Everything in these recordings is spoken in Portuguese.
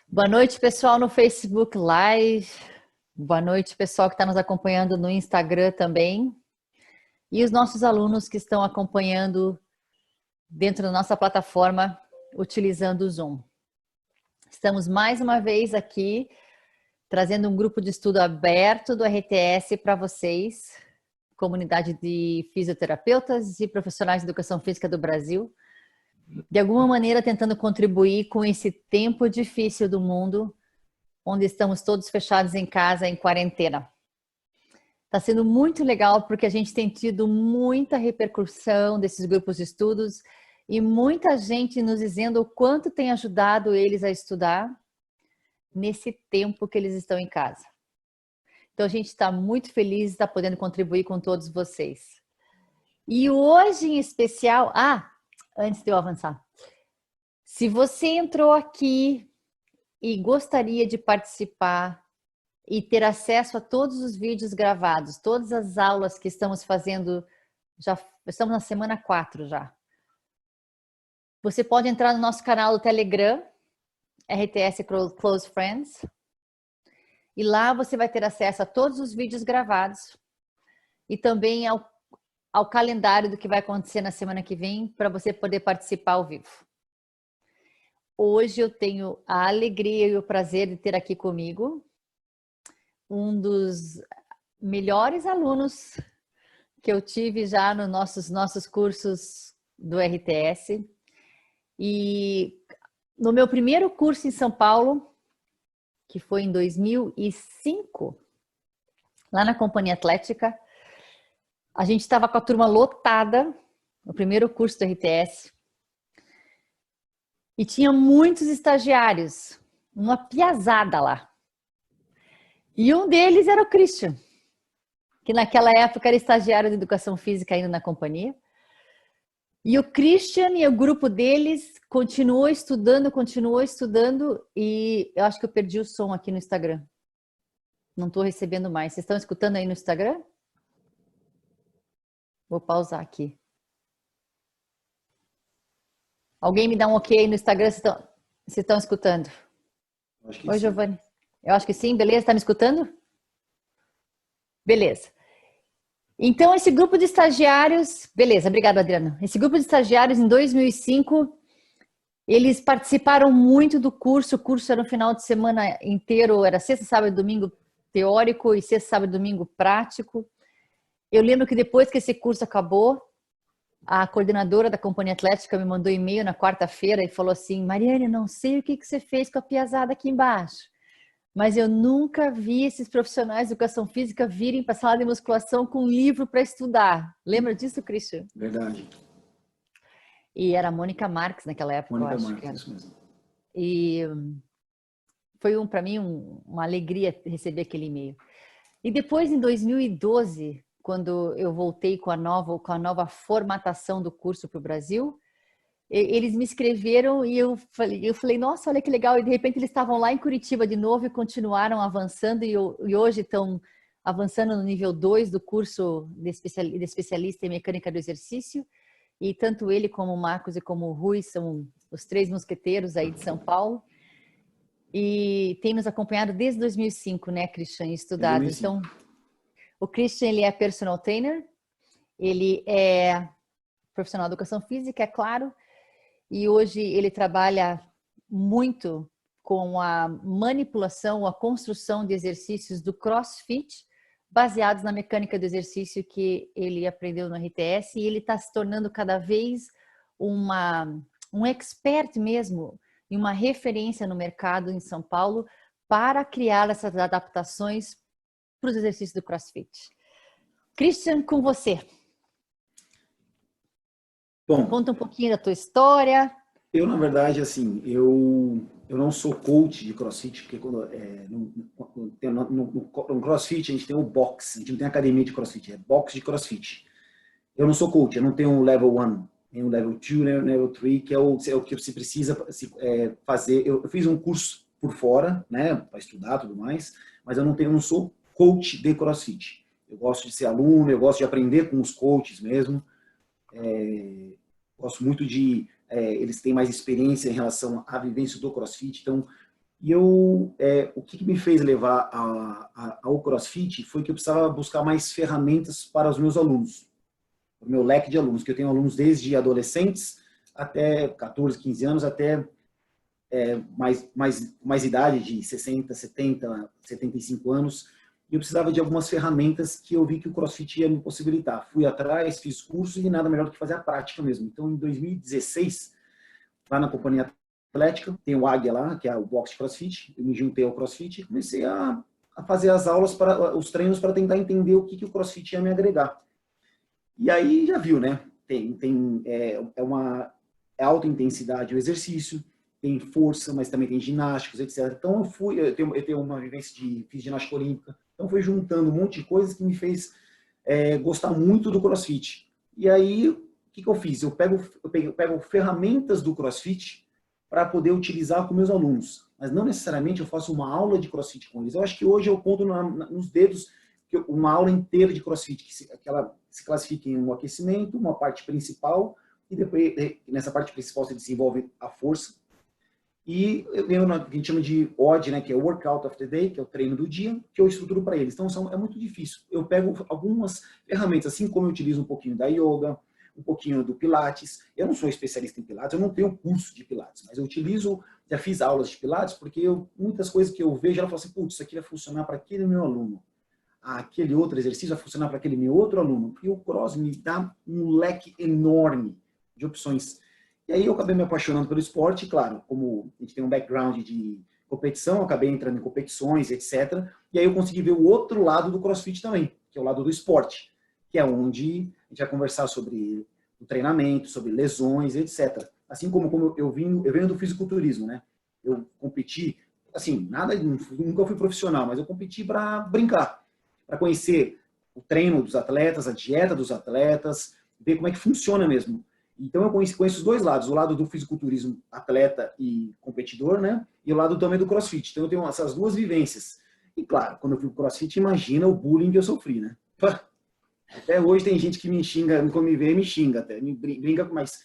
Boa noite, pessoal no Facebook Live. Boa noite, pessoal que está nos acompanhando no Instagram também. E os nossos alunos que estão acompanhando dentro da nossa plataforma, utilizando o Zoom. Estamos mais uma vez aqui, trazendo um grupo de estudo aberto do RTS para vocês, comunidade de fisioterapeutas e profissionais de educação física do Brasil. De alguma maneira tentando contribuir com esse tempo difícil do mundo, onde estamos todos fechados em casa, em quarentena. Está sendo muito legal porque a gente tem tido muita repercussão desses grupos de estudos e muita gente nos dizendo o quanto tem ajudado eles a estudar nesse tempo que eles estão em casa. Então a gente está muito feliz de estar podendo contribuir com todos vocês. E hoje em especial, antes de eu avançar, se você entrou aqui e gostaria de participar e ter acesso a todos os vídeos gravados, todas as aulas que estamos fazendo, já estamos na semana 4 já. Você pode entrar no nosso canal do Telegram, RTS Close Friends, e lá você vai ter acesso a todos os vídeos gravados e também ao calendário do que vai acontecer na semana que vem, para você poder participar ao vivo. Hoje eu tenho a alegria e o prazer de ter aqui comigo um dos melhores alunos que eu tive já nos nossos cursos do RTS. E no meu primeiro curso em São Paulo, que foi em 2005, lá na Companhia Atlética, a gente estava com a turma lotada, no primeiro curso do RTS, e tinha muitos estagiários, uma piazada lá. E um deles era o Christian, que naquela época era estagiário de educação física ainda na companhia. E o Christian e o grupo deles continuou estudando, e eu acho que eu perdi o som aqui no Instagram. Não estou recebendo mais. Vocês estão escutando aí no Instagram? Vou pausar aqui. Alguém me dá um ok aí no Instagram se estão escutando? Oi, Giovanni. Eu acho que sim, beleza? Está me escutando? Beleza. Então, esse grupo de estagiários... Beleza, obrigada, Adriana. Esse grupo de estagiários, em 2005, eles participaram muito do curso. O curso era no final de semana inteiro, era sexta, sábado e domingo teórico e sexta, sábado e domingo prático. Eu lembro que depois que esse curso acabou, a coordenadora da Companhia Atlética me mandou e-mail na quarta-feira e falou assim: Mariane, não sei o que você fez com a piazada aqui embaixo, mas eu nunca vi esses profissionais de educação física virem para a sala de musculação com um livro para estudar. Lembra disso, Christian? Verdade. E era a Mônica Marques naquela época, Mônica eu acho Marques, que era. isso mesmo. E foi para mim uma alegria receber aquele e-mail. E depois, em 2012, quando eu voltei com a nova formatação do curso para o Brasil, eles me escreveram e eu falei, nossa, olha que legal. E de repente eles estavam lá em Curitiba de novo e continuaram avançando e hoje estão avançando no nível 2 do curso de especialista em mecânica do exercício. E tanto ele como o Marcos e como o Rui são os 3 mosqueteiros aí de São Paulo. E tem nos acompanhado desde 2005, né, Christian, estudado. 2005. Então, o Christian, ele é personal trainer, ele é profissional de educação física, é claro, e hoje ele trabalha muito com a manipulação, a construção de exercícios do CrossFit, baseados na mecânica do exercício que ele aprendeu no RTS, e ele está se tornando cada vez um expert mesmo, e uma referência no mercado em São Paulo para criar essas adaptações para os exercícios do CrossFit. Christian, com você. Bom, conta um pouquinho da tua história. Eu, na verdade, assim, eu não sou coach de CrossFit, porque no CrossFit a gente tem o box, a gente não tem academia de CrossFit, é box de CrossFit. Eu não sou coach, eu não tenho um level 1, nem um level 2, nem um level 3, que é o que você precisa fazer. Eu fiz um curso por fora, né, para estudar e tudo mais, mas eu não sou coach de CrossFit. Eu gosto de ser aluno, eu gosto de aprender com os coaches mesmo. Gosto muito de... eles têm mais experiência em relação à vivência do CrossFit, então E o que me fez levar ao CrossFit foi que eu precisava buscar mais ferramentas para os meus alunos, o meu leque de alunos, que eu tenho alunos desde adolescentes até 14, 15 anos, até mais idade, de 60, 70, 75 anos, e eu precisava de algumas ferramentas que eu vi que o CrossFit ia me possibilitar. Fui atrás, fiz curso e nada melhor do que fazer a prática mesmo. Então, em 2016, lá na Companhia Atlética, tem o Águia lá, que é o box de CrossFit, eu me juntei ao CrossFit e comecei a fazer as aulas, os treinos para tentar entender o que o CrossFit ia me agregar. E aí já viu, né? É alta intensidade o exercício, tem força, mas também tem ginásticos, etc. Então eu tenho uma vivência fiz ginástica olímpica, então foi juntando um monte de coisas que me fez gostar muito do CrossFit. E aí, o que eu fiz? Eu pego ferramentas do CrossFit para poder utilizar com meus alunos, mas não necessariamente eu faço uma aula de CrossFit com eles. Eu acho que hoje eu conto nos dedos uma aula inteira de CrossFit, que ela se classifica em um aquecimento, uma parte principal, e depois nessa parte principal se desenvolve a força. E eu tenho o que a gente chama de OD, né, que é o Workout of the Day, que é o treino do dia, que eu estruturo para eles. Então é muito difícil. Eu pego algumas ferramentas, assim como eu utilizo um pouquinho da yoga, um pouquinho do Pilates. Eu não sou especialista em Pilates, eu não tenho curso de Pilates, mas eu utilizo, já fiz aulas de Pilates, porque muitas coisas que eu vejo, ela fala assim, putz, isso aqui vai funcionar para aquele meu aluno. Aquele outro exercício vai funcionar para aquele meu outro aluno. Porque o Cross me dá um leque enorme de opções. E aí eu acabei me apaixonando pelo esporte, claro, como a gente tem um background de competição, eu acabei entrando em competições, etc. E aí eu consegui ver o outro lado do CrossFit também, que é o lado do esporte, que é onde a gente vai conversar sobre o treinamento, sobre lesões, etc. Assim como eu venho do fisiculturismo, né? Eu competi, assim, nunca fui profissional, mas eu competi para brincar, para conhecer o treino dos atletas, a dieta dos atletas, ver como é que funciona mesmo. Então eu conheço os dois lados, o lado do fisiculturismo atleta e competidor, né? E o lado também do CrossFit. Então eu tenho essas duas vivências. E claro, quando eu fui pro CrossFit, imagina o bullying que eu sofri, né? Até hoje tem gente que me xinga, quando me vê, me xinga até, me brinca, mas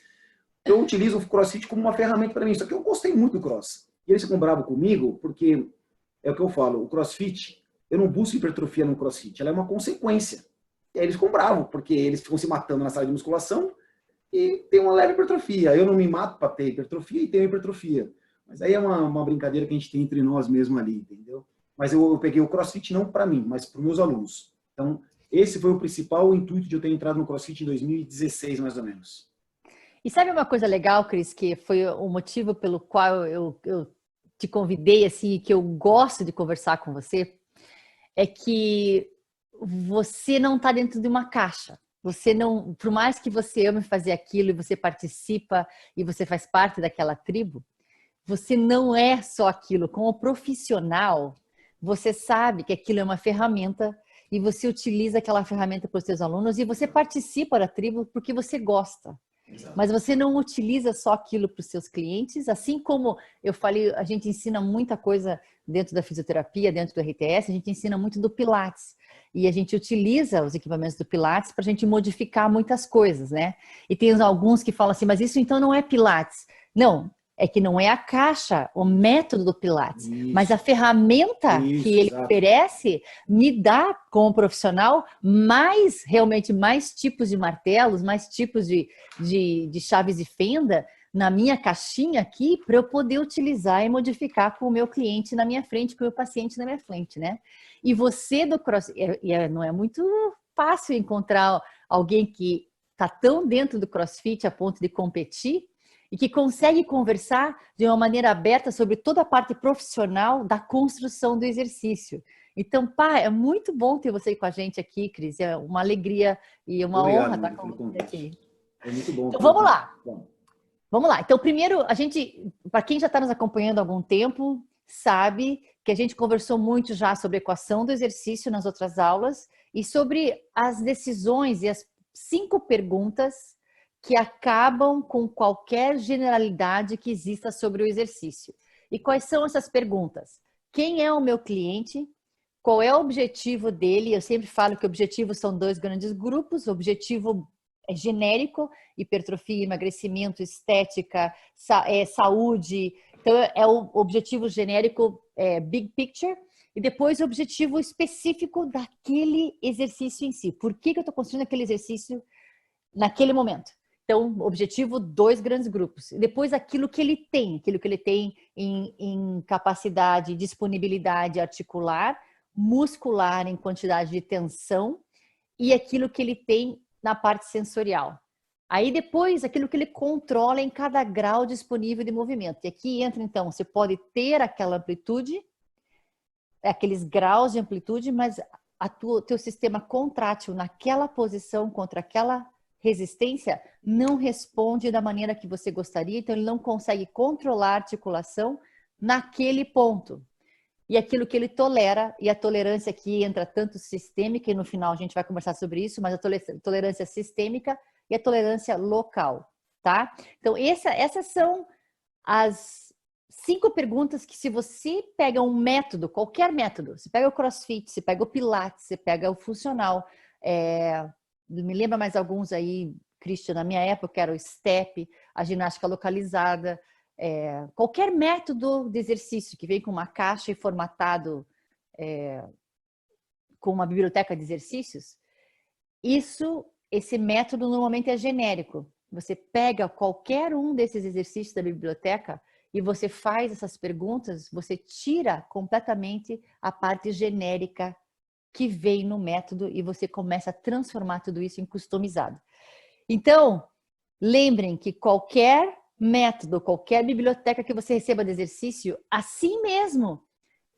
eu utilizo o CrossFit como uma ferramenta para mim. Só que eu gostei muito do Cross. E eles ficam bravos comigo, porque é o que eu falo, o CrossFit, eu não busco hipertrofia no CrossFit, ela é uma consequência. E aí eles ficam bravos, porque eles ficam se matando na sala de musculação e tem uma leve hipertrofia. Eu não me mato para ter hipertrofia e tenho hipertrofia. Mas aí é uma brincadeira que a gente tem entre nós mesmo ali, entendeu? Mas eu peguei o CrossFit não para mim, mas para os meus alunos. Então, esse foi o principal intuito de eu ter entrado no CrossFit em 2016, mais ou menos. E sabe uma coisa legal, Cris, que foi o motivo pelo qual eu te convidei, assim, que eu gosto de conversar com você, é que você não está dentro de uma caixa. Você não, por mais que você ame fazer aquilo e você participa e você faz parte daquela tribo, você não é só aquilo. Como profissional, você sabe que aquilo é uma ferramenta e você utiliza aquela ferramenta para os seus alunos e você participa da tribo porque você gosta. Exato. Mas você não utiliza só aquilo para os seus clientes, assim como eu falei, a gente ensina muita coisa dentro da fisioterapia, dentro do RTS, a gente ensina muito do Pilates. E a gente utiliza os equipamentos do Pilates para a gente modificar muitas coisas, né? E tem alguns que falam assim, mas isso então não é Pilates. Não, é que não é a caixa, o método do Pilates, mas a ferramenta que ele exato. oferece me dá, como profissional, realmente mais tipos de martelos, mais tipos de chaves de fenda na minha caixinha aqui para eu poder utilizar e modificar com o meu cliente na minha frente, com o meu paciente na minha frente, né? E você do CrossFit, não é muito fácil encontrar alguém que está tão dentro do CrossFit a ponto de competir e que consegue conversar de uma maneira aberta sobre toda a parte profissional da construção do exercício. Então, pá, é muito bom ter você com a gente aqui, Cris. É uma alegria e uma honra estar com você aqui. É muito bom. Então, vamos lá. Vamos lá. Então, primeiro, para quem já está nos acompanhando há algum tempo, sabe que a gente conversou muito já sobre a equação do exercício nas outras aulas e sobre as decisões e as 5 perguntas que acabam com qualquer generalidade que exista sobre o exercício. E quais são essas perguntas? Quem é o meu cliente? Qual é o objetivo dele? Eu sempre falo que objetivos são 2 grandes grupos. O objetivo é genérico, hipertrofia, emagrecimento, estética, saúde, Então, é o objetivo genérico, big picture, e depois o objetivo específico daquele exercício em si. Por que eu estou construindo aquele exercício naquele momento? Então, objetivo, 2 grandes grupos. E depois aquilo que ele tem em capacidade, disponibilidade articular, muscular em quantidade de tensão e aquilo que ele tem na parte sensorial. Aí depois, aquilo que ele controla em cada grau disponível de movimento. E aqui entra, então, você pode ter aquela amplitude, aqueles graus de amplitude, mas teu sistema contrátil naquela posição contra aquela resistência não responde da maneira que você gostaria, então ele não consegue controlar a articulação naquele ponto. E aquilo que ele tolera, e a tolerância aqui entra tanto sistêmica, e no final a gente vai conversar sobre isso, mas a tolerância sistêmica e a tolerância local, tá? Então, essas são as 5 perguntas que, se você pega um método, qualquer método, você pega o CrossFit, você pega o Pilates, você pega o funcional, me lembra mais alguns aí, Christian, na minha época era o STEP, a ginástica localizada, qualquer método de exercício que vem com uma caixa e formatado com uma biblioteca de exercícios, esse método normalmente é genérico. Você pega qualquer um desses exercícios da biblioteca e você faz essas perguntas, você tira completamente a parte genérica que vem no método e você começa a transformar tudo isso em customizado. Então, lembrem que qualquer método, qualquer biblioteca que você receba de exercício, assim mesmo,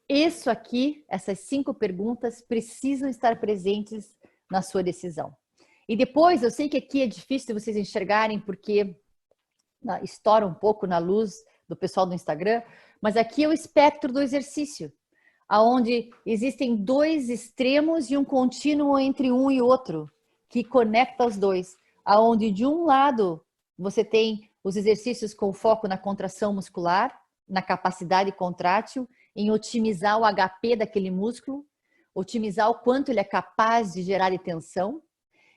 isso aqui, essas 5 perguntas precisam estar presentes na sua decisão. E depois, eu sei que aqui é difícil de vocês enxergarem porque estoura um pouco na luz do pessoal do Instagram, mas aqui é o espectro do exercício, onde existem 2 extremos e um contínuo entre um e outro, que conecta os dois. Onde de um lado você tem os exercícios com foco na contração muscular, na capacidade contrátil, em otimizar o HP daquele músculo, otimizar o quanto ele é capaz de gerar tensão.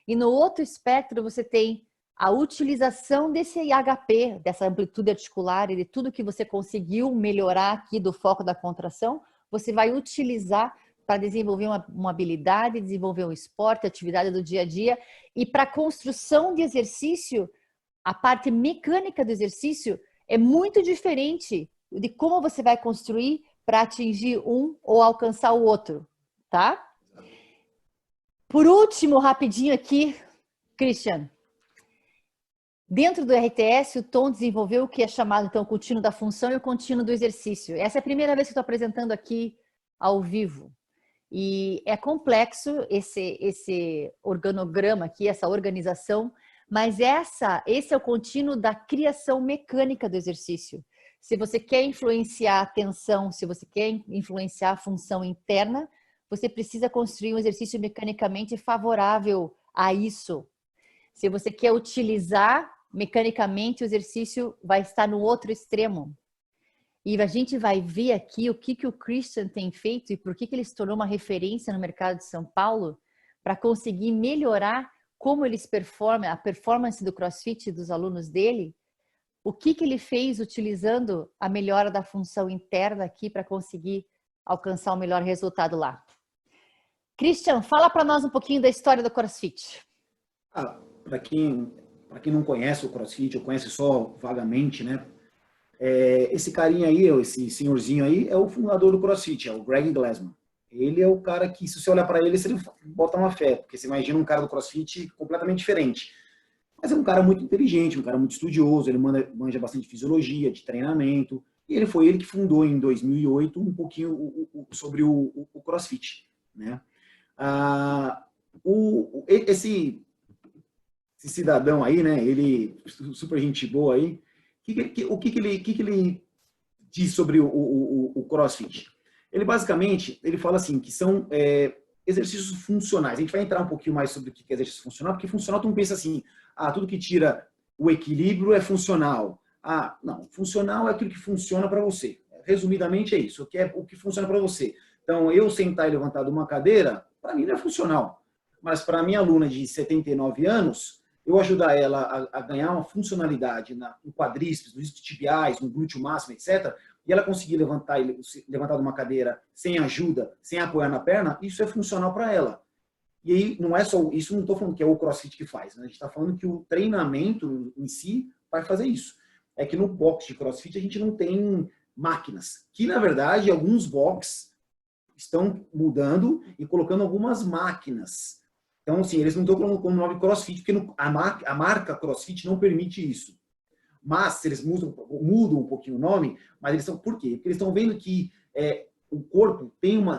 E no outro espectro você tem a utilização desse HP, dessa amplitude articular e de tudo que você conseguiu melhorar aqui do foco da contração, você vai utilizar para desenvolver uma habilidade, desenvolver um esporte, atividade do dia a dia. E para a construção de exercício, a parte mecânica do exercício é muito diferente de como você vai construir para atingir um ou alcançar o outro, tá? Por último, rapidinho aqui, Christian. Dentro do RTS, o Tom desenvolveu o que é chamado, então, o contínuo da função e o contínuo do exercício. Essa é a primeira vez que eu estou apresentando aqui ao vivo. E é complexo esse organograma aqui, essa organização, mas esse é o contínuo da criação mecânica do exercício. Se você quer influenciar a tensão, se você quer influenciar a função interna, você precisa construir um exercício mecanicamente favorável a isso. Se você quer utilizar mecanicamente, o exercício vai estar no outro extremo. E a gente vai ver aqui o que o Christian tem feito e por que ele se tornou uma referência no mercado de São Paulo para conseguir melhorar como eles performam, a performance do CrossFit dos alunos dele, o que ele fez utilizando a melhora da função interna aqui para conseguir alcançar o melhor resultado lá. Christian, fala para nós um pouquinho da história do CrossFit. Para quem não conhece o CrossFit, ou conhece só vagamente, né? Esse carinha aí, esse senhorzinho aí, é o fundador do CrossFit, é o Greg Glassman. Ele é o cara que, se você olhar para ele, você bota uma fé, porque você imagina um cara do CrossFit completamente diferente. Mas é um cara muito inteligente, um cara muito estudioso, ele manja bastante fisiologia, de treinamento, e ele que fundou em 2008 um pouquinho sobre o CrossFit, né? Esse cidadão aí, né, ele, super gente boa aí, o que ele diz sobre o CrossFit? Ele basicamente, ele fala assim, que são exercícios funcionais. A gente vai entrar um pouquinho mais sobre o que é exercício funcional, porque funcional tu não pensa assim, tudo que tira o equilíbrio é funcional. Não, funcional é aquilo que funciona para você. Resumidamente é isso, o que funciona para você. Então, eu sentar e levantar de uma cadeira, para mim não é funcional. Mas para a minha aluna de 79 anos, eu ajudar ela a ganhar uma funcionalidade no quadríceps, nos isquiotibiais, no glúteo máximo, etc., e ela conseguir levantar de uma cadeira sem ajuda, sem apoiar na perna, isso é funcional para ela. E aí, não é só isso, não estou falando que é o CrossFit que faz, né? A gente está falando que o treinamento em si vai fazer isso. É que no box de CrossFit a gente não tem máquinas, que na verdade alguns boxes estão mudando e colocando algumas máquinas. Então, assim, eles não estão colocando como nome CrossFit, porque a marca CrossFit não permite isso. Mas eles mudam um pouquinho o nome, mas eles estão, por quê? Porque eles estão vendo que o corpo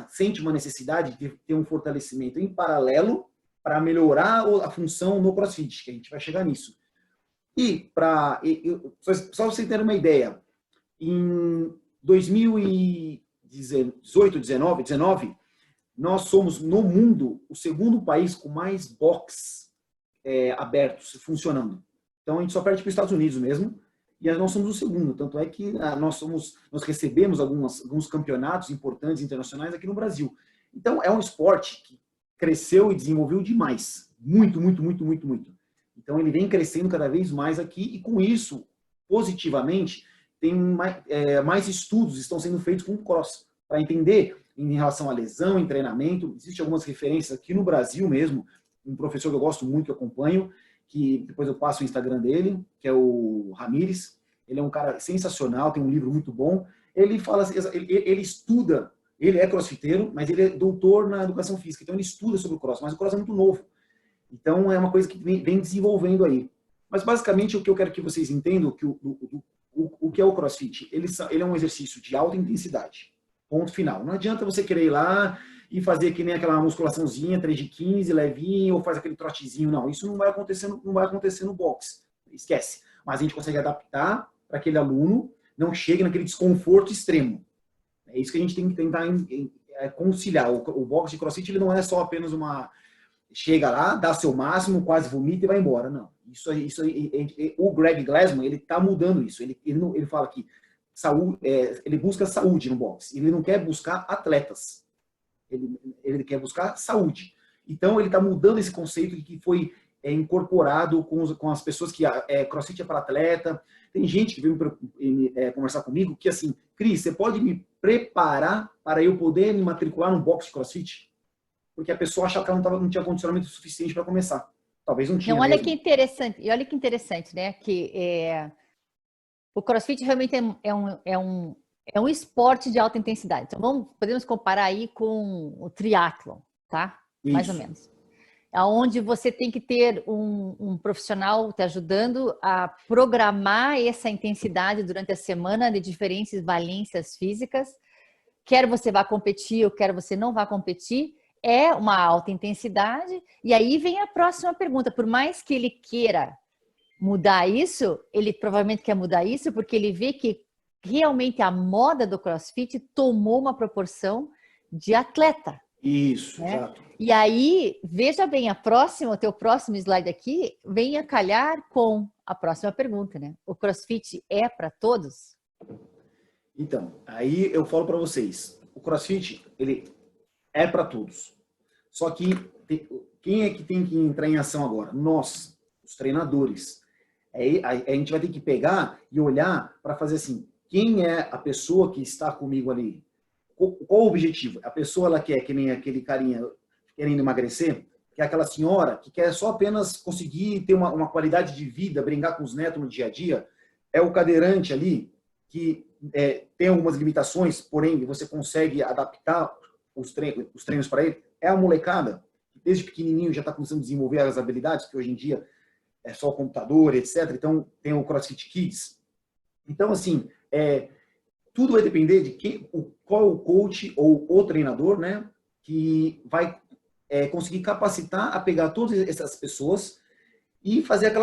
sente uma necessidade de ter um fortalecimento em paralelo para melhorar a função no CrossFit, que a gente vai chegar nisso. E só para você ter uma ideia, em 2018, 19, nós somos no mundo o segundo país com mais box abertos funcionando. Então a gente só perde para os Estados Unidos mesmo, e nós somos o segundo. Tanto é que nós recebemos alguns campeonatos importantes internacionais aqui no Brasil. Então é um esporte que cresceu e desenvolveu demais. Muito, muito, muito, muito, muito. Então ele vem crescendo cada vez mais aqui, e com isso, positivamente, tem mais estudos estão sendo feitos com o cross, para entender em relação à lesão, em treinamento. Existem algumas referências aqui no Brasil mesmo, um professor que eu gosto muito, que eu acompanho, que depois eu passo o Instagram dele, que é o Ramires. Ele é um cara sensacional, tem um livro muito bom. Ele fala, ele estuda, ele é crossfiteiro, mas ele é doutor na educação física, então ele estuda sobre o cross, mas o cross é muito novo. Então é uma coisa que vem desenvolvendo aí. Mas basicamente o que eu quero que vocês entendam, que o que é o CrossFit? Ele é um exercício de alta intensidade. Ponto final. Não adianta você querer ir lá e fazer que nem aquela musculaçãozinha, 3 de 15, levinho, ou faz aquele trotezinho. Não, isso não vai acontecer no boxe. Esquece. Mas a gente consegue adaptar para aquele aluno não chegue naquele desconforto extremo. É isso que a gente tem que tentar conciliar. O boxe de CrossFit ele não é só apenas chega lá, dá seu máximo, quase vomita e vai embora. Não. Isso aí, o Greg Glassman, ele está mudando isso. Ele fala que saúde, ele busca saúde no boxe. Ele não quer buscar atletas. Ele quer buscar saúde. Então, ele está mudando esse conceito que foi incorporado com as pessoas que CrossFit é para atleta. Tem gente que veio conversar comigo que, assim, Cris, você pode me preparar para eu poder me matricular num boxe de CrossFit? Porque a pessoa achava que ela não tinha condicionamento suficiente para começar. Talvez não tinha. Então, olha que interessante, e olha que interessante, né? Que o CrossFit realmente é um esporte de alta intensidade. Então, podemos comparar aí com o triatlon, tá? Isso. Mais ou menos. Onde você tem que ter um profissional te ajudando a programar essa intensidade durante a semana de diferentes valências físicas. Quer você vá competir ou quer você não vá competir, é uma alta intensidade. E aí vem a próxima pergunta. Por mais que ele queira mudar isso, ele provavelmente quer mudar isso porque ele vê que realmente a moda do CrossFit tomou uma proporção de atleta. Isso, né? Exato. E aí, veja bem, o teu próximo slide aqui vem a calhar com a próxima pergunta, né? O CrossFit é para todos? Então, aí eu falo para vocês, o CrossFit, ele é para todos. Só que quem é que tem que entrar em ação agora? Nós, os treinadores. A gente vai ter que pegar e olhar para fazer assim, quem é a pessoa que está comigo ali? Qual o objetivo? A pessoa ela quer, que nem aquele carinha querendo emagrecer, que é aquela senhora que quer só apenas conseguir ter uma qualidade de vida, brincar com os netos no dia a dia. É o cadeirante ali que tem algumas limitações, porém você consegue adaptar os treinos para ele. É a molecada que desde pequenininho já está começando a desenvolver as habilidades, que hoje em dia é só o computador, etc. Então tem o CrossFit Kids. Então, assim, tudo vai depender de qual o coach ou o treinador, né, que vai conseguir capacitar a pegar todas essas pessoas e fazer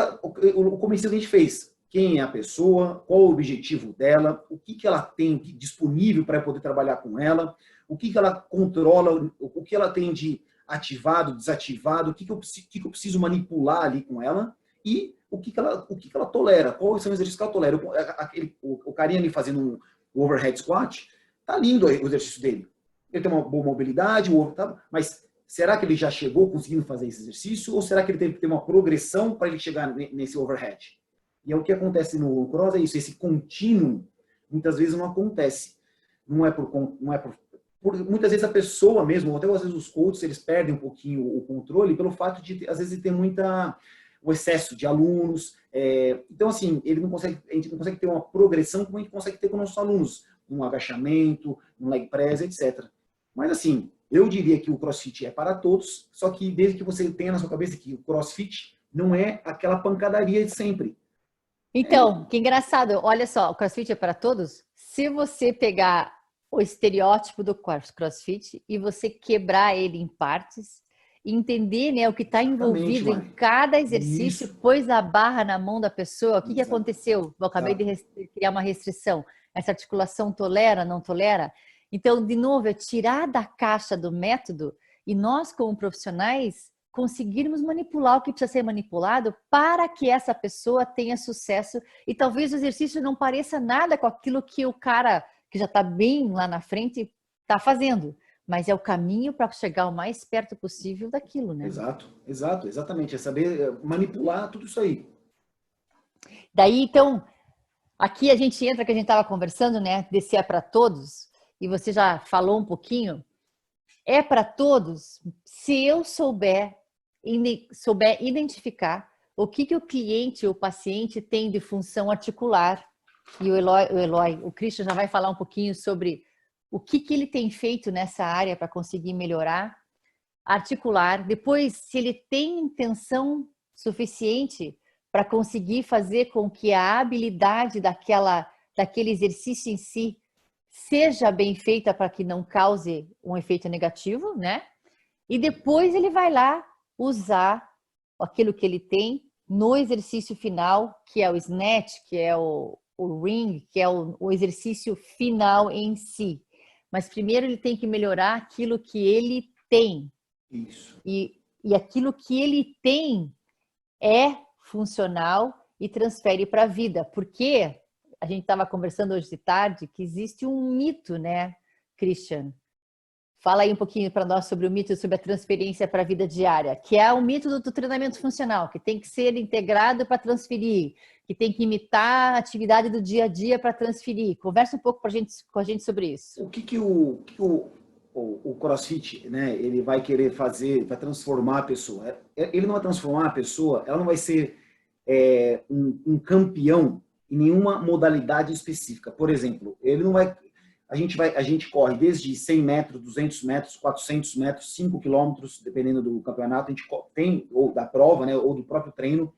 o começo que a gente fez. Quem é a pessoa, qual o objetivo dela, o que ela tem disponível para poder trabalhar com ela, o que ela controla, o que ela tem de ativado, desativado, o que eu preciso manipular ali com ela e o que ela tolera, quais são os exercícios que ela tolera. O carinha ali fazendo o overhead squat, tá lindo o exercício dele. Ele tem uma boa mobilidade, mas será que ele já chegou conseguindo fazer esse exercício ou será que ele teve que ter uma progressão para ele chegar nesse overhead? E é o que acontece no cross, é isso, esse contínuo muitas vezes não acontece. Não é por muitas vezes a pessoa mesmo, ou até às vezes os coaches, eles perdem um pouquinho o controle pelo fato de, às vezes, ter o excesso de alunos. Então, assim, a gente não consegue ter uma progressão como a gente consegue ter com nossos alunos, um agachamento, um leg press, etc. Mas, assim, eu diria que o CrossFit é para todos, só que desde que você tenha na sua cabeça que o CrossFit não é aquela pancadaria de sempre. Então, que engraçado. Olha só, o CrossFit é para todos? Se você pegar o estereótipo do CrossFit e você quebrar ele em partes, entender, né, o que está envolvido em cada exercício, pôs a barra na mão da pessoa, o que aconteceu? Eu acabei de criar uma restrição. Essa articulação tolera, não tolera? Então, de novo, é tirar da caixa do método e nós, como profissionais, conseguirmos manipular o que precisa ser manipulado para que essa pessoa tenha sucesso e talvez o exercício não pareça nada com aquilo que o cara que já está bem lá na frente está fazendo, mas é o caminho para chegar o mais perto possível daquilo, né? Exatamente, é saber manipular tudo isso aí. Daí, então, aqui a gente entra que a gente estava conversando, né? Desse é para todos, e você já falou um pouquinho, é para todos se eu souber identificar o que o cliente, o paciente tem de função articular. E o Christian já vai falar um pouquinho sobre o que ele tem feito nessa área para conseguir melhorar, articular. Depois, se ele tem intenção suficiente para conseguir fazer com que a habilidade daquele exercício em si seja bem feita para que não cause um efeito negativo, né? E depois ele vai lá usar aquilo que ele tem no exercício final, que é o snatch, que é o ring, que é o exercício final em si. Mas primeiro ele tem que melhorar aquilo que ele tem. Isso. E aquilo que ele tem é funcional e transfere para a vida. Porque a gente estava conversando hoje de tarde que existe um mito, né, Christian? Fala aí um pouquinho para nós sobre o mito, sobre a transferência para a vida diária, que é o mito do treinamento funcional, que tem que ser integrado para transferir, que tem que imitar a atividade do dia a dia para transferir. Conversa um pouco com a gente sobre isso. O que o CrossFit, né, ele vai querer fazer, vai transformar a pessoa? Ele não vai transformar a pessoa, ela não vai ser um campeão em nenhuma modalidade específica. Por exemplo, ele não vai... A gente corre desde 100 metros, 200 metros, 400 metros, 5 quilômetros, dependendo do campeonato, a gente tem, ou da prova, né, ou do próprio treino.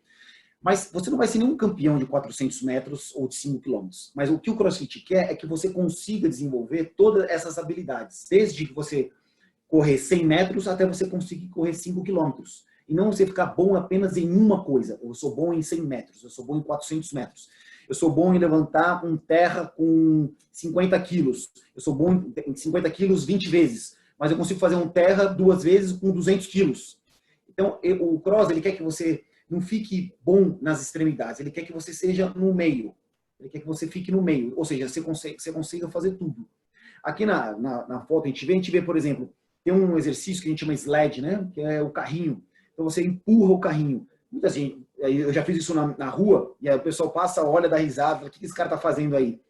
Mas você não vai ser nenhum campeão de 400 metros ou de 5 quilômetros. Mas o que o CrossFit quer é que você consiga desenvolver todas essas habilidades. Desde que você correr 100 metros até você conseguir correr 5 quilômetros. E não você ficar bom apenas em uma coisa. Eu sou bom em 100 metros, eu sou bom em 400 metros. Eu sou bom em levantar um terra com 50 quilos. Eu sou bom em 50 quilos 20 vezes. Mas eu consigo fazer um terra 2 vezes com 200 quilos. Então, o cross, ele quer que você não fique bom nas extremidades. Ele quer que você seja no meio. Ele quer que você fique no meio. Ou seja, você consiga fazer tudo. Aqui na foto, a gente vê, por exemplo, tem um exercício que a gente chama sled, né? Que é o carrinho. Então, você empurra o carrinho. Muita gente, eu já fiz isso na rua, e aí o pessoal passa, olha, dá risada, fala, o que esse cara está fazendo aí?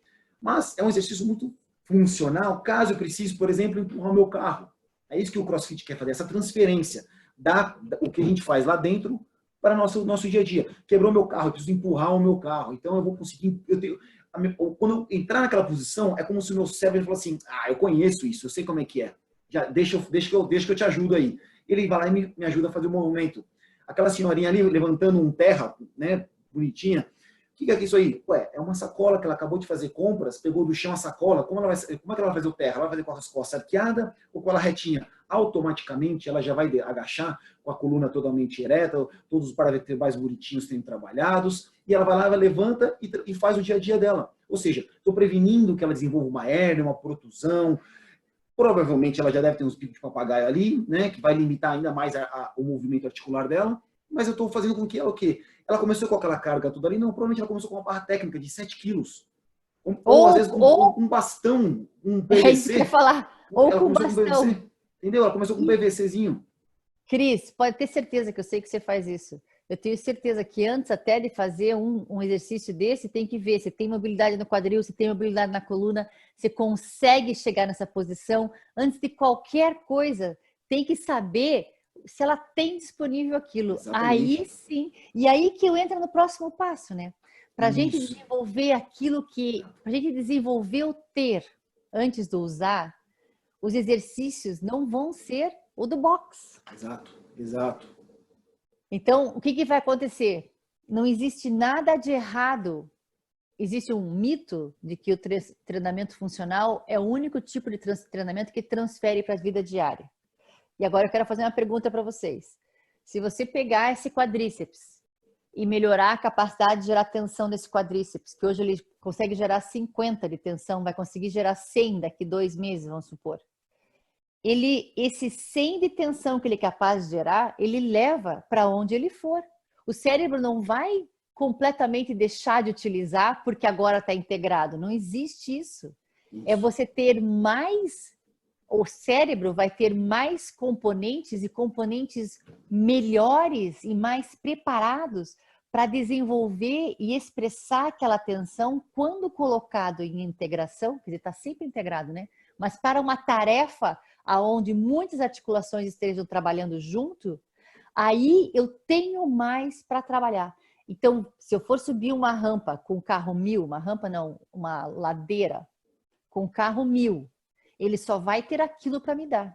Mas é um exercício muito funcional, caso eu precise, por exemplo, empurrar o meu carro. É isso que o CrossFit quer fazer, essa transferência o que a gente faz lá dentro para o nosso dia a dia. Quebrou meu carro, eu preciso empurrar o meu carro, então eu vou conseguir... Quando eu entrar naquela posição, é como se o meu cérebro falasse assim, eu conheço isso, eu sei como é que é. Deixa que eu te ajudo aí. Ele vai lá e me ajuda a fazer o movimento. Aquela senhorinha ali levantando um terra, né, bonitinha. O que é isso aí? Ué, é uma sacola que ela acabou de fazer compras, pegou do chão a sacola. Como é que ela vai fazer o terra? Ela vai fazer com as costas arqueadas ou com ela retinha? Automaticamente ela já vai agachar com a coluna totalmente ereta, todos os paravertebrais bonitinhos sendo trabalhados, e ela vai lá, ela levanta e faz o dia a dia dela. Ou seja, estou prevenindo que ela desenvolva uma hérnia, uma protusão. Provavelmente ela já deve ter uns picos de papagaio ali, né, que vai limitar ainda mais o movimento articular dela, mas eu estou fazendo com que ela o quê? Ela começou com aquela carga toda ali? Não, provavelmente ela começou com uma barra técnica de 7 quilos. Ou às vezes um bastão, um PVC. É isso que eu ia falar. Ou ela com começou bastão. com PVC, entendeu? Ela começou com um PVCzinho. Cris, pode ter certeza que eu sei que você faz isso. Eu tenho certeza que antes até de fazer um exercício desse, tem que ver se tem mobilidade no quadril, se tem mobilidade na coluna, você consegue chegar nessa posição. Antes de qualquer coisa, tem que saber se ela tem disponível aquilo. Exatamente. Aí sim. E aí que eu entro no próximo passo, né? Para a gente Isso. desenvolver aquilo que... Para a gente desenvolver o ter antes do usar, os exercícios não vão ser o do box. Exato, exato. Então, o que que vai acontecer? Não existe nada de errado. Existe um mito de que o treinamento funcional é o único tipo de treinamento que transfere para a vida diária. E agora eu quero fazer uma pergunta para vocês. Se você pegar esse quadríceps e melhorar a capacidade de gerar tensão desse quadríceps, que hoje ele consegue gerar 50 de tensão, vai conseguir gerar 100 daqui 2 meses, vamos supor. Esse 100 de tensão que ele é capaz de gerar, ele leva para onde ele for. O cérebro não vai completamente deixar de utilizar porque agora está integrado. Não existe isso. É você ter mais... O cérebro vai ter mais componentes e componentes melhores e mais preparados para desenvolver e expressar aquela tensão quando colocado em integração, quer dizer, está sempre integrado, né? Mas para uma tarefa aonde muitas articulações estejam trabalhando junto, aí eu tenho mais para trabalhar. Então, se eu for subir uma rampa com carro 1000, uma rampa não, uma ladeira com carro 1000, ele só vai ter aquilo para me dar.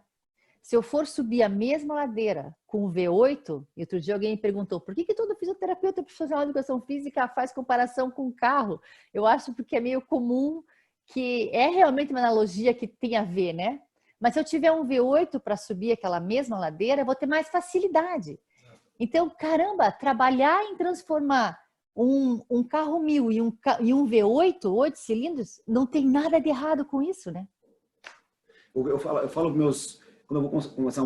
Se eu for subir a mesma ladeira com o V8, e outro dia alguém me perguntou, por que todo fisioterapeuta profissional de educação física faz comparação com o carro? Eu acho porque é meio comum, que é realmente uma analogia que tem a ver, né? Mas se eu tiver um V8 para subir aquela mesma ladeira, eu vou ter mais facilidade. Então, caramba, trabalhar em transformar um carro 1000 e um V8, 8 cilindros, não tem nada de errado com isso, né? Eu falo meus... Quando eu vou começar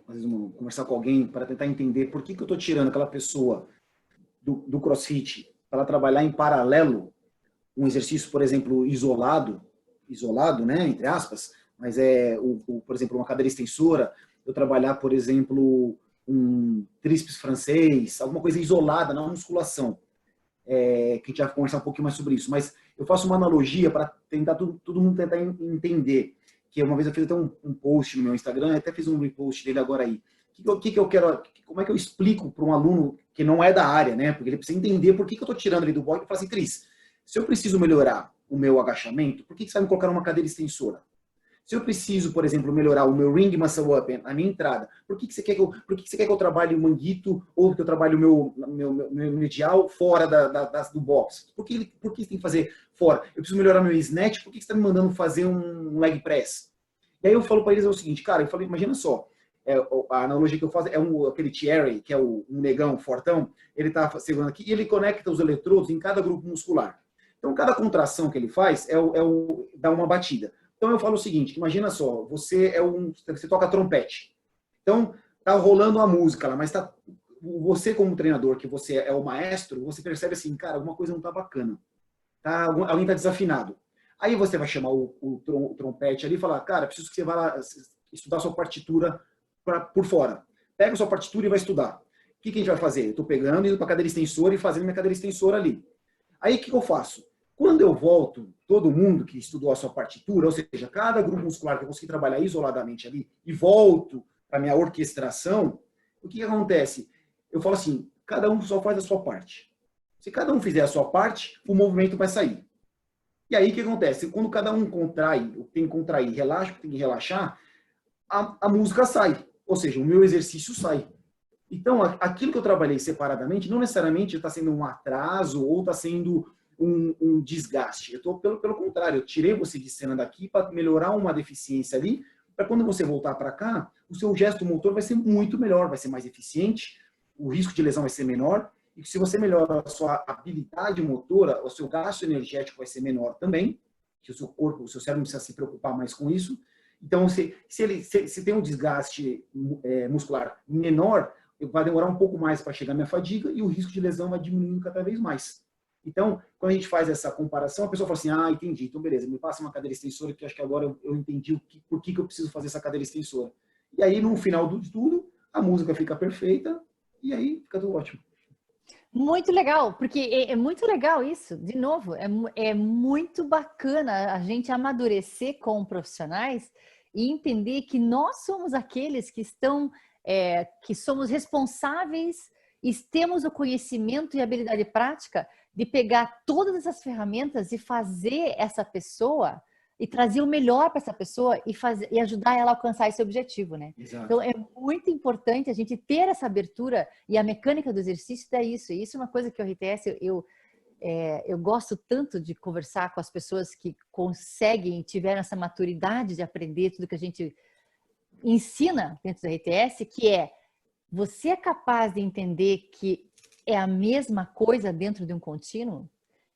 às vezes conversar com alguém para tentar entender por que eu estou tirando aquela pessoa do CrossFit para trabalhar em paralelo um exercício, por exemplo, isolado, né, entre aspas, mas por exemplo, uma cadeira extensora, eu trabalhar, por exemplo, um tríceps francês, alguma coisa isolada na musculação, que a gente vai conversar um pouquinho mais sobre isso, mas eu faço uma analogia para tentar todo mundo tentar entender, que uma vez eu fiz até um post no meu Instagram, até fiz um repost dele agora aí. Que eu quero, como é que eu explico para um aluno que não é da área, né? Porque ele precisa entender por que eu estou tirando ele do box e falar assim, Cris, se eu preciso melhorar o meu agachamento, por que você vai me colocar numa cadeira extensora? Se eu preciso, por exemplo, melhorar o meu ring muscle up, a minha entrada, por que você quer que eu trabalhe o manguito ou que eu trabalhe o meu medial fora do box? Por que você tem que fazer fora? Eu preciso melhorar meu snatch, por que você está me mandando fazer um leg press? E aí eu falo para eles o seguinte, cara, eu falei, imagina só, a analogia que eu faço aquele Thierry, que é um negão fortão, ele está segurando aqui e ele conecta os eletrodos em cada grupo muscular. Então, cada contração que ele faz dá uma batida. Então eu falo o seguinte, imagina só, você toca trompete. Então tá rolando a música lá, mas você como treinador, que você é o maestro, você percebe assim, cara, alguma coisa não tá bacana. Alguém tá desafinado. Aí você vai chamar o trompete ali e falar, cara, preciso que você vá lá estudar sua partitura por fora. Pega a sua partitura e vai estudar. O que a gente vai fazer? Eu tô pegando, indo para a cadeira extensora e fazendo minha cadeira extensora ali. Aí o que eu faço? Quando eu volto, todo mundo que estudou a sua partitura, ou seja, cada grupo muscular que eu consegui trabalhar isoladamente ali, e volto para a minha orquestração, o que acontece? Eu falo assim, cada um só faz a sua parte. Se cada um fizer a sua parte, o movimento vai sair. E aí o que acontece? Quando cada um contrai, tem que contrair, relaxa, tem que relaxar, a música sai. Ou seja, o meu exercício sai. Então, aquilo que eu trabalhei separadamente, não necessariamente está sendo um atraso ou está sendo um desgaste. Eu estou, pelo contrário, eu tirei você de cena daqui para melhorar uma deficiência ali, para quando você voltar para cá, o seu gesto motor vai ser muito melhor, vai ser mais eficiente, o risco de lesão vai ser menor, e se você melhora a sua habilidade motora, o seu gasto energético vai ser menor também, que o seu corpo, o seu cérebro não precisa se preocupar mais com isso. Então, se tem um desgaste muscular menor, vai demorar um pouco mais para chegar a minha fadiga e o risco de lesão vai diminuindo cada vez mais. Então, quando a gente faz essa comparação, a pessoa fala assim, ah, entendi, então beleza, me passa uma cadeira extensora que acho que agora eu entendi por que eu preciso fazer essa cadeira extensora. E aí, no final de tudo, a música fica perfeita e aí fica tudo ótimo. Muito legal, porque é muito legal isso, de novo, é muito bacana a gente amadurecer com profissionais e entender que nós somos aqueles que estão, que somos responsáveis e temos o conhecimento e habilidade prática de pegar todas essas ferramentas e fazer essa pessoa e trazer o melhor para essa pessoa e ajudar ela a alcançar esse objetivo, né? Exato. Então, é muito importante a gente ter essa abertura e a mecânica do exercício é isso. E isso é uma coisa que o RTS, eu gosto tanto de conversar com as pessoas que conseguem, tiveram essa maturidade de aprender tudo que a gente ensina dentro do RTS, que você é capaz de entender que é a mesma coisa dentro de um contínuo?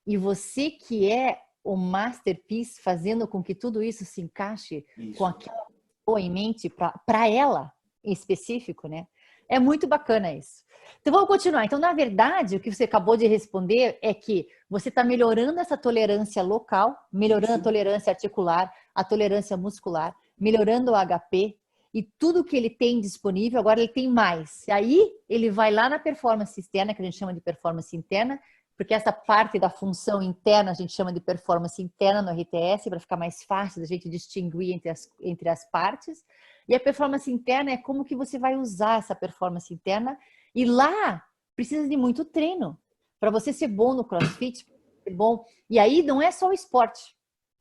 E você que é o masterpiece, fazendo com que tudo isso se encaixe com aquela pessoa em mente para ela em específico, né? É muito bacana isso. Então vamos continuar. Então, na verdade, o que você acabou de responder é que você está melhorando essa tolerância local, melhorando a tolerância articular, a tolerância muscular, melhorando o HP e tudo que ele tem disponível, agora ele tem mais. E aí ele vai lá na performance externa, que a gente chama de performance interna, porque essa parte da função interna a gente chama de performance interna no RTS, para ficar mais fácil da gente distinguir entre as partes. E a performance interna é como que você vai usar essa performance interna. E lá precisa de muito treino. Para você ser bom no CrossFit, ser bom. E aí não é só o esporte.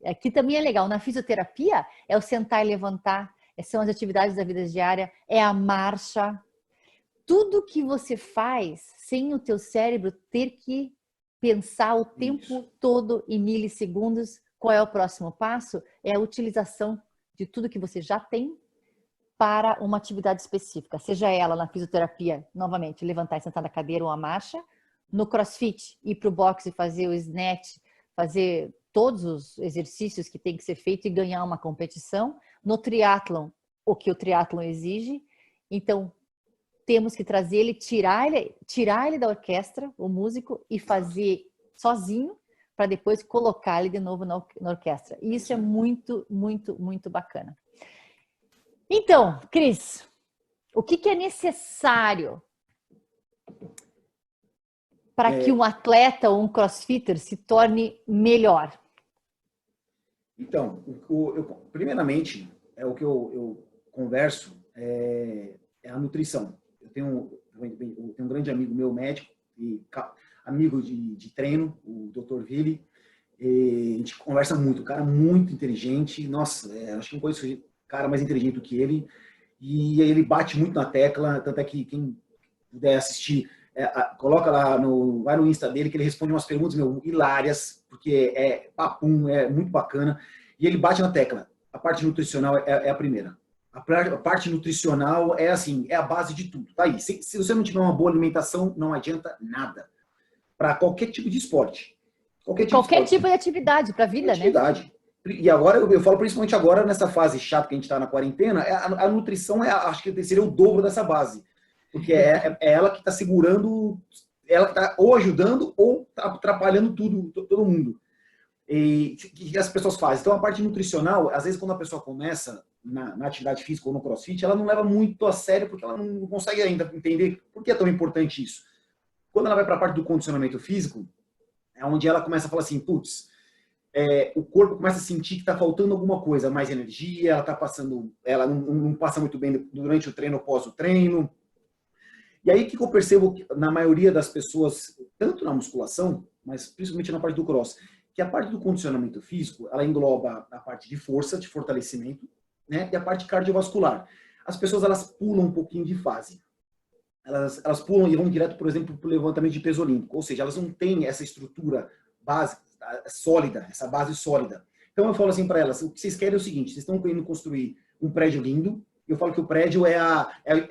Aqui também é legal. Na fisioterapia é o sentar e levantar, são as atividades da vida diária, é a marcha. Tudo que você faz sem o teu cérebro ter que pensar o tempo todo em milissegundos qual é o próximo passo, é a utilização de tudo que você já tem para uma atividade específica, seja ela na fisioterapia, novamente, levantar e sentar na cadeira ou a marcha, no CrossFit, ir para o boxe e fazer o snatch, fazer todos os exercícios que tem que ser feito e ganhar uma competição, no triatlon, o que o triatlon exige. Então, temos que trazer ele, tirar ele da orquestra, o músico, e fazer sozinho, para depois colocar ele de novo na orquestra. E isso é muito, muito, muito bacana. Então, Cris, o que é necessário para que um atleta ou um crossfitter se torne melhor? Então, primeiramente, o que eu converso é a nutrição. Eu tenho um grande amigo meu, médico, e amigo de treino, o Dr. Vili. A gente conversa muito, cara muito inteligente. Nossa, acho que não conheço cara mais inteligente do que ele. E ele bate muito na tecla, tanto é que quem puder assistir, coloca lá, vai no Insta dele, que ele responde umas perguntas, hilárias, porque é papum, é muito bacana. E ele bate na tecla. A parte nutricional é a primeira. A parte nutricional é assim, é a base de tudo. Tá aí. Se você não tiver uma boa alimentação, não adianta nada. Para qualquer tipo de esporte. Qualquer tipo de atividade para a vida, né? E agora, eu falo principalmente agora, nessa fase chata que a gente está na quarentena, a nutrição acho que seria o dobro dessa base. Porque é ela que está segurando, ela que está ou ajudando ou atrapalhando todo mundo. E o que as pessoas fazem? Então, a parte nutricional, às vezes, quando a pessoa começa na atividade física ou no CrossFit, ela não leva muito a sério, porque ela não consegue ainda entender por que é tão importante isso. Quando ela vai para a parte do condicionamento físico, é onde ela começa a falar assim, putz, o corpo começa a sentir que está faltando alguma coisa, mais energia, ela não passa muito bem durante o treino ou pós o treino. E aí, o que eu percebo na maioria das pessoas, tanto na musculação, mas principalmente na parte do cross, que a parte do condicionamento físico, ela engloba a parte de força, de fortalecimento, né, e a parte cardiovascular. As pessoas, elas pulam um pouquinho de fase. Elas pulam e vão direto, por exemplo, para o levantamento de peso olímpico. Ou seja, elas não têm essa estrutura básica, sólida, essa base sólida. Então eu falo assim para elas, o que vocês querem é o seguinte, vocês estão querendo construir um prédio lindo, eu falo que o prédio é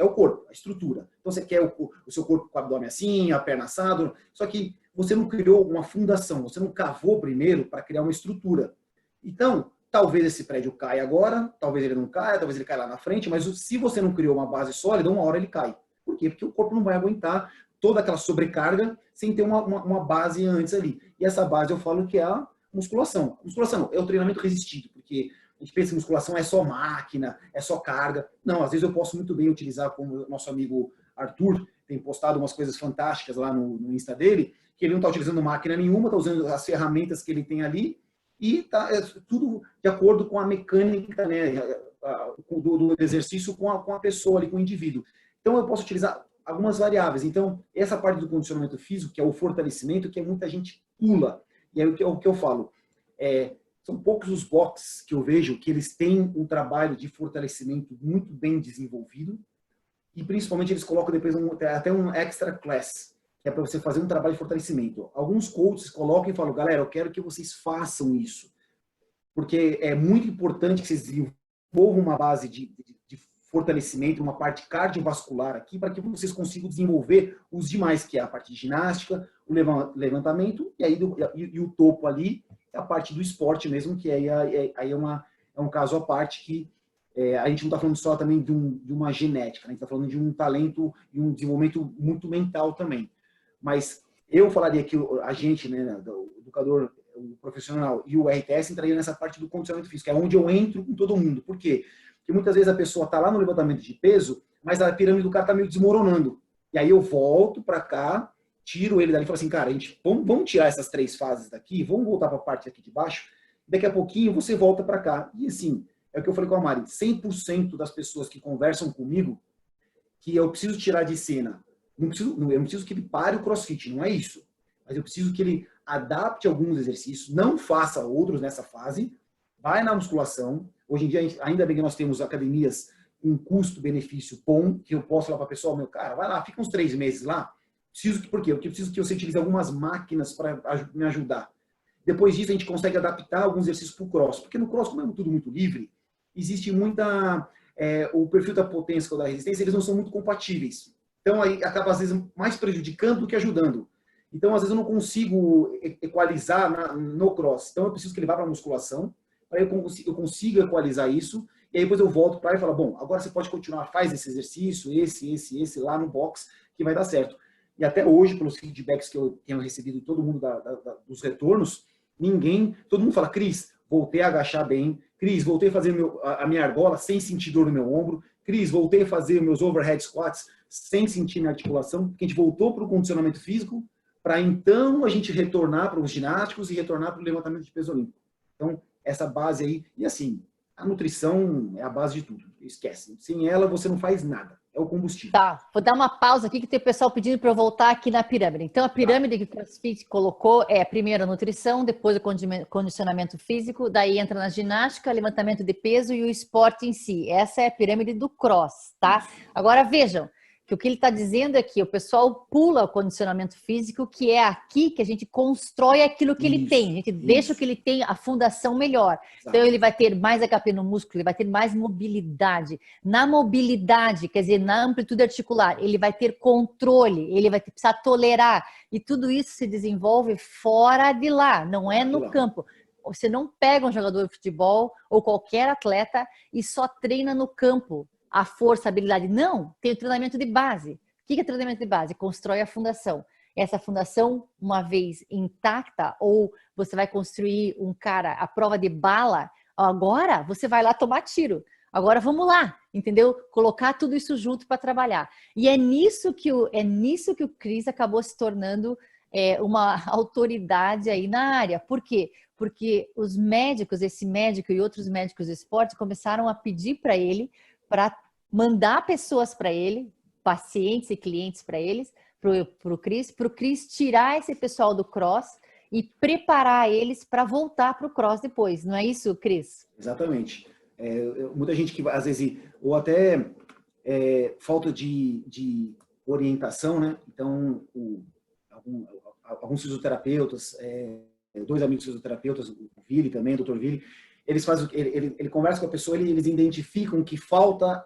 o corpo, a estrutura. Então você quer o seu corpo com o abdômen assim, a perna assado, só que você não criou uma fundação, você não cavou primeiro para criar uma estrutura. Então, talvez esse prédio caia agora, talvez ele não caia, talvez ele caia lá na frente, mas se você não criou uma base sólida, uma hora ele cai. Por quê? Porque o corpo não vai aguentar toda aquela sobrecarga sem ter uma base antes ali. E essa base eu falo que é a musculação. A musculação é o treinamento resistido, porque A gente pensa em musculação é só máquina, é só carga. Não, às vezes eu posso muito bem utilizar, como o nosso amigo Arthur tem postado umas coisas fantásticas lá no Insta dele, que ele não está utilizando máquina nenhuma, está usando as ferramentas que ele tem ali e tá tudo de acordo com a mecânica, né, do exercício com a pessoa ali, com o indivíduo. Então eu posso utilizar algumas variáveis. Então essa parte do condicionamento físico, que é o fortalecimento, que muita gente pula. E aí o que eu falo, são poucos os boxes que eu vejo que eles têm um trabalho de fortalecimento muito bem desenvolvido e principalmente eles colocam depois até um extra class, que é para você fazer um trabalho de fortalecimento. Alguns coaches colocam e falam, galera, eu quero que vocês façam isso, porque é muito importante que vocês desenvolvam uma base de fortalecimento, uma parte cardiovascular aqui, para que vocês consigam desenvolver os demais, que é a parte de ginástica, o levantamento, e aí o topo ali é a parte do esporte mesmo, que aí é um caso à parte que a gente não está falando só também de uma genética, né? A gente está falando de um talento e um desenvolvimento muito mental também. Mas eu falaria que a gente, né, o educador, o profissional e o RTS entraria nessa parte do condicionamento físico, é onde eu entro com todo mundo. Por quê? Porque muitas vezes a pessoa está lá no levantamento de peso, mas a pirâmide do cara está meio desmoronando. E aí eu volto para cá, tiro ele dali e falo assim, cara, vamos tirar essas 3 fases daqui, vamos voltar para a parte aqui de baixo, daqui a pouquinho você volta para cá. E assim, é o que eu falei com a Mari, 100% das pessoas que conversam comigo, que eu preciso tirar de cena, eu não preciso que ele pare o CrossFit, não é isso. Mas eu preciso que ele adapte alguns exercícios, não faça outros nessa fase, vai na musculação. Hoje em dia, ainda bem que nós temos academias com custo-benefício bom, que eu posso falar para a pessoa, meu cara, vai lá, fica uns 3 meses lá. Por quê? Porque eu preciso que você utilize algumas máquinas para me ajudar. Depois disso, a gente consegue adaptar alguns exercícios para o cross. Porque no cross, como é tudo muito livre, existe muita... o perfil da potência ou da resistência, eles não são muito compatíveis. Então, aí acaba, às vezes, mais prejudicando do que ajudando. Então, às vezes, eu não consigo equalizar no cross. Então, eu preciso que ele vá para a musculação, para eu consiga equalizar isso, e aí depois eu volto para ele e falo, bom, agora você pode continuar, faz esse exercício, esse, lá no box, que vai dar certo. E até hoje, pelos feedbacks que eu tenho recebido de todo mundo dos retornos, todo mundo fala, Cris, voltei a agachar bem, Cris, voltei a fazer a minha argola sem sentir dor no meu ombro, Cris, voltei a fazer meus overhead squats sem sentir minha articulação, porque a gente voltou para o condicionamento físico, para então a gente retornar para os ginásticos e retornar para o levantamento de peso olímpico. Então, essa base aí, e assim, a nutrição é a base de tudo, esquece. Sem ela, você não faz nada. É o combustível. Tá, vou dar uma pausa aqui que tem o pessoal pedindo para eu voltar aqui na pirâmide. Então, a pirâmide que o CrossFit colocou é primeiro a nutrição, depois o condicionamento físico, daí entra na ginástica, levantamento de peso e o esporte em si. Essa é a pirâmide do cross, tá? Agora vejam que o que ele está dizendo é que o pessoal pula o condicionamento físico, que é aqui que a gente constrói aquilo que ele tem. A gente deixa o que ele tem, a fundação melhor. Então, ele vai ter mais HP no músculo, ele vai ter mais mobilidade. Na mobilidade, quer dizer, na amplitude articular, ele vai ter controle, ele vai precisar tolerar. E tudo isso se desenvolve fora de lá, não é no campo. Você não pega um jogador de futebol ou qualquer atleta e só treina no campo. A força, a habilidade. Não, tem o treinamento de base. O que é treinamento de base? Constrói a fundação. Essa fundação, uma vez intacta, ou você vai construir um cara à prova de bala, agora você vai lá tomar tiro. Agora vamos lá, entendeu? Colocar tudo isso junto para trabalhar. E é nisso que o Cris acabou se tornando uma autoridade aí na área. Por quê? Porque os médicos, esse médico e outros médicos do esporte começaram a pedir para ele para mandar pessoas para ele, pacientes e clientes para eles, para o Cris tirar esse pessoal do cross e preparar eles para voltar para o cross depois. Não é isso, Cris? Exatamente. Muita gente que às vezes, ou até falta de orientação, né? Então, alguns fisioterapeutas, 2 amigos fisioterapeutas, o Vili também, o Dr. Vili, eles fazem, ele conversa com a pessoa, eles identificam que falta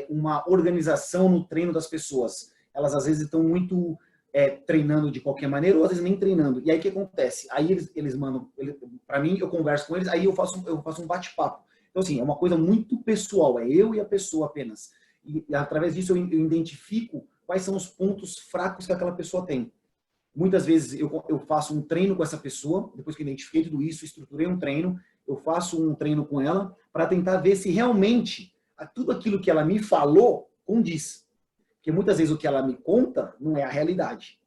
uma organização no treino das pessoas. Elas às vezes estão muito treinando de qualquer maneira, ou às vezes nem treinando. E aí o que acontece? Aí eles mandam, para mim, eu converso com eles, aí eu faço um bate-papo. Então, assim, é uma coisa muito pessoal, é eu e a pessoa apenas. E através disso eu identifico quais são os pontos fracos que aquela pessoa tem. Muitas vezes eu faço um treino com essa pessoa, depois que eu identifiquei tudo isso, estruturei um treino, eu faço um treino com ela para tentar ver se realmente tudo aquilo que ela me falou condiz. Porque muitas vezes o que ela me conta não é a realidade.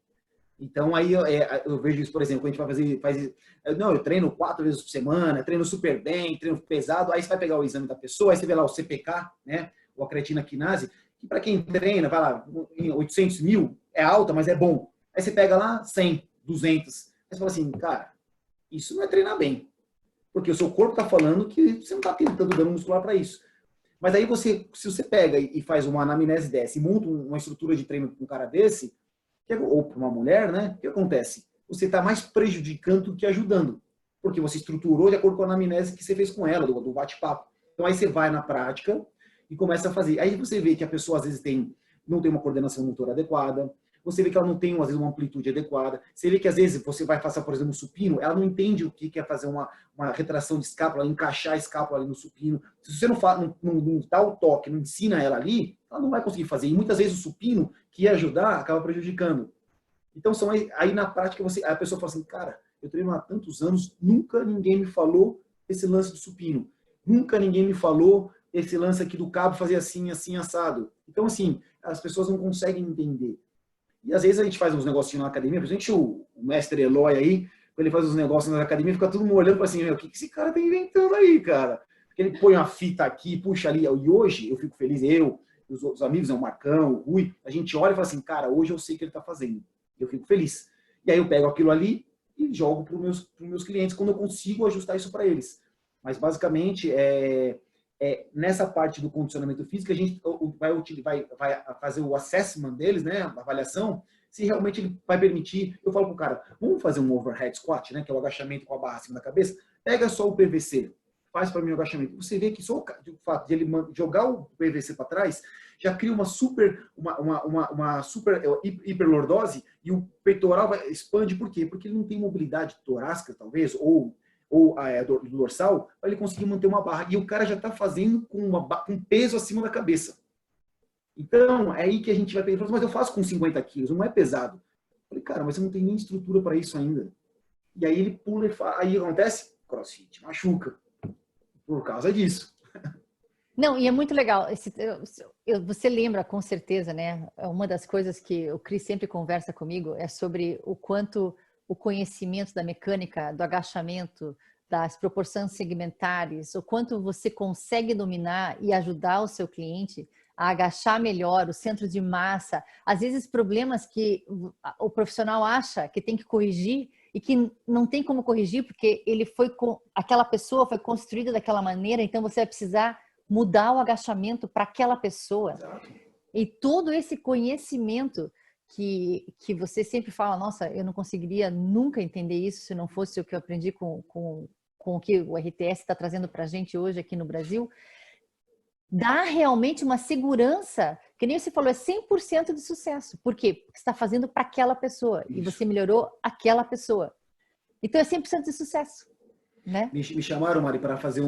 Então, aí eu vejo isso, por exemplo, quando a gente vai fazer, não, eu treino 4 vezes por semana, treino super bem, treino pesado, aí você vai pegar o exame da pessoa, aí você vê lá o CPK, né, ou a creatina quinase, que para quem treina, vai lá, em 800 mil, é alta, mas é bom. Aí você pega lá 100, 200, aí você fala assim, cara, isso não é treinar bem, porque o seu corpo está falando que você não está tentando dano muscular para isso. Mas aí se você pega e faz uma anamnese dessa e monta uma estrutura de treino com um cara desse, ou para uma mulher, né? O que acontece? Você está mais prejudicando do que ajudando. Porque você estruturou de acordo com a anamnese que você fez com ela, do bate-papo. Então aí você vai na prática e começa a fazer. Aí você vê que a pessoa às vezes não tem uma coordenação motora adequada, você vê que ela não tem, às vezes, uma amplitude adequada, você vê que às vezes você vai fazer, por exemplo, um supino, ela não entende o que é fazer uma retração de escápula, encaixar a escápula ali no supino. Se você não dá o toque, não ensina ela ali, ela não vai conseguir fazer. E muitas vezes o supino, que ia ajudar, acaba prejudicando. Então, aí na prática, a pessoa fala assim, cara, eu treino há tantos anos, nunca ninguém me falou esse lance do supino. Nunca ninguém me falou esse lance aqui do cabo fazer assim, assim, assado. Então, assim, as pessoas não conseguem entender. E às vezes a gente faz uns negocinhos na academia, principalmente o mestre Eloy aí, quando ele faz uns negócios na academia, fica todo mundo olhando para assim, o que esse cara tá inventando aí, cara? Porque ele põe uma fita aqui, puxa ali, e hoje eu fico feliz, os outros amigos, o Marcão, o Rui, a gente olha e fala assim, cara, hoje eu sei o que ele tá fazendo. Eu fico feliz. E aí eu pego aquilo ali e jogo para os meus clientes quando eu consigo ajustar isso para eles. Mas basicamente, nessa parte do condicionamento físico, a gente vai fazer o assessment deles, né, a avaliação, se realmente ele vai permitir. Eu falo para o cara, vamos fazer um overhead squat, né, que é o agachamento com a barra acima da cabeça, pega só o PVC, faz para mim o agachamento. Você vê que só o fato de ele jogar o PVC para trás, já cria uma super hiperlordose e o peitoral expande. Por quê? Porque ele não tem mobilidade torácica, talvez, ou do dorsal, para ele conseguir manter uma barra. E o cara já está fazendo com um peso acima da cabeça. Então, é aí que a gente vai pegar e falar, mas eu faço com 50 quilos, não é pesado. Eu falei, cara, mas você não tem nem estrutura para isso ainda. E aí ele pula e fala, aí acontece, crossfit, machuca. Por causa disso. Não, e é muito legal. Você lembra com certeza, né? Uma das coisas que o Cris sempre conversa comigo é sobre o quanto o conhecimento da mecânica, do agachamento, das proporções segmentares, o quanto você consegue dominar e ajudar o seu cliente a agachar melhor, o centro de massa, às vezes problemas que o profissional acha que tem que corrigir e que não tem como corrigir porque aquela pessoa foi construída daquela maneira, então você vai precisar mudar o agachamento para aquela pessoa. Exato. E todo esse conhecimento que você sempre fala, nossa, eu não conseguiria nunca entender isso se não fosse o que eu aprendi com o que o RTS está trazendo para a gente hoje aqui no Brasil, dá realmente uma segurança, que nem você falou, é 100% de sucesso. Por quê? Porque você está fazendo para aquela pessoa e você melhorou aquela pessoa. Então é 100% de sucesso, né? Me chamaram, Mari, para fazer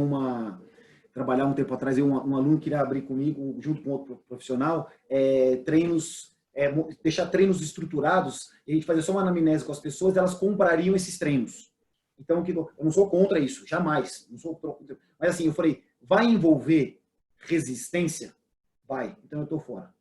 trabalhar um tempo atrás, um aluno queria abrir comigo, junto com outro profissional, deixar treinos estruturados, e a gente fazer só uma anamnese com as pessoas, elas comprariam esses treinos. Então, eu não sou contra isso, jamais. Não sou mas assim, eu falei, vai envolver resistência? Vai. Então eu estou fora.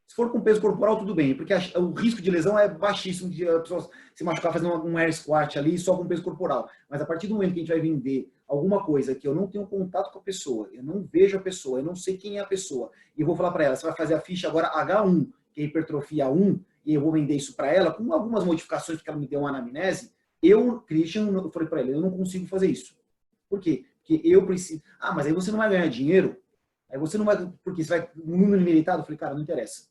Se for com peso corporal, tudo bem, porque o risco de lesão é baixíssimo de a pessoa se machucar fazendo um air squat ali só com peso corporal. Mas a partir do momento que a gente vai vender alguma coisa que eu não tenho contato com a pessoa, eu não vejo a pessoa, eu não sei quem é a pessoa, e eu vou falar para ela, você vai fazer a ficha agora H1, que é hipertrofia 1, e eu vou vender isso para ela com algumas modificações, porque ela me deu uma anamnese, Christian, eu falei para ela, eu não consigo fazer isso. Por quê? Porque eu preciso... Ah, mas aí você não vai ganhar dinheiro? Aí você não vai... Porque você vai... Um número limitado? Eu falei, cara, não interessa.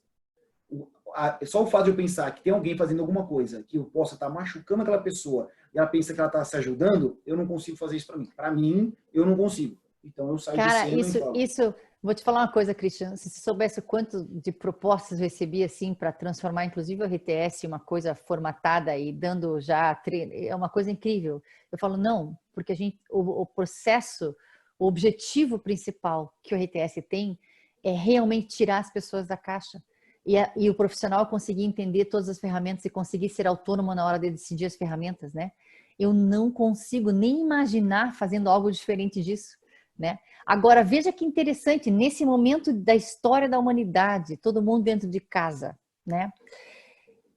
Só o fato de eu pensar que tem alguém fazendo alguma coisa que eu possa estar machucando aquela pessoa e ela pensa que ela está se ajudando, eu não consigo fazer isso para mim. Para mim, eu não consigo. Então eu saio de cena e falo. Isso, vou te falar uma coisa, Christian. Se você soubesse o quanto de propostas eu recebi assim para transformar, inclusive o RTS, uma coisa formatada e dando já treino, é uma coisa incrível. Eu falo não, porque o processo, o objetivo principal que o RTS tem é realmente tirar as pessoas da caixa. e o profissional conseguir entender todas as ferramentas e conseguir ser autônomo na hora de decidir as ferramentas, né? Eu não consigo nem imaginar fazendo algo diferente disso, né? Agora, veja que interessante, nesse momento da história da humanidade, todo mundo dentro de casa, né?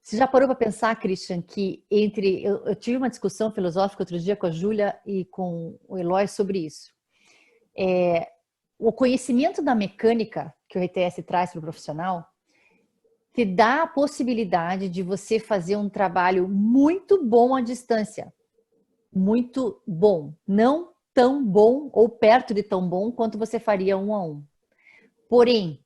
Você já parou para pensar, Christian, que eu tive uma discussão filosófica outro dia com a Júlia e com o Eloy sobre isso. O conhecimento da mecânica que o RTS traz para o profissional te dá a possibilidade de você fazer um trabalho muito bom à distância. Muito bom. Não tão bom ou perto de tão bom quanto você faria um a um. Porém,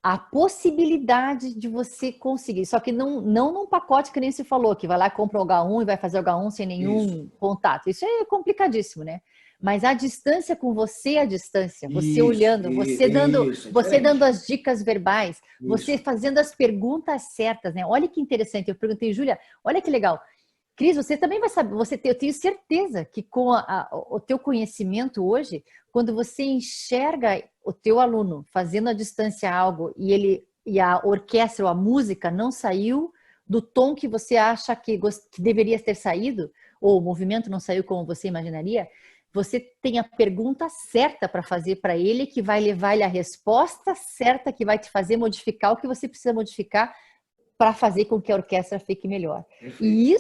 a possibilidade de você conseguir, só que não num pacote que nem se falou, que vai lá, compra o H1 e vai fazer o H1 sem nenhum contato. Isso é complicadíssimo, né? Mas a distância com você à distância, você olhando, você dando as dicas verbais, você fazendo as perguntas certas, né? Olha que interessante, eu perguntei, Júlia, olha que legal. Cris, você também vai saber, eu tenho certeza que com o teu conhecimento hoje, quando você enxerga o teu aluno fazendo à distância algo e a orquestra ou a música não saiu do tom que você acha que deveria ter saído, ou o movimento não saiu como você imaginaria, você tem a pergunta certa para fazer para ele, que vai levar ele à resposta certa, que vai te fazer modificar o que você precisa modificar para fazer com que a orquestra fique melhor. Perfeito. E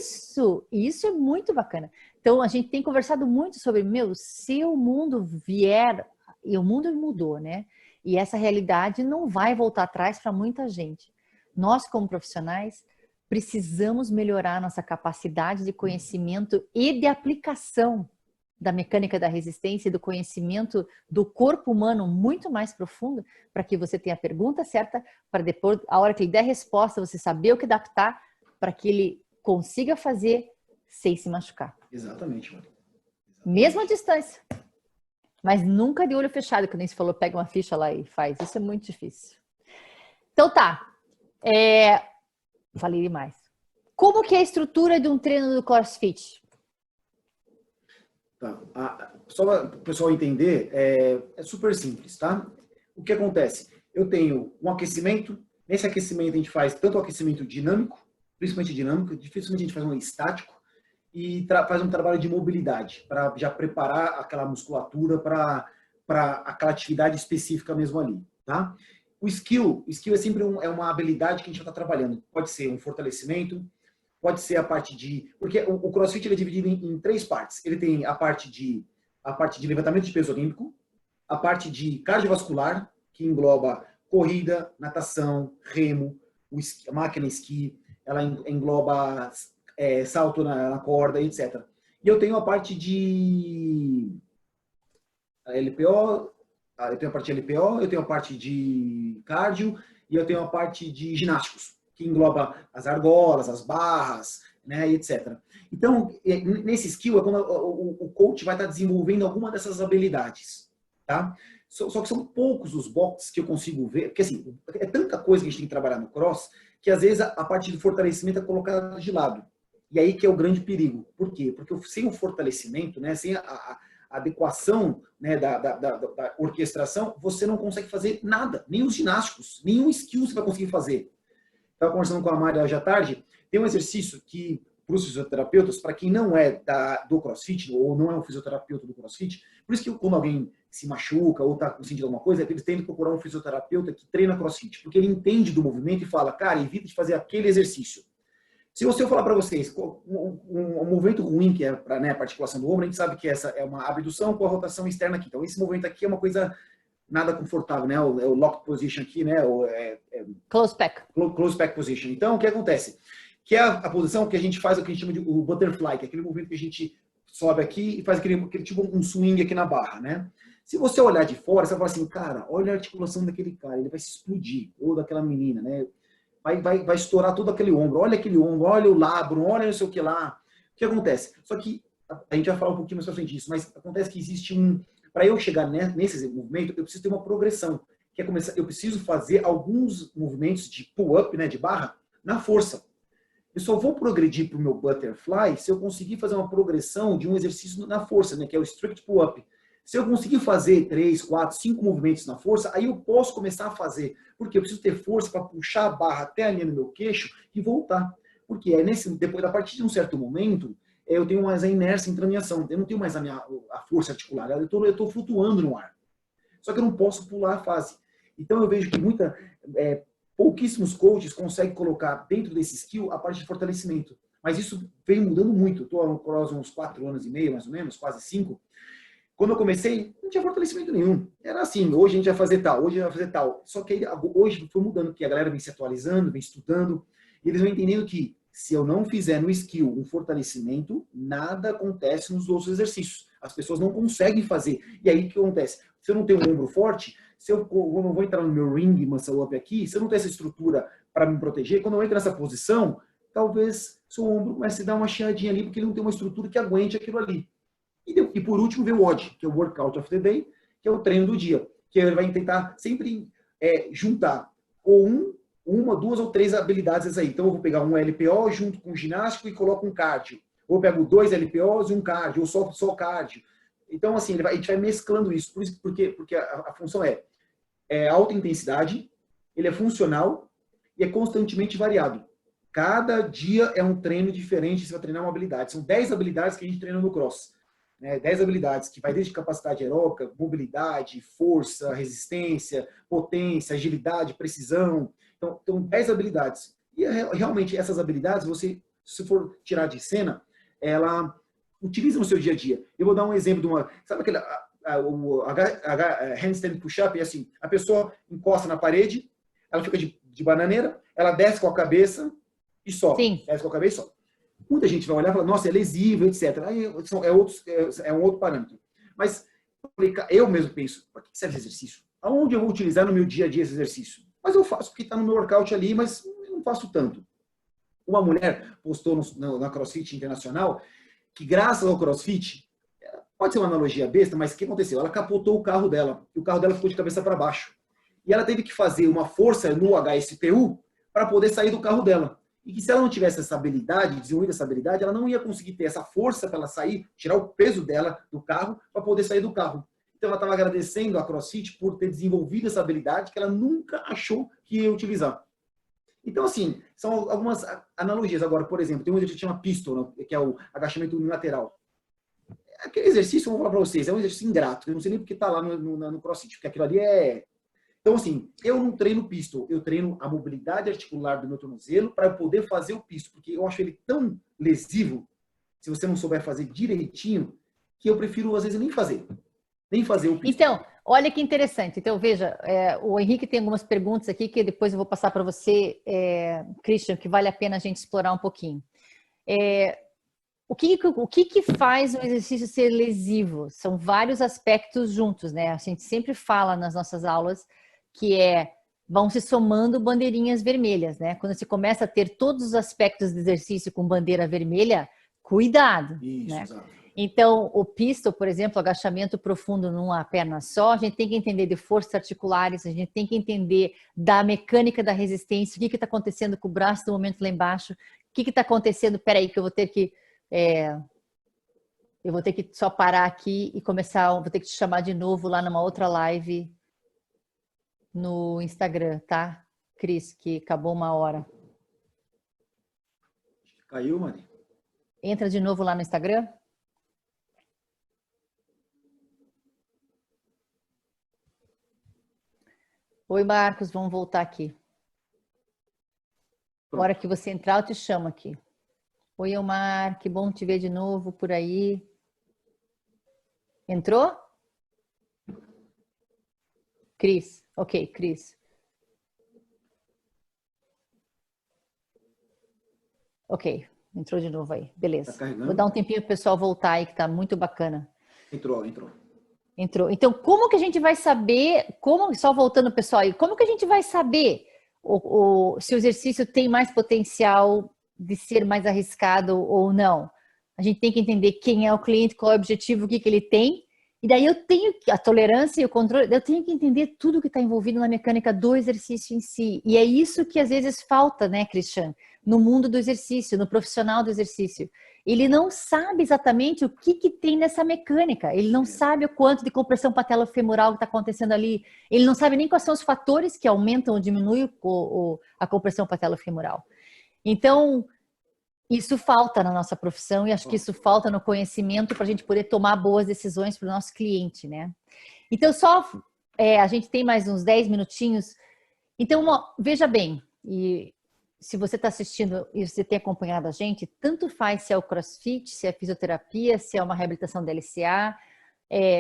isso é muito bacana. Então, a gente tem conversado muito sobre, se o mundo vier, e o mundo mudou, né? E essa realidade não vai voltar atrás para muita gente. Nós, como profissionais, precisamos melhorar nossa capacidade de conhecimento e de aplicação da mecânica da resistência e do conhecimento do corpo humano muito mais profundo, para que você tenha a pergunta certa, para depois, a hora que ele der a resposta, você saber o que adaptar, para que ele consiga fazer sem se machucar. Exatamente, mano. Mesmo à distância. Mas nunca de olho fechado, que nem se falou, pega uma ficha lá e faz. Isso é muito difícil. Então tá. Falei demais. Como que é a estrutura de um treino do CrossFit? Tá. Só para o pessoal entender, é super simples, tá? O que acontece? Eu tenho um aquecimento, nesse aquecimento a gente faz tanto o aquecimento dinâmico, principalmente dinâmico, dificilmente a gente faz um estático, e faz um trabalho de mobilidade, para já preparar aquela musculatura para aquela atividade específica mesmo ali, tá? O skill é sempre uma habilidade que a gente vai estar trabalhando. Pode ser um fortalecimento, pode ser a parte de... Porque o CrossFit ele é dividido em 3 partes. Ele tem a parte de levantamento de peso olímpico, a parte de cardiovascular, que engloba corrida, natação, remo, a máquina esqui, ela engloba salto na corda, etc. E eu tenho a parte de LPO, eu tenho a parte de LPO, eu tenho a parte de cardio e eu tenho a parte de ginásticos, que engloba as argolas, as barras, né, etc. Então, nesse skill é quando o coach vai estar desenvolvendo alguma dessas habilidades, tá? Só que são poucos os boxes que eu consigo ver, porque assim, é tanta coisa que a gente tem que trabalhar no cross, que às vezes a parte de fortalecimento é colocada de lado. E aí que é o grande perigo. Por quê? Porque sem o fortalecimento, né, sem a adequação, né, da orquestração, você não consegue fazer nada, nem os ginásticos, nenhum skill você vai conseguir fazer. Estava conversando com a Mari hoje à tarde, tem um exercício que, para os fisioterapeutas, para quem não é do CrossFit, ou não é um fisioterapeuta do CrossFit, por isso que quando alguém se machuca ou está sentindo alguma coisa, eles têm que procurar um fisioterapeuta que treina CrossFit, porque ele entende do movimento e fala, cara, evita de fazer aquele exercício. Se eu falar para vocês um movimento ruim que é para, né, a articulação do ombro, a gente sabe que essa é uma abdução com a rotação externa aqui. Então, esse movimento aqui é uma coisa nada confortável, né? O locked position aqui, né? Close back. Close back position. Então, o que acontece? Que é a posição que a gente faz, o que a gente chama de o butterfly, que é aquele movimento que a gente sobe aqui e faz aquele tipo um swing aqui na barra, né? Se você olhar de fora, você vai falar assim, cara, olha a articulação daquele cara, ele vai se explodir, ou daquela menina, né? Vai estourar todo aquele ombro, olha o labrum, olha não sei o que lá. O que acontece? Só que a gente vai falar um pouquinho mais pra frente disso, mas acontece que existe para eu chegar nesse movimento, eu preciso ter uma progressão, que é eu preciso fazer alguns movimentos de pull-up, né, de barra, na força. Eu só vou progredir para o meu butterfly se eu conseguir fazer uma progressão de um exercício na força, né, que é o strict pull-up. Se eu conseguir fazer 3, 4, 5 movimentos na força, aí eu posso começar a fazer. Porque eu preciso ter força para puxar a barra até ali no meu queixo e voltar. Porque depois, a partir de um certo momento, eu tenho mais a inércia entrando em ação. Eu não tenho mais a força articular. Eu estou flutuando no ar. Só que eu não posso pular a fase. Então eu vejo que pouquíssimos coaches conseguem colocar dentro desse skill a parte de fortalecimento. Mas isso vem mudando muito. Estou há uns 4 anos e meio, mais ou menos, quase 5. Quando eu comecei, não tinha fortalecimento nenhum. Era assim, hoje a gente vai fazer tal, hoje a gente vai fazer tal. Só que hoje foi mudando, porque a galera vem se atualizando, vem estudando, e eles vão entendendo que se eu não fizer no skill um fortalecimento, nada acontece nos outros exercícios. As pessoas não conseguem fazer. E aí o que acontece? Se eu não tenho um ombro forte, se eu não vou entrar no meu ring muscle up aqui, se eu não tenho essa estrutura para me proteger, quando eu entro nessa posição, talvez seu ombro comece a dar uma chiadinha ali, porque ele não tem uma estrutura que aguente aquilo ali. E por último, vem o WOD, que é o Workout of the Day, que é o treino do dia, que ele vai tentar sempre juntar ou uma, 2 ou 3 habilidades aí. Então, eu vou pegar um LPO junto com ginástico e coloco um cardio. Ou eu pego 2 LPOs e um cardio, ou só cardio. Então, assim, a gente vai mesclando isso. Porque a função é alta intensidade, ele é funcional e é constantemente variado. Cada dia é um treino diferente, você vai treinar uma habilidade. São 10 habilidades que a gente treina no cross. 10 habilidades que vai desde capacidade aeróbica, mobilidade, força, resistência, potência, agilidade, precisão. Então 10 habilidades. E realmente essas habilidades, você, se for tirar de cena, ela utiliza no seu dia a dia. Eu vou dar um exemplo de uma... Sabe aquele handstand push-up? É assim, a pessoa encosta na parede, ela fica de bananeira, ela desce com a cabeça e sobe. Sim. Desce com a cabeça e sobe. Muita gente vai olhar e falar, nossa, é lesivo, etc. Aí é um outro parâmetro. Mas eu mesmo penso, para que serve esse exercício? Aonde eu vou utilizar no meu dia a dia esse exercício? Mas eu faço porque está no meu workout ali, mas eu não faço tanto. Uma mulher postou na CrossFit Internacional que graças ao CrossFit, pode ser uma analogia besta, mas o que aconteceu? Ela capotou o carro dela, e o carro dela ficou de cabeça para baixo. E ela teve que fazer uma força no HSPU para poder sair do carro dela. E que se ela não tivesse essa habilidade, desenvolvido essa habilidade, ela não ia conseguir ter essa força para ela sair, tirar o peso dela do carro, para poder sair do carro. Então ela estava agradecendo a CrossFit por ter desenvolvido essa habilidade que ela nunca achou que ia utilizar. Então, assim, são algumas analogias. Agora, por exemplo, tem um exercício que chama pistol, que é o agachamento unilateral. Aquele exercício, eu vou falar para vocês, é um exercício ingrato. Eu não sei nem porque está lá no CrossFit, porque aquilo ali é... Então, assim, eu não treino pistol, eu treino a mobilidade articular do meu tornozelo para eu poder fazer o pistol, porque eu acho ele tão lesivo, se você não souber fazer direitinho, que eu prefiro, às vezes, nem fazer o pistol. Então, olha que interessante. Então, veja, o Henrique tem algumas perguntas aqui que depois eu vou passar para você, Christian, que vale a pena a gente explorar um pouquinho. O que faz o exercício ser lesivo? São vários aspectos juntos, né? A gente sempre fala nas nossas aulas que vão se somando bandeirinhas vermelhas, né? Quando você começa a ter todos os aspectos do exercício com bandeira vermelha, cuidado, Isso, né? exato. Então, o pistol, por exemplo, agachamento profundo numa perna só, a gente tem que entender de forças articulares, a gente tem que entender da mecânica da resistência, o que está acontecendo com o braço no momento lá embaixo, o que está acontecendo, peraí, que eu vou ter que só parar aqui e começar, vou ter que te chamar de novo lá numa outra live no Instagram, tá, Cris, que acabou 1 hora. Caiu, Mari? Entra de novo lá no Instagram. Oi, Marcos, vamos voltar aqui. Na hora que você entrar, eu te chamo aqui. Oi, Elmar, que bom te ver de novo por aí. Entrou? Cris, ok, Cris. Ok, entrou de novo aí, beleza. Tá carregando? Vou dar um tempinho pro pessoal voltar aí, que tá muito bacana. Entrou. Entrou. Então, como que a gente vai saber, só voltando pessoal aí, como que a gente vai saber se o exercício tem mais potencial de ser mais arriscado ou não? A gente tem que entender quem é o cliente, qual é o objetivo, o que ele tem, e daí eu tenho a tolerância e o controle, eu tenho que entender tudo que está envolvido na mecânica do exercício em si. E é isso que às vezes falta, né, Christian, no mundo do exercício, no profissional do exercício. ele não sabe exatamente o que tem nessa mecânica. Ele não sabe o quanto de compressão patelofemoral que está acontecendo ali. Ele não sabe nem quais são os fatores que aumentam ou diminuem a compressão patelofemoral. Então, isso falta na nossa profissão e acho que isso falta no conhecimento para a gente poder tomar boas decisões para o nosso cliente, né? Então, a gente tem mais uns 10 minutinhos. Então, veja bem, e se você está assistindo e você tem acompanhado a gente, tanto faz se é o CrossFit, se é fisioterapia, se é uma reabilitação da LCA,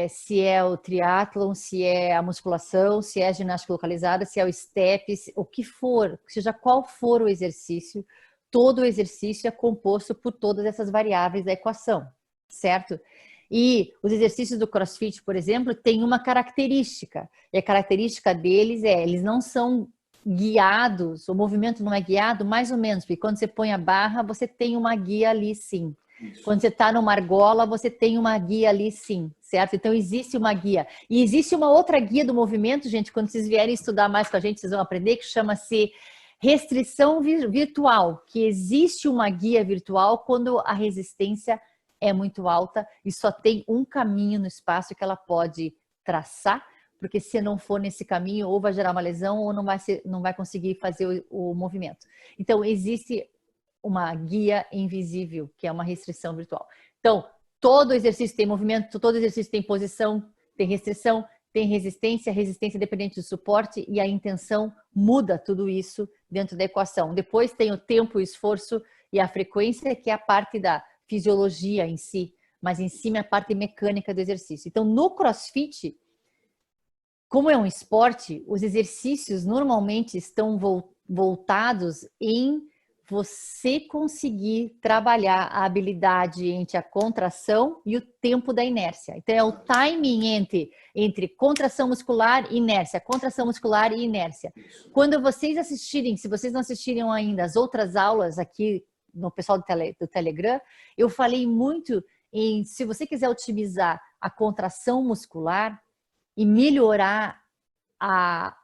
se é o triatlon, se é a musculação, se é a ginástica localizada, se é o step, o que for, seja qual for o exercício, todo o exercício é composto por todas essas variáveis da equação, certo? E os exercícios do CrossFit, por exemplo, têm uma característica, e a característica deles eles não são guiados, o movimento não é guiado, mais ou menos, porque quando você põe a barra, você tem uma guia ali sim. Isso. Quando você está numa argola, você tem uma guia ali sim, certo? Então existe uma guia. E existe uma outra guia do movimento, gente, quando vocês vierem estudar mais com a gente, vocês vão aprender, que chama-se restrição virtual, que existe uma guia virtual quando a resistência é muito alta e só tem um caminho no espaço que ela pode traçar, porque se não for nesse caminho, ou vai gerar uma lesão ou não vai conseguir fazer o movimento. Então, existe uma guia invisível, que é uma restrição virtual. Então, todo exercício tem movimento, todo exercício tem posição, tem restrição, tem resistência, resistência dependente do suporte e a intenção muda tudo isso dentro da equação. Depois tem o tempo, o esforço e a frequência, que é a parte da fisiologia em si, mas em cima é a parte mecânica do exercício. Então, no CrossFit, como é um esporte, os exercícios normalmente estão voltados em você conseguir trabalhar a habilidade entre a contração e o tempo da inércia. Então, é o timing entre contração muscular e inércia, contração muscular e inércia. Quando vocês assistirem, se vocês não assistiram ainda as outras aulas aqui no pessoal do Telegram, eu falei muito em, se você quiser otimizar a contração muscular e melhorar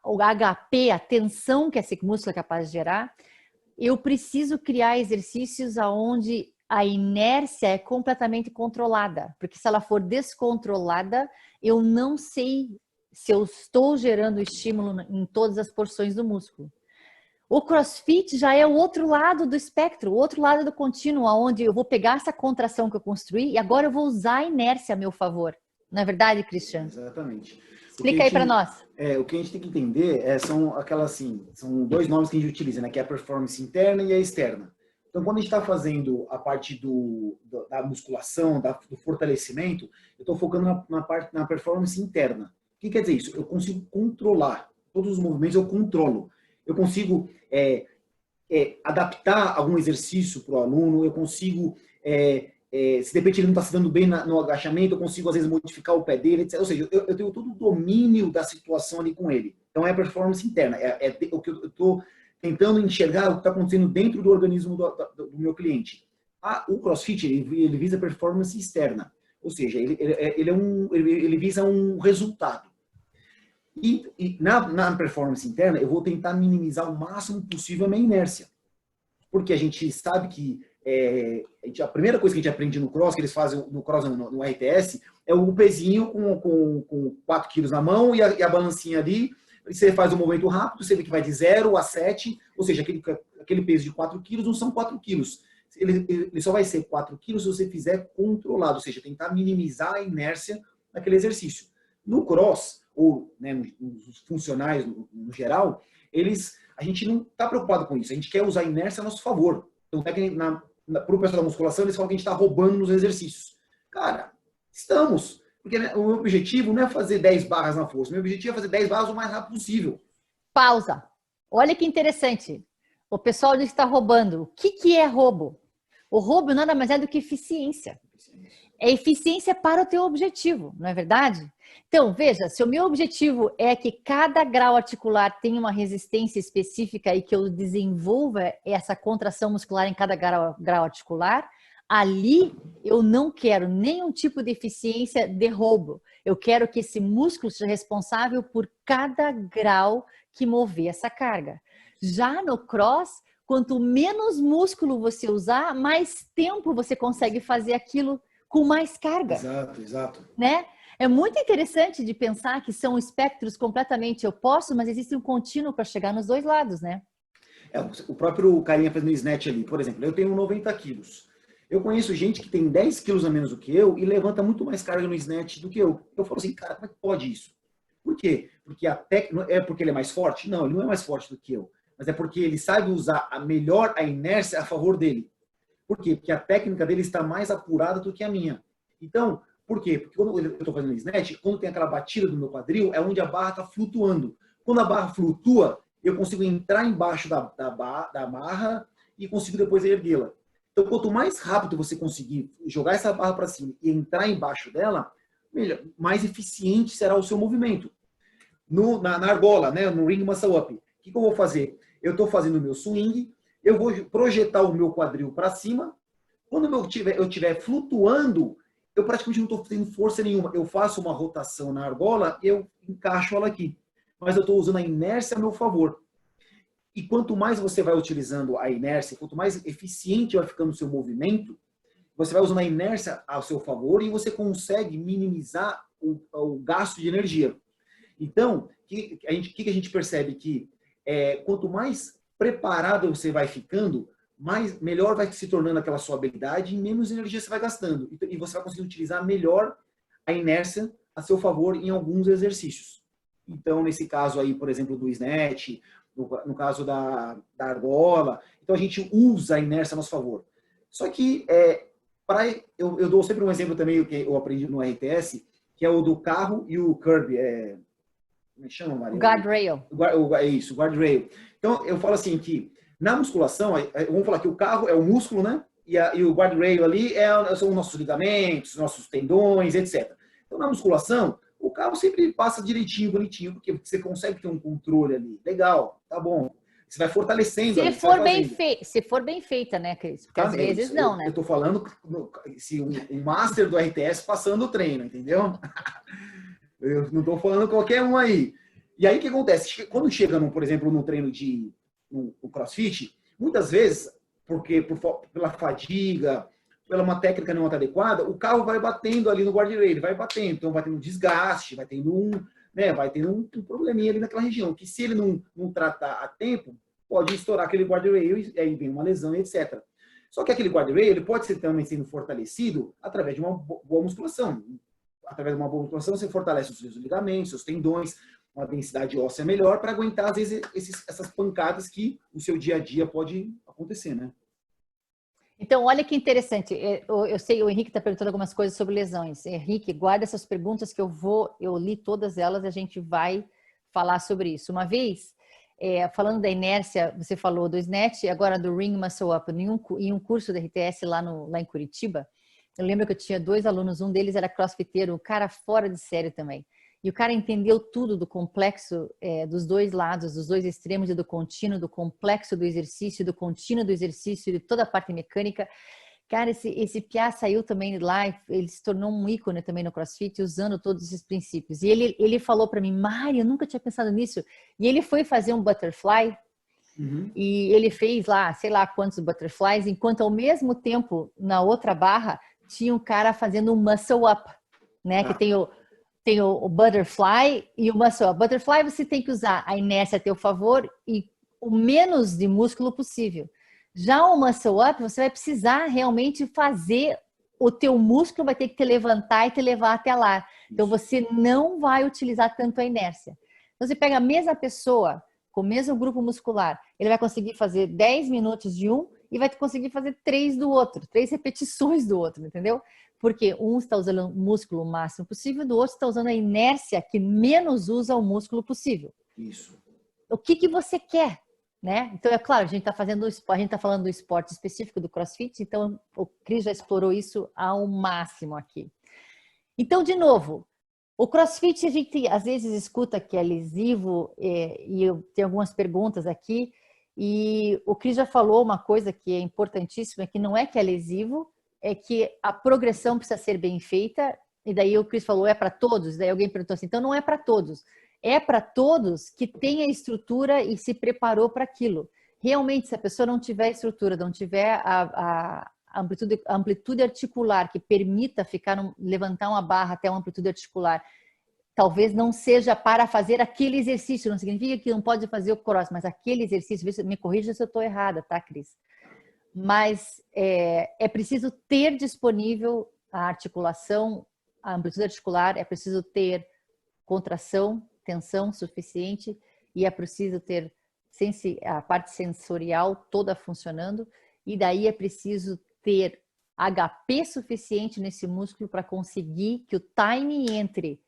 o HP, a tensão que esse músculo é capaz de gerar, eu preciso criar exercícios onde a inércia é completamente controlada, porque se ela for descontrolada, eu não sei se eu estou gerando estímulo em todas as porções do músculo. O CrossFit já é o outro lado do espectro, o outro lado do contínuo, onde eu vou pegar essa contração que eu construí e agora eu vou usar a inércia a meu favor. Não é verdade, Christian? Exatamente. Explica aí para nós. O que a gente tem que entender são aquelas assim, são dois nomes que a gente utiliza, né? Que é a performance interna e a externa. Então, quando a gente está fazendo a parte da musculação, do fortalecimento, eu estou focando na performance interna. O que quer dizer isso? Eu consigo controlar todos os movimentos, eu controlo. Eu consigo adaptar algum exercício para o aluno, eu consigo se de repente ele não está se dando bem no agachamento, eu consigo às vezes modificar o pé dele, etc. Ou seja, eu tenho todo o domínio da situação ali com ele. Então é a performance interna, o que eu estou tentando enxergar o que está acontecendo dentro do organismo do meu cliente. O CrossFit ele visa performance externa, ou seja, ele visa um resultado. E na performance interna eu vou tentar minimizar o máximo possível a minha inércia, porque a gente sabe que a primeira coisa que a gente aprende no cross, que eles fazem no cross, no RTS, é o pezinho com 4 quilos na mão e a balancinha ali. Você faz um movimento rápido, você vê que vai de 0 a 7, ou seja, aquele peso de 4 quilos não são 4 quilos. Ele só vai ser 4 quilos se você fizer controlado, ou seja, tentar minimizar a inércia naquele exercício. No cross, ou né, nos funcionais no geral, a gente não está preocupado com isso, a gente quer usar a inércia a nosso favor. Então, para o pessoal da musculação, eles falam que a gente está roubando nos exercícios. Cara, estamos. Porque né, o meu objetivo não é fazer 10 barras na força. O meu objetivo é fazer 10 barras o mais rápido possível. Pausa. Olha que interessante. O pessoal diz que está roubando. O que é roubo? O roubo nada mais é do que eficiência. É eficiência para o teu objetivo, não é verdade? Então, veja, se o meu objetivo é que cada grau articular tenha uma resistência específica e que eu desenvolva essa contração muscular em cada grau articular, ali eu não quero nenhum tipo de eficiência de roubo. Eu quero que esse músculo seja responsável por cada grau que mover essa carga. Já no cross, quanto menos músculo você usar, mais tempo você consegue fazer aquilo com mais carga. Exato, exato. Né? É muito interessante de pensar que são espectros completamente opostos, mas existe um contínuo para chegar nos dois lados, né? O próprio carinha fazendo snatch ali, por exemplo, eu tenho 90 quilos. Eu conheço gente que tem 10 quilos a menos do que eu e levanta muito mais carga no snatch do que eu. Eu falo assim, cara, como é que pode isso? Por quê? Porque é porque ele é mais forte? Não, ele não é mais forte do que eu. Mas é porque ele sabe usar melhor a inércia a favor dele. Por quê? Porque a técnica dele está mais apurada do que a minha. Então, por quê? Porque quando eu estou fazendo snatch, quando tem aquela batida do meu quadril, é onde a barra está flutuando. Quando a barra flutua, eu consigo entrar embaixo da barra e consigo depois erguê-la. Então, quanto mais rápido você conseguir jogar essa barra para cima e entrar embaixo dela, melhor, mais eficiente será o seu movimento. Na argola, né, no ring muscle up, o que eu vou fazer? Eu estou fazendo o meu swing, eu vou projetar o meu quadril para cima. Quando eu estiver flutuando, eu praticamente não estou tendo força nenhuma. Eu faço uma rotação na argola e eu encaixo ela aqui. Mas eu estou usando a inércia a meu favor. E quanto mais você vai utilizando a inércia, quanto mais eficiente vai ficando o seu movimento, você vai usando a inércia ao seu favor e você consegue minimizar o gasto de energia. Então, o que a gente percebe? Que quanto mais preparado você vai ficando, melhor vai se tornando aquela sua habilidade e menos energia você vai gastando. E você vai conseguir utilizar melhor a inércia a seu favor em alguns exercícios. Então, nesse caso aí, por exemplo, do snatch, no caso da argola, então a gente usa a inércia a nosso favor. Só que eu dou sempre um exemplo também que eu aprendi no RTS, que é o do carro e o curb. Como é que chama, Maria? Guardrail. É isso, guardrail. Então, eu falo assim que na musculação, vamos falar que o carro é o músculo, né? E o guardrail ali são os nossos ligamentos, nossos tendões, etc. Então, na musculação, o carro sempre passa direitinho, bonitinho, porque você consegue ter um controle ali. Legal, tá bom. Você vai fortalecendo. Se for bem feita, né, Cris? Porque às vezes isso. não, né? Eu tô falando se um master do RTS passando o treino, entendeu? Eu não tô falando qualquer um aí. E aí o que acontece? Quando chega, por exemplo, no treino no CrossFit, muitas vezes, pela fadiga, pela uma técnica não adequada, o carro vai batendo ali no guardrail, ele vai batendo, então vai tendo um desgaste, vai tendo um probleminha ali naquela região, que se ele não tratar a tempo, pode estourar aquele guardrail e aí vem uma lesão, etc. Só que aquele guardrail, ele pode ser também sendo fortalecido através de uma boa musculação. Através de uma boa musculação, você fortalece os seus ligamentos, seus tendões, uma densidade óssea melhor para aguentar, às vezes, essas pancadas que o seu dia a dia pode acontecer, né? Então, olha que interessante. Eu sei, o Henrique está perguntando algumas coisas sobre lesões. Henrique, guarda essas perguntas que eu li todas elas e a gente vai falar sobre isso. Uma vez, falando da inércia, você falou do snatch, agora do ring muscle up, em um curso da RTS lá em Curitiba. Eu lembro que eu tinha 2 alunos, um deles era crossfiteiro, um cara fora de série também. E o cara entendeu tudo do complexo dos dois lados, dos dois extremos e do contínuo, do complexo do exercício, do contínuo do exercício, de toda a parte mecânica. Cara, esse piá saiu também de lá, ele se tornou um ícone também no CrossFit, usando todos esses princípios. E ele falou para mim, Mari, eu nunca tinha pensado nisso. E ele foi fazer um butterfly, e ele fez lá, sei lá quantos butterflies, enquanto ao mesmo tempo, na outra barra, tinha um cara fazendo um muscle up, né? Que tem o butterfly e o muscle up. Butterfly você tem que usar a inércia a teu favor e o menos de músculo possível. Já o muscle up, você vai precisar realmente fazer, o teu músculo vai ter que te levantar e te levar até lá. Então você não vai utilizar tanto a inércia. Então você pega a mesma pessoa, com o mesmo grupo muscular, ele vai conseguir fazer 10 minutos de um e vai conseguir fazer 3 do outro, 3 repetições do outro, entendeu? Porque um está usando o músculo o máximo possível, do outro está usando a inércia que menos usa o músculo possível. Isso. O que você quer, né? Então, é claro, a gente está falando do esporte específico do CrossFit, então o Cris já explorou isso ao máximo aqui. Então, de novo, o CrossFit a gente às vezes escuta que é lesivo e eu tenho algumas perguntas aqui e o Cris já falou uma coisa que é importantíssima, que não é que é lesivo, é que a progressão precisa ser bem feita, e daí o Cris falou, é para todos? Daí alguém perguntou assim, então não é para todos. É para todos que tem a estrutura e se preparou para aquilo. realmente, se a pessoa não tiver estrutura, não tiver a amplitude articular que permita levantar uma barra até uma amplitude articular, talvez não seja para fazer aquele exercício, não significa que não pode fazer o cross, mas aquele exercício, me corrija se eu estou errada, tá, Cris? Mas é preciso ter disponível a articulação, a amplitude articular, é preciso ter contração, tensão suficiente e é preciso ter a parte sensorial toda funcionando e daí é preciso ter HP suficiente nesse músculo para conseguir que o time entre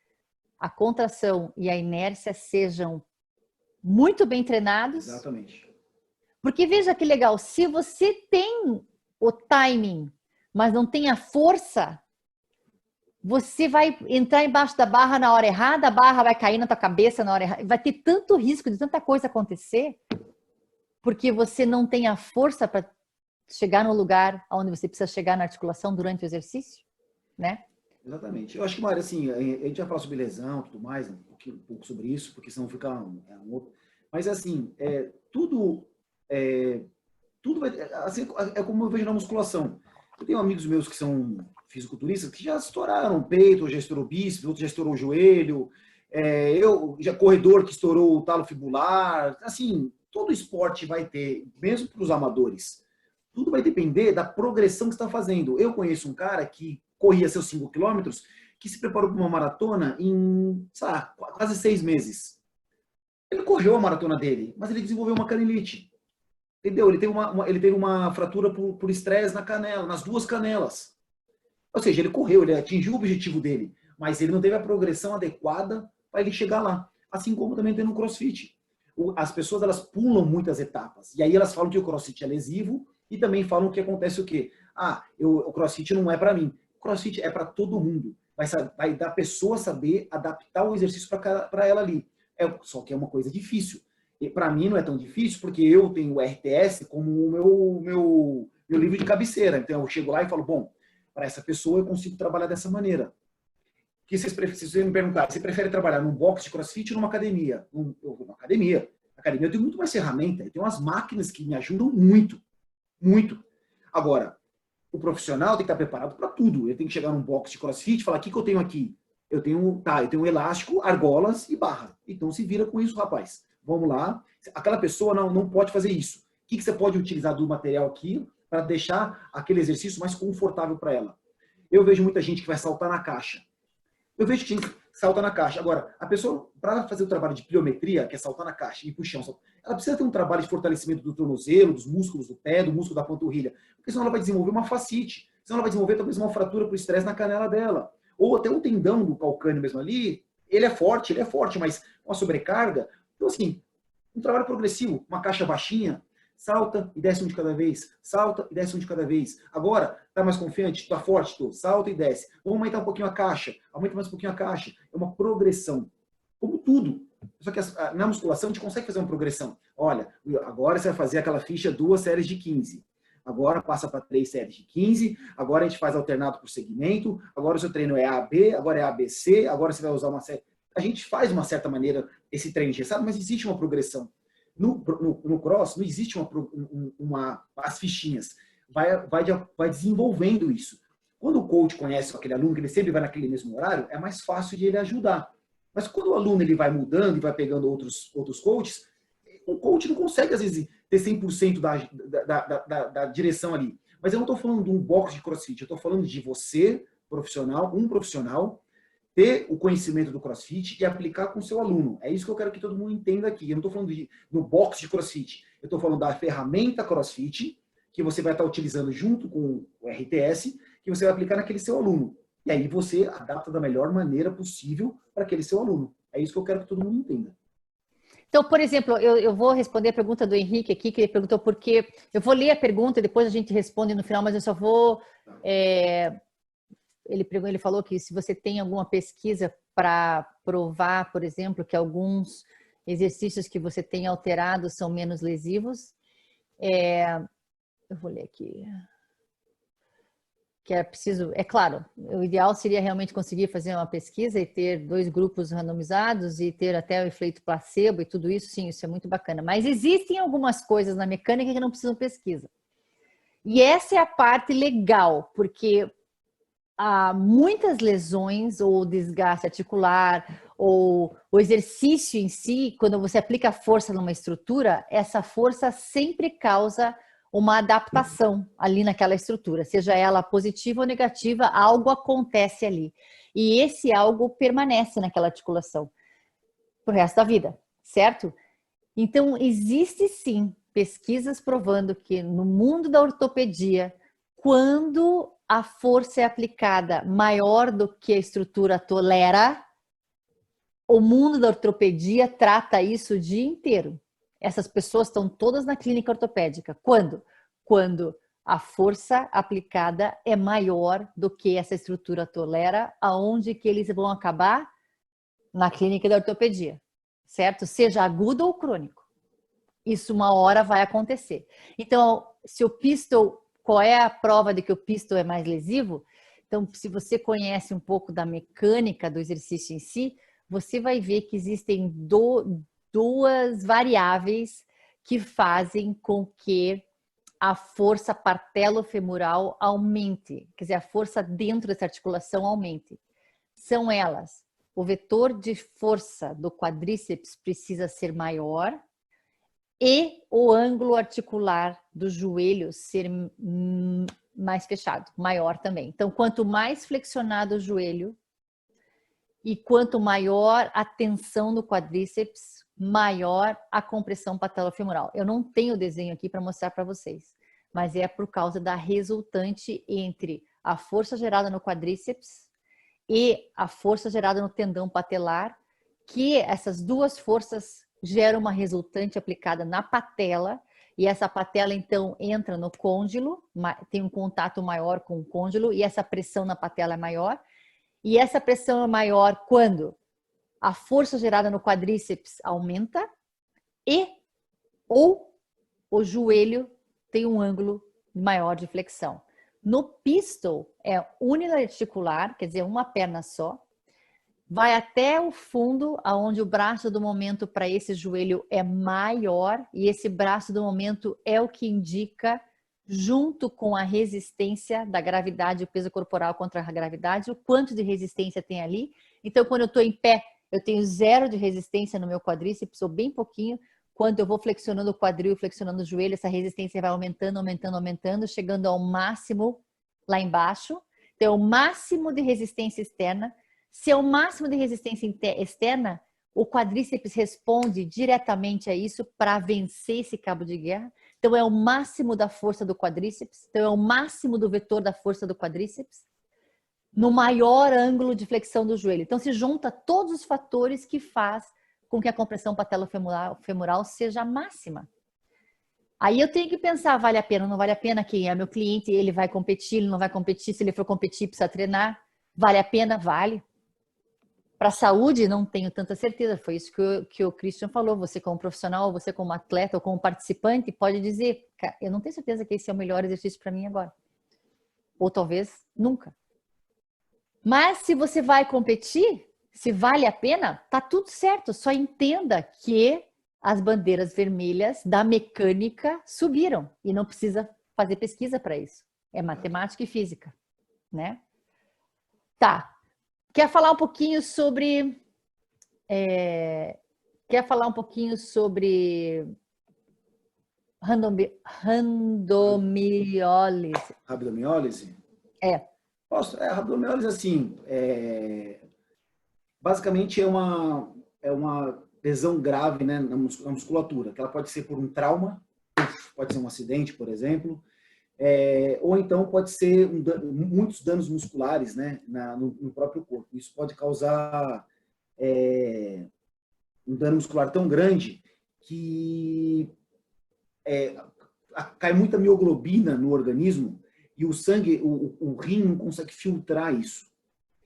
a contração e a inércia sejam muito bem treinados. Exatamente. Porque veja que legal, se você tem o timing, mas não tem a força, você vai entrar embaixo da barra na hora errada, a barra vai cair na tua cabeça na hora errada, vai ter tanto risco de tanta coisa acontecer, porque você não tem a força para chegar no lugar onde você precisa chegar na articulação durante o exercício, né? Exatamente. Eu acho que, Mário, assim, a gente vai falar sobre lesão e tudo mais, um pouco sobre isso, porque senão fica um outro. Mas, assim, tudo vai... Assim, é como eu vejo na musculação. Eu tenho amigos meus que são fisiculturistas que já estouraram o peito, ou já estourou o bíceps, outro já estourou o joelho. Corredor que estourou o talo fibular. Assim, todo esporte vai ter, mesmo para os amadores, tudo vai depender da progressão que você está fazendo. Eu conheço um cara que corria seus 5 quilômetros, que se preparou para uma maratona em, sei lá, quase 6 meses. Ele correu a maratona dele, mas ele desenvolveu uma canelite. Entendeu? Ele teve uma fratura por estresse na canela, nas duas canelas. Ou seja, ele correu, ele atingiu o objetivo dele, mas ele não teve a progressão adequada para ele chegar lá. Assim como também tem no CrossFit. As pessoas, elas pulam muitas etapas. E aí elas falam que o CrossFit é lesivo e também falam que acontece o quê? O CrossFit não é para mim. O CrossFit é para todo mundo. Vai da pessoa saber adaptar o exercício para ela ali. Só que é uma coisa difícil. Para mim não é tão difícil, porque eu tenho o RTS como o meu livro de cabeceira. Então eu chego lá e falo, bom, para essa pessoa eu consigo trabalhar dessa maneira. Que se você me perguntar, você prefere trabalhar num box de CrossFit ou numa academia? Numa academia. Na academia eu tenho muito mais ferramenta, eu tenho umas máquinas que me ajudam muito, muito. Agora, o profissional tem que estar preparado para tudo. Ele tem que chegar num box de CrossFit e falar, o que eu tenho aqui? Eu tenho um elástico, argolas e barra. Então se vira com isso, rapaz. Vamos lá. Aquela pessoa não pode fazer isso. O que você pode utilizar do material aqui para deixar aquele exercício mais confortável para ela? Eu vejo muita gente que vai saltar na caixa. Eu vejo que salta na caixa. Agora, a pessoa, para fazer o trabalho de pliometria, que é saltar na caixa e puxar, ela precisa ter um trabalho de fortalecimento do tornozelo, dos músculos do pé, do músculo da panturrilha. Porque senão ela vai desenvolver uma fascite. Senão ela vai desenvolver talvez uma fratura por estresse na canela dela. Ou até um tendão do calcâneo mesmo ali. Ele é forte, mas com a sobrecarga. Então, assim, um trabalho progressivo, uma caixa baixinha, salta e desce um de cada vez, salta e desce um de cada vez. Agora, tá mais confiante? Tá forte? Tô. Salta e desce. Vamos aumentar um pouquinho a caixa, aumenta mais um pouquinho a caixa. É uma progressão, como tudo. Só que na musculação a gente consegue fazer uma progressão. Olha, agora você vai fazer aquela ficha 2 séries de 15. Agora passa para 3 séries de 15, agora a gente faz alternado por segmento, agora o seu treino é AB, agora é ABC, agora você vai usar uma série. A gente faz de uma certa maneira esse treino engessado, mas existe uma progressão. No cross, não existe as fichinhas. Vai desenvolvendo isso. Quando o coach conhece aquele aluno, que ele sempre vai naquele mesmo horário, é mais fácil de ele ajudar. Mas quando o aluno ele vai mudando e vai pegando outros coaches, o coach não consegue, às vezes, ter 100% da direção ali. Mas eu não estou falando de um box de CrossFit, eu estou falando de você, um profissional, ter o conhecimento do CrossFit e aplicar com o seu aluno. É isso que eu quero que todo mundo entenda aqui. Eu não estou falando no box de CrossFit. Eu estou falando da ferramenta CrossFit, que você vai estar utilizando junto com o RTS, que você vai aplicar naquele seu aluno. E aí você adapta da melhor maneira possível para aquele seu aluno. É isso que eu quero que todo mundo entenda. Então, por exemplo, eu vou responder a pergunta do Henrique aqui, que ele perguntou por quê. Eu vou ler a pergunta e depois a gente responde no final, mas eu só vou... Ele falou que se você tem alguma pesquisa para provar, por exemplo, que alguns exercícios que você tem alterado são menos lesivos. Eu vou ler aqui. que é preciso, é claro, o ideal seria realmente conseguir fazer uma pesquisa e ter 2 grupos randomizados e ter até o efeito placebo e tudo isso, sim, isso é muito bacana. Mas existem algumas coisas na mecânica que não precisam pesquisa. E essa é a parte legal, porque há muitas lesões ou desgaste articular ou o exercício em si, quando você aplica força numa estrutura, essa força sempre causa uma adaptação ali naquela estrutura, seja ela positiva ou negativa, algo acontece ali. E esse algo permanece naquela articulação pro resto da vida, certo? Então, existe sim pesquisas provando que no mundo da ortopedia, quando a força é aplicada maior do que a estrutura tolera, o mundo da ortopedia trata isso o dia inteiro. Essas pessoas estão todas na clínica ortopédica. Quando? Quando a força aplicada é maior do que essa estrutura tolera, aonde que eles vão acabar? Na clínica da ortopedia, certo? Seja agudo ou crônico. Isso uma hora vai acontecer. Então, se o pistol, qual é a prova de que o pistol é mais lesivo? Então, se você conhece um pouco da mecânica do exercício em si, você vai ver que existem 2 variáveis que fazem com que a força patelofemoral aumente, quer dizer, a força dentro dessa articulação aumente. São elas: o vetor de força do quadríceps precisa ser maior e o ângulo articular do joelho ser mais fechado, maior também. Então, quanto mais flexionado o joelho e quanto maior a tensão no quadríceps, maior a compressão patelofemoral. Eu não tenho o desenho aqui para mostrar para vocês, mas é por causa da resultante entre a força gerada no quadríceps e a força gerada no tendão patelar, que essas 2 forças geram uma resultante aplicada na patela, e essa patela então entra no côndilo, tem um contato maior com o côndilo, e essa pressão na patela é maior. E essa pressão é maior quando a força gerada no quadríceps aumenta e ou o joelho tem um ângulo maior de flexão. No pistol é uniarticular, quer dizer, uma perna só, vai até o fundo, aonde o braço do momento para esse joelho é maior, e esse braço do momento é o que indica, junto com a resistência da gravidade, o peso corporal contra a gravidade, o quanto de resistência tem ali. Então, quando eu estou em pé, eu tenho 0 de resistência no meu quadríceps, ou bem pouquinho. Quando eu vou flexionando o quadril e flexionando o joelho, essa resistência vai aumentando, aumentando, aumentando, chegando ao máximo lá embaixo. Então, é o máximo de resistência externa. Se é o máximo de resistência externa, o quadríceps responde diretamente a isso para vencer esse cabo de guerra. Então, é o máximo da força do quadríceps. Então, é o máximo do vetor da força do quadríceps no maior ângulo de flexão do joelho. Então, se junta todos os fatores que faz com que a compressão patelofemoral seja máxima. Aí eu tenho que pensar, vale a pena ou não vale a pena? Quem é meu cliente, ele vai competir, ele não vai competir? Se ele for competir, precisa treinar. Vale a pena? Vale. Para a saúde, não tenho tanta certeza. Foi isso que o Christian falou. Você como profissional, você como atleta ou como participante, pode dizer, eu não tenho certeza que esse é o melhor exercício para mim agora. Ou talvez nunca. Mas se você vai competir, se vale a pena, tá tudo certo. Só entenda que as bandeiras vermelhas da mecânica subiram e não precisa fazer pesquisa para isso. É matemática e física, né? Tá. Quer falar um pouquinho sobre randomiólise? Rabdomiólise? É. Posso? Rabdomiólise, assim, basicamente é uma lesão grave, né, na musculatura, que ela pode ser por um trauma, pode ser um acidente, por exemplo, ou então pode ser muitos danos musculares, né, no próprio corpo. Isso pode causar um dano muscular tão grande que cai muita mioglobina no organismo e o sangue, o rim não consegue filtrar isso.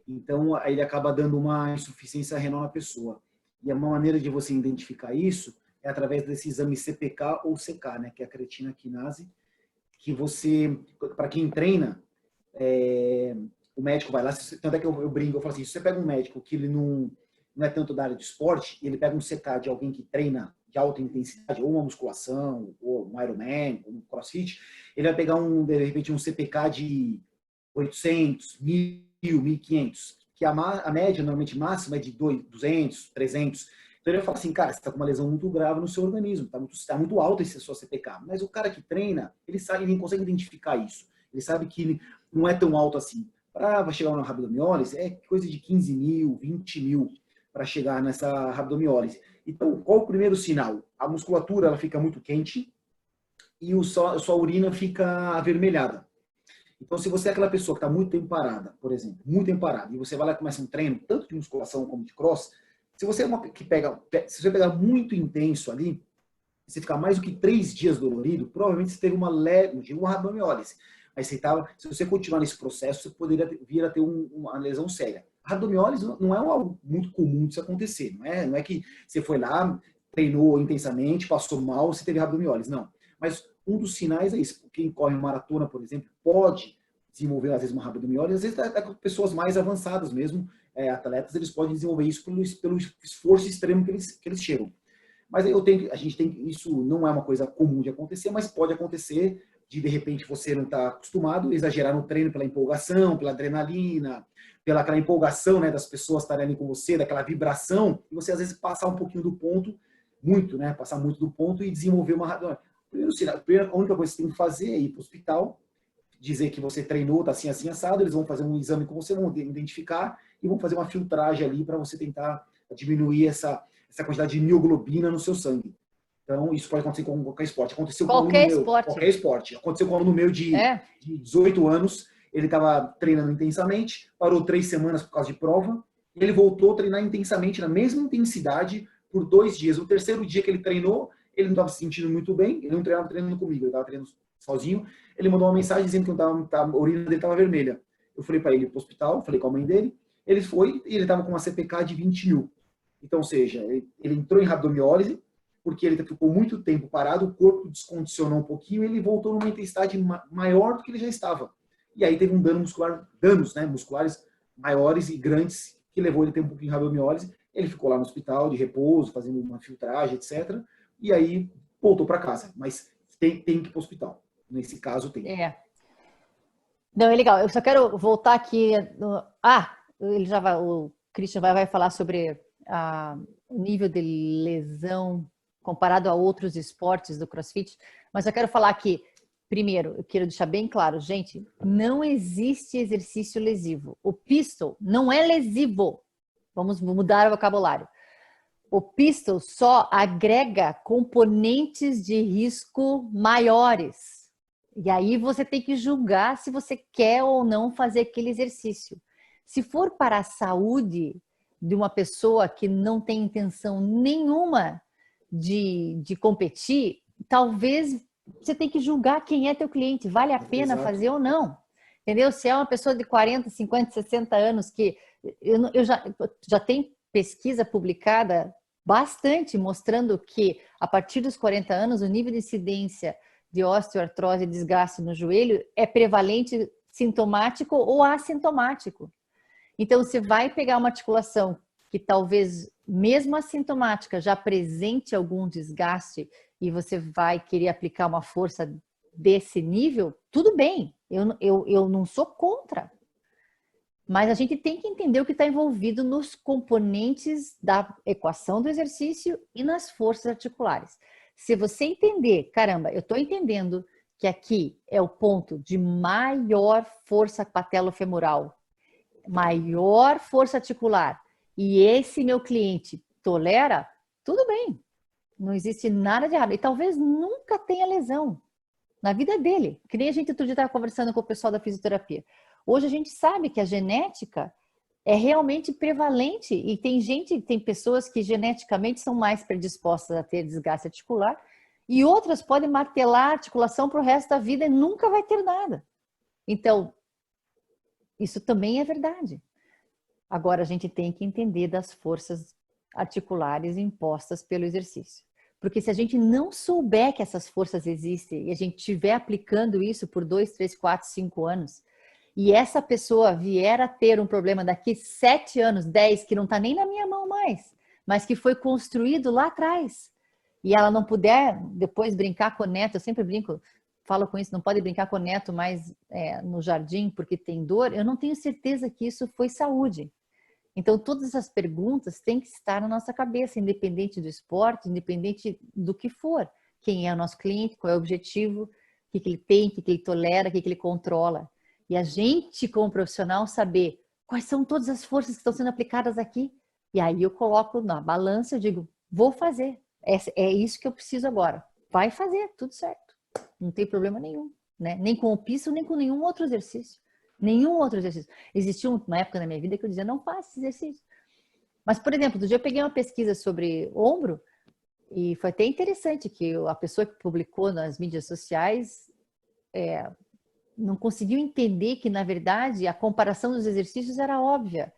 Então, aí ele acaba dando uma insuficiência renal na pessoa. E uma maneira de você identificar isso é através desse exame CPK ou CK, né, que é a creatina quinase, que você, para quem treina, o médico vai lá, tanto é que eu brinco, eu falo assim, se você pega um médico que ele não é tanto da área de esporte, ele pega um CK de alguém que treina de alta intensidade, ou uma musculação, ou um Ironman, ou um CrossFit, ele vai pegar, de repente, um CPK de 800, 1000, 1500, que a média, normalmente máxima, é de 200, 300. Então ele vai falar assim, cara, você está com uma lesão muito grave no seu organismo, está muito alto esse seu CPK. Mas o cara que treina, ele sabe, ele consegue identificar isso. Ele sabe que não é tão alto assim. Para chegar na rabdomiólise, é coisa de 15 mil, 20 mil para chegar nessa rabdomiólise. Então, qual o primeiro sinal? A musculatura ela fica muito quente e a sua urina fica avermelhada. Então, se você é aquela pessoa que está muito tempo parada, por exemplo, muito tempo parada, e você vai lá e começa um treino, tanto de musculação como de cross, se você se você pegar muito intenso ali, você ficar mais do que 3 dias dolorido, provavelmente você teve uma rabdomiólise. Mas se você continuar nesse processo, você poderia vir a ter uma lesão séria. A rabdomiólise não é algo muito comum de se acontecer. Não é que você foi lá, treinou intensamente, passou mal, você teve rabdomiólise. Não. Mas um dos sinais é isso. Quem corre maratona, por exemplo, pode desenvolver, às vezes, uma rabdomiólise. Às vezes, até com pessoas mais avançadas mesmo, atletas, eles podem desenvolver isso pelo esforço extremo que eles chegam. Mas isso não é uma coisa comum de acontecer, mas pode acontecer de repente, você não está acostumado, exagerar no treino pela empolgação, pela adrenalina, pela aquela empolgação, né, das pessoas estarem ali com você, daquela vibração, e você às vezes passar um pouquinho do ponto, passar muito do ponto e desenvolver uma... A única coisa que você tem que fazer é ir para o hospital, dizer que você treinou, está assim, assim, assado, eles vão fazer um exame com você, vão identificar e vão fazer uma filtragem ali para você tentar diminuir essa quantidade de mioglobina no seu sangue. Então, isso pode acontecer com qualquer esporte. Aconteceu com qualquer esporte. Aconteceu com um aluno meu de 18 anos, ele estava treinando intensamente, parou 3 semanas por causa de prova, e ele voltou a treinar intensamente, na mesma intensidade, por 2 dias. O terceiro dia que ele treinou, ele não estava se sentindo muito bem, ele não estava treinando comigo, ele estava treinando sozinho, ele mandou uma mensagem dizendo que a urina dele estava vermelha. Eu falei para ele ir para o hospital, falei com a mãe dele, ele foi e ele estava com uma CPK de 20 mil. Então, ou seja, ele entrou em rabdomiólise, porque ele ficou muito tempo parado, o corpo descondicionou um pouquinho e ele voltou numa intensidade maior do que ele já estava. E aí teve um danos musculares maiores e grandes, que levou ele a ter um pouquinho de rabdomiólise. Ele ficou lá no hospital de repouso, fazendo uma filtragem, etc. E aí voltou para casa. Mas tem que ir para o hospital. Nesse caso, tem. Não, é legal. Eu só quero voltar aqui. O Christian vai falar sobre o nível de lesão comparado a outros esportes do CrossFit, mas eu quero falar aqui, primeiro, eu quero deixar bem claro, gente, não existe exercício lesivo. O pistol não é lesivo. Vamos mudar o vocabulário. O pistol só agrega componentes de risco maiores. E aí você tem que julgar se você quer ou não fazer aquele exercício. Se for para a saúde de uma pessoa que não tem intenção nenhuma de competir, talvez você tenha que julgar quem é teu cliente, vale a pena fazer ou não, entendeu? Se é uma pessoa de 40, 50, 60 anos que eu já tem pesquisa publicada bastante mostrando que a partir dos 40 anos o nível de incidência de osteoartrose e desgaste no joelho é prevalente sintomático ou assintomático. Então você vai pegar uma articulação que talvez, mesmo assintomática, já apresente algum desgaste e você vai querer aplicar uma força desse nível, tudo bem, eu não sou contra. Mas a gente tem que entender o que está envolvido nos componentes da equação do exercício e nas forças articulares. Se você entender, caramba, eu estou entendendo que aqui é o ponto de maior força patelofemoral, maior força articular, e esse meu cliente tolera, tudo bem. Não existe nada de errado. E talvez nunca tenha lesão na vida dele. Que nem a gente outro dia estava conversando com o pessoal da fisioterapia. Hoje a gente sabe que a genética é realmente prevalente e tem pessoas que geneticamente são mais predispostas a ter desgaste articular e outras podem martelar a articulação para o resto da vida e nunca vai ter nada. Então, isso também é verdade. Agora, a gente tem que entender das forças articulares impostas pelo exercício. Porque se a gente não souber que essas forças existem e a gente estiver aplicando isso por 2, 3, 4, 5 anos e essa pessoa vier a ter um problema daqui 7 anos, 10, que não está nem na minha mão mais, mas que foi construído lá atrás, e ela não puder depois brincar com o neto, eu sempre brinco, falo com isso, não pode brincar com o neto mais no jardim porque tem dor, eu não tenho certeza que isso foi saúde. Então, todas essas perguntas têm que estar na nossa cabeça, independente do esporte, independente do que for. Quem é o nosso cliente, qual é o objetivo, o que ele tem, o que ele tolera, o que ele controla. E a gente, como profissional, saber quais são todas as forças que estão sendo aplicadas aqui. E aí eu coloco na balança, eu digo, vou fazer. É isso que eu preciso agora. Vai fazer, tudo certo. Não tem problema nenhum, né? Nem com o piso, nem com nenhum outro exercício. Nenhum outro exercício. Existia uma época na minha vida que eu dizia, não faça esse exercício. Mas, por exemplo, do dia eu peguei uma pesquisa sobre ombro e foi até interessante que a pessoa que publicou nas mídias sociais não conseguiu entender que, na verdade, a comparação dos exercícios era óbvia.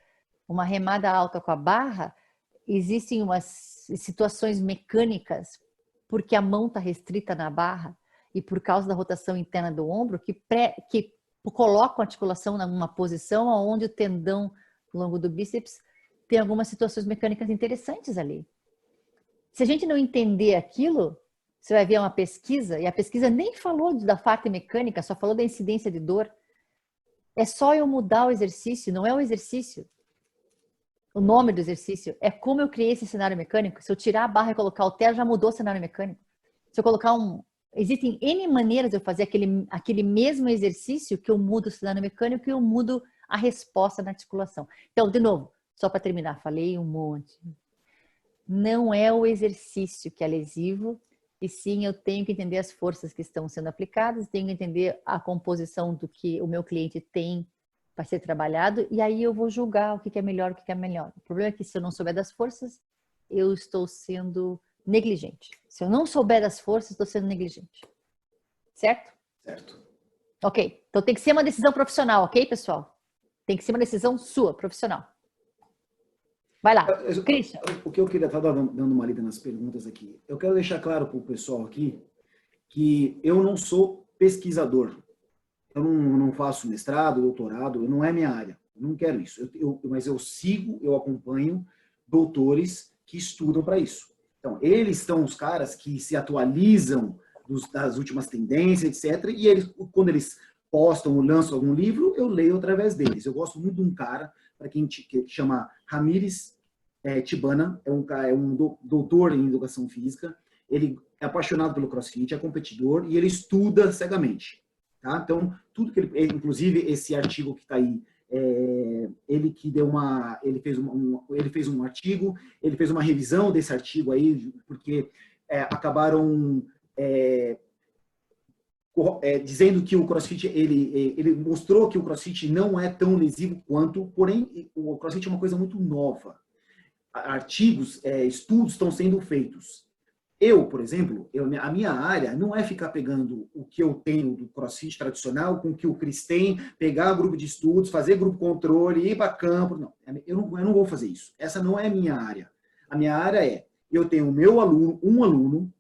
Uma remada alta com a barra, existem umas situações mecânicas porque a mão está restrita na barra e por causa da rotação interna do ombro que colocam a articulação numa posição onde o tendão longo do bíceps tem algumas situações mecânicas interessantes ali. Se a gente não entender aquilo, você vai ver uma pesquisa, e a pesquisa nem falou da parte mecânica, só falou da incidência de dor. É só eu mudar o exercício, não é o exercício. O nome do exercício é como eu criei esse cenário mecânico. Se eu tirar a barra e colocar o halter, já mudou o cenário mecânico. Se eu colocar Existem N maneiras de eu fazer aquele mesmo exercício que eu mudo o cenário mecânico e eu mudo a resposta na articulação. Então, de novo, só para terminar, falei um monte. Não é o exercício que é lesivo, e sim eu tenho que entender as forças que estão sendo aplicadas, tenho que entender a composição do que o meu cliente tem para ser trabalhado, e aí eu vou julgar o que é melhor, o que é melhor. O problema é que se eu não souber das forças, eu estou sendo negligente. Se eu não souber das forças, estou sendo negligente. Certo? Certo. Ok. Então tem que ser uma decisão profissional, ok, pessoal? Tem que ser uma decisão sua, profissional. Vai lá, Christian. O que eu queria estar dando uma lida nas perguntas aqui. Eu quero deixar claro para o pessoal aqui que eu não sou pesquisador. Eu não faço mestrado, doutorado, não é minha área. Eu não quero isso. Mas eu sigo, eu acompanho doutores que estudam para isso. Então, eles são os caras que se atualizam das últimas tendências, etc. E eles, quando eles postam ou lançam algum livro, eu leio através deles. Eu gosto muito de um cara, para quem que chama Ramires Tibana, é um doutor em educação física. Ele é apaixonado pelo CrossFit, é competidor e ele estuda cegamente. Tá? Então, tudo que ele, inclusive esse artigo que está aí, ele fez um artigo, ele fez uma revisão desse artigo aí, porque acabaram dizendo que o CrossFit, ele mostrou que o CrossFit não é tão lesivo quanto, porém, o CrossFit é uma coisa muito nova. Artigos, estudos estão sendo feitos. Eu, por exemplo, a minha área não é ficar pegando o que eu tenho do CrossFit tradicional com o que o Chris tem, pegar grupo de estudos, fazer grupo controle, ir para campo. Não, eu não vou fazer isso. Essa não é a minha área. A minha área eu tenho o meu aluno, um aluno,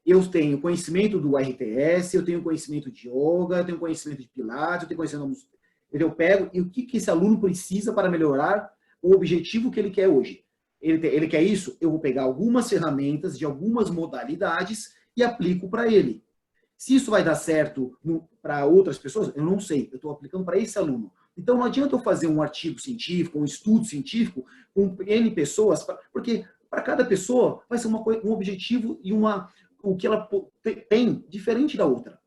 eu tenho conhecimento do RTS, eu tenho conhecimento de yoga, eu tenho conhecimento de pilates, eu tenho conhecimento... Eu pego e o que esse aluno precisa para melhorar o objetivo que ele quer hoje. Ele quer isso, eu vou pegar algumas ferramentas de algumas modalidades e aplico para ele. Se isso vai dar certo para outras pessoas, eu não sei. Eu estou aplicando para esse aluno. Então, não adianta eu fazer um artigo científico, um estudo científico com N pessoas, porque para cada pessoa vai ser um objetivo e o que ela tem diferente da outra.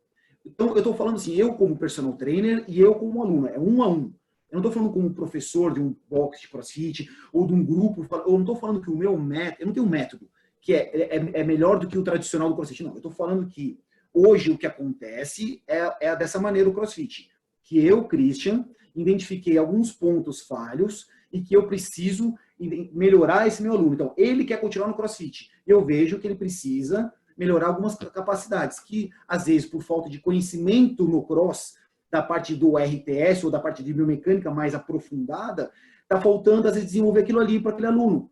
Então, eu estou falando assim, eu como personal trainer e eu como aluno, é 1 a 1. Eu não estou falando como professor de um box de CrossFit ou de um grupo, eu não estou falando que o meu método, eu não tenho um método que é melhor do que o tradicional do CrossFit, não. Eu estou falando que hoje o que acontece é dessa maneira o CrossFit, que eu, Christian, identifiquei alguns pontos falhos e que eu preciso melhorar esse meu aluno. Então, ele quer continuar no CrossFit, eu vejo que ele precisa melhorar algumas capacidades, que às vezes por falta de conhecimento no cross, da parte do RTS ou da parte de biomecânica mais aprofundada, está faltando, às vezes, desenvolver aquilo ali para aquele aluno.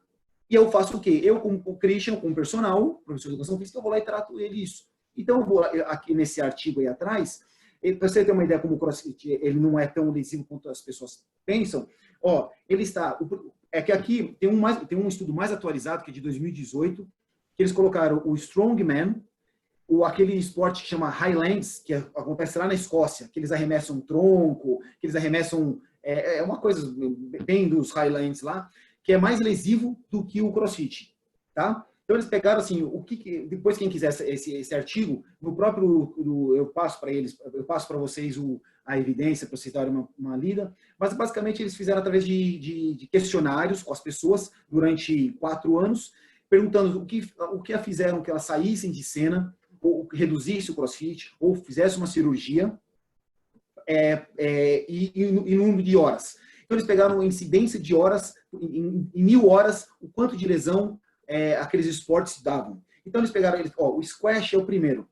E eu faço o quê? Eu, como o Christian, como personal, professor de educação física, eu vou lá e trato ele isso. Então, eu vou aqui nesse artigo aí atrás, Para você ter uma ideia como o CrossFit ele não é tão lesivo quanto as pessoas pensam, ó, ele está... É que aqui tem um estudo mais atualizado, que é de 2018, que eles colocaram o Strongman, aquele esporte que chama Highlands, que acontece lá na Escócia, que eles arremessam tronco, que eles arremessam... É uma coisa bem dos Highlands lá, que é mais lesivo do que o CrossFit, tá? Então eles pegaram assim, depois quem quiser esse artigo, no próprio eu passo para eles, eu passo para vocês a evidência para vocês darem uma lida, mas basicamente eles fizeram através de questionários com as pessoas durante 4 anos, perguntando o que a fizeram que elas saíssem de cena, ou reduzisse o CrossFit, ou fizesse uma cirurgia, e número de horas. Então eles pegaram a incidência de horas, em 1000 horas, o quanto de lesão aqueles esportes davam. Então eles pegaram, o squash é o primeiro.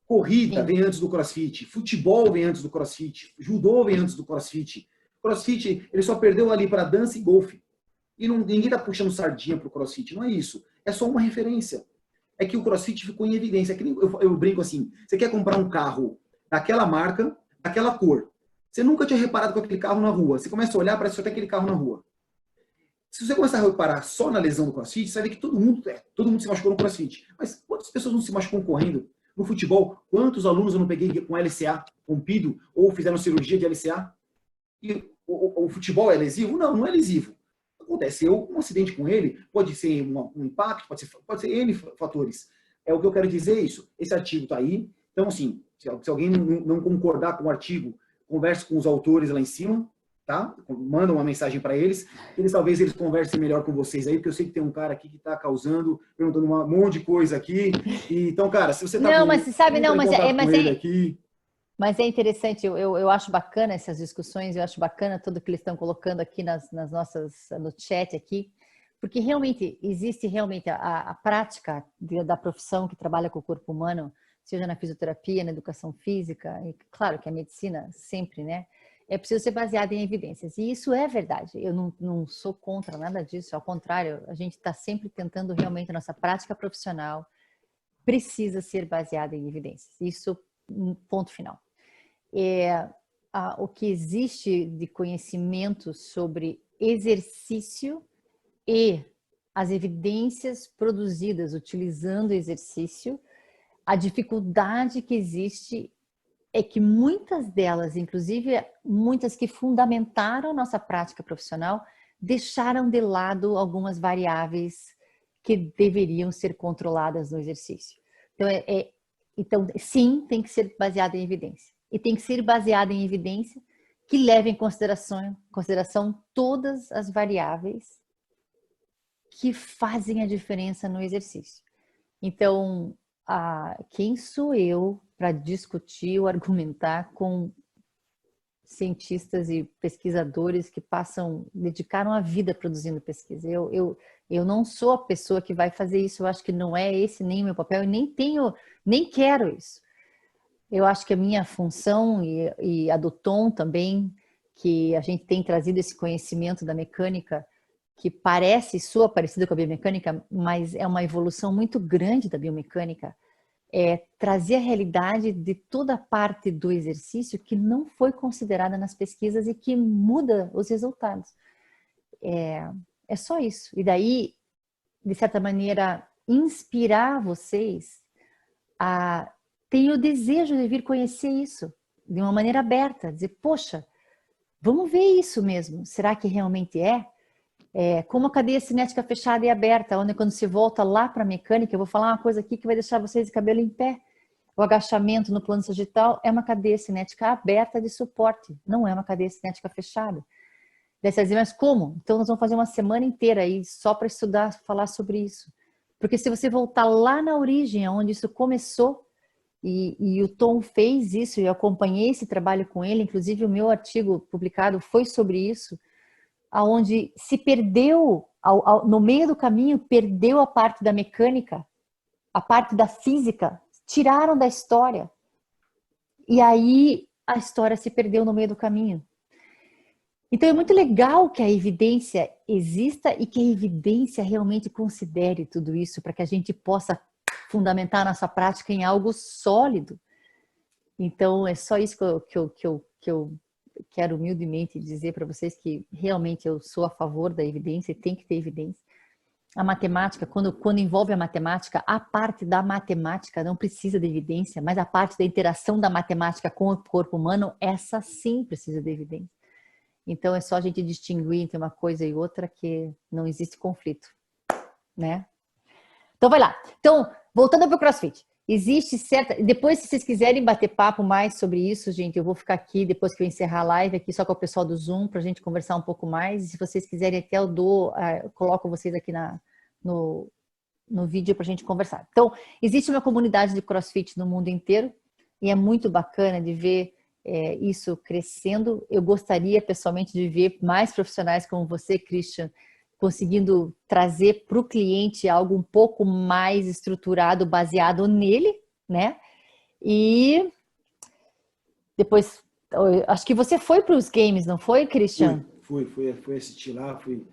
Corrida Sim. vem antes do CrossFit, futebol vem antes do CrossFit, judô vem antes do CrossFit. CrossFit, ele só perdeu ali para dança e golfe. E ninguém está puxando sardinha para o CrossFit, não é isso. É só uma referência. É que o CrossFit ficou em evidência. Eu brinco assim, você quer comprar um carro daquela marca, daquela cor. Você nunca tinha reparado com aquele carro na rua. Você começa a olhar, parece só tem aquele carro na rua. Se você começar a reparar só na lesão do CrossFit, você vai ver que todo mundo se machucou no CrossFit. Mas quantas pessoas não se machucam correndo? No futebol, quantos alunos eu não peguei com LCA rompido ou fizeram cirurgia de LCA? E o futebol é lesivo? Não, não é lesivo. Aconteceu um acidente com ele, pode ser um impacto, pode ser N fatores. É o que eu quero dizer isso. Esse artigo está aí. Então, assim, se alguém não concordar com o artigo, converse com os autores lá em cima, tá? Manda uma mensagem para eles. Talvez eles conversem melhor com vocês aí, porque eu sei que tem um cara aqui que está causando, perguntando um monte de coisa aqui. Então, cara, se você está Não, mas você sabe, não, mas ele aqui. Mas é interessante, eu acho bacana essas discussões, eu acho bacana tudo que eles estão colocando aqui nas nossas, no chat aqui, porque realmente existe realmente a prática da profissão que trabalha com o corpo humano, seja na fisioterapia, na educação física, e claro que a medicina sempre, né? É preciso ser baseada em evidências. E isso é verdade. Eu não sou contra nada disso. Ao contrário, a gente está sempre tentando realmente, a nossa prática profissional precisa ser baseada em evidências. Isso, ponto final. O que existe de conhecimento sobre exercício e as evidências produzidas utilizando o exercício, a dificuldade que existe é que muitas delas, inclusive muitas que fundamentaram nossa prática profissional, deixaram de lado algumas variáveis que deveriam ser controladas no exercício. Então, sim, tem que ser baseado em evidência. E tem que ser baseado em evidência que leve em consideração todas as variáveis que fazem a diferença no exercício. Então, quem sou eu para discutir ou argumentar com cientistas e pesquisadores que dedicaram a vida produzindo pesquisa? Eu não sou a pessoa que vai fazer isso, eu acho que não é esse nem o meu papel, e nem quero isso. Eu acho que a minha função e a do Tom também, que a gente tem trazido esse conhecimento da mecânica, que soa parecido com a biomecânica, mas é uma evolução muito grande da biomecânica, trazer a realidade de toda a parte do exercício que não foi considerada nas pesquisas e que muda os resultados. É só isso. E daí, de certa maneira, inspirar vocês a ter o desejo de vir conhecer isso de uma maneira aberta, dizer, poxa, vamos ver isso mesmo, será que realmente é? Como a cadeia cinética fechada e aberta, onde quando se volta lá para a mecânica, eu vou falar uma coisa aqui que vai deixar vocês de cabelo em pé. O agachamento no plano sagital é uma cadeia cinética aberta de suporte, não é uma cadeia cinética fechada. Daí você diz, mas como? Então nós vamos fazer uma semana inteira aí só para estudar, falar sobre isso. Porque se você voltar lá na origem, onde isso começou, e o Tom fez isso, e eu acompanhei esse trabalho com ele, inclusive o meu artigo publicado foi sobre isso, aonde se perdeu, no meio do caminho, perdeu a parte da mecânica, a parte da física, tiraram da história. E aí a história se perdeu no meio do caminho. Então é muito legal que a evidência exista e que a evidência realmente considere tudo isso para que a gente possa fundamentar a nossa prática em algo sólido. Então, é só isso que eu quero humildemente dizer para vocês, que realmente eu sou a favor da evidência e tem que ter evidência. A matemática, quando envolve a matemática, a parte da matemática não precisa de evidência, mas a parte da interação da matemática com o corpo humano, essa sim precisa de evidência. Então, é só a gente distinguir entre uma coisa e outra que não existe conflito, né? Então, vai lá. Então, voltando para o CrossFit. Existe certa... Depois, se vocês quiserem bater papo mais sobre isso, gente, eu vou ficar aqui, depois que eu encerrar a live, aqui só com o pessoal do Zoom, para a gente conversar um pouco mais. E se vocês quiserem, até eu coloco vocês aqui no vídeo para a gente conversar. Então, existe uma comunidade de CrossFit no mundo inteiro e é muito bacana de ver isso crescendo. Eu gostaria, pessoalmente, de ver mais profissionais como você, Christian, conseguindo trazer para o cliente algo um pouco mais estruturado, baseado nele, né? E depois, acho que você foi para os games, não foi, Christian? Fui assistir lá, fui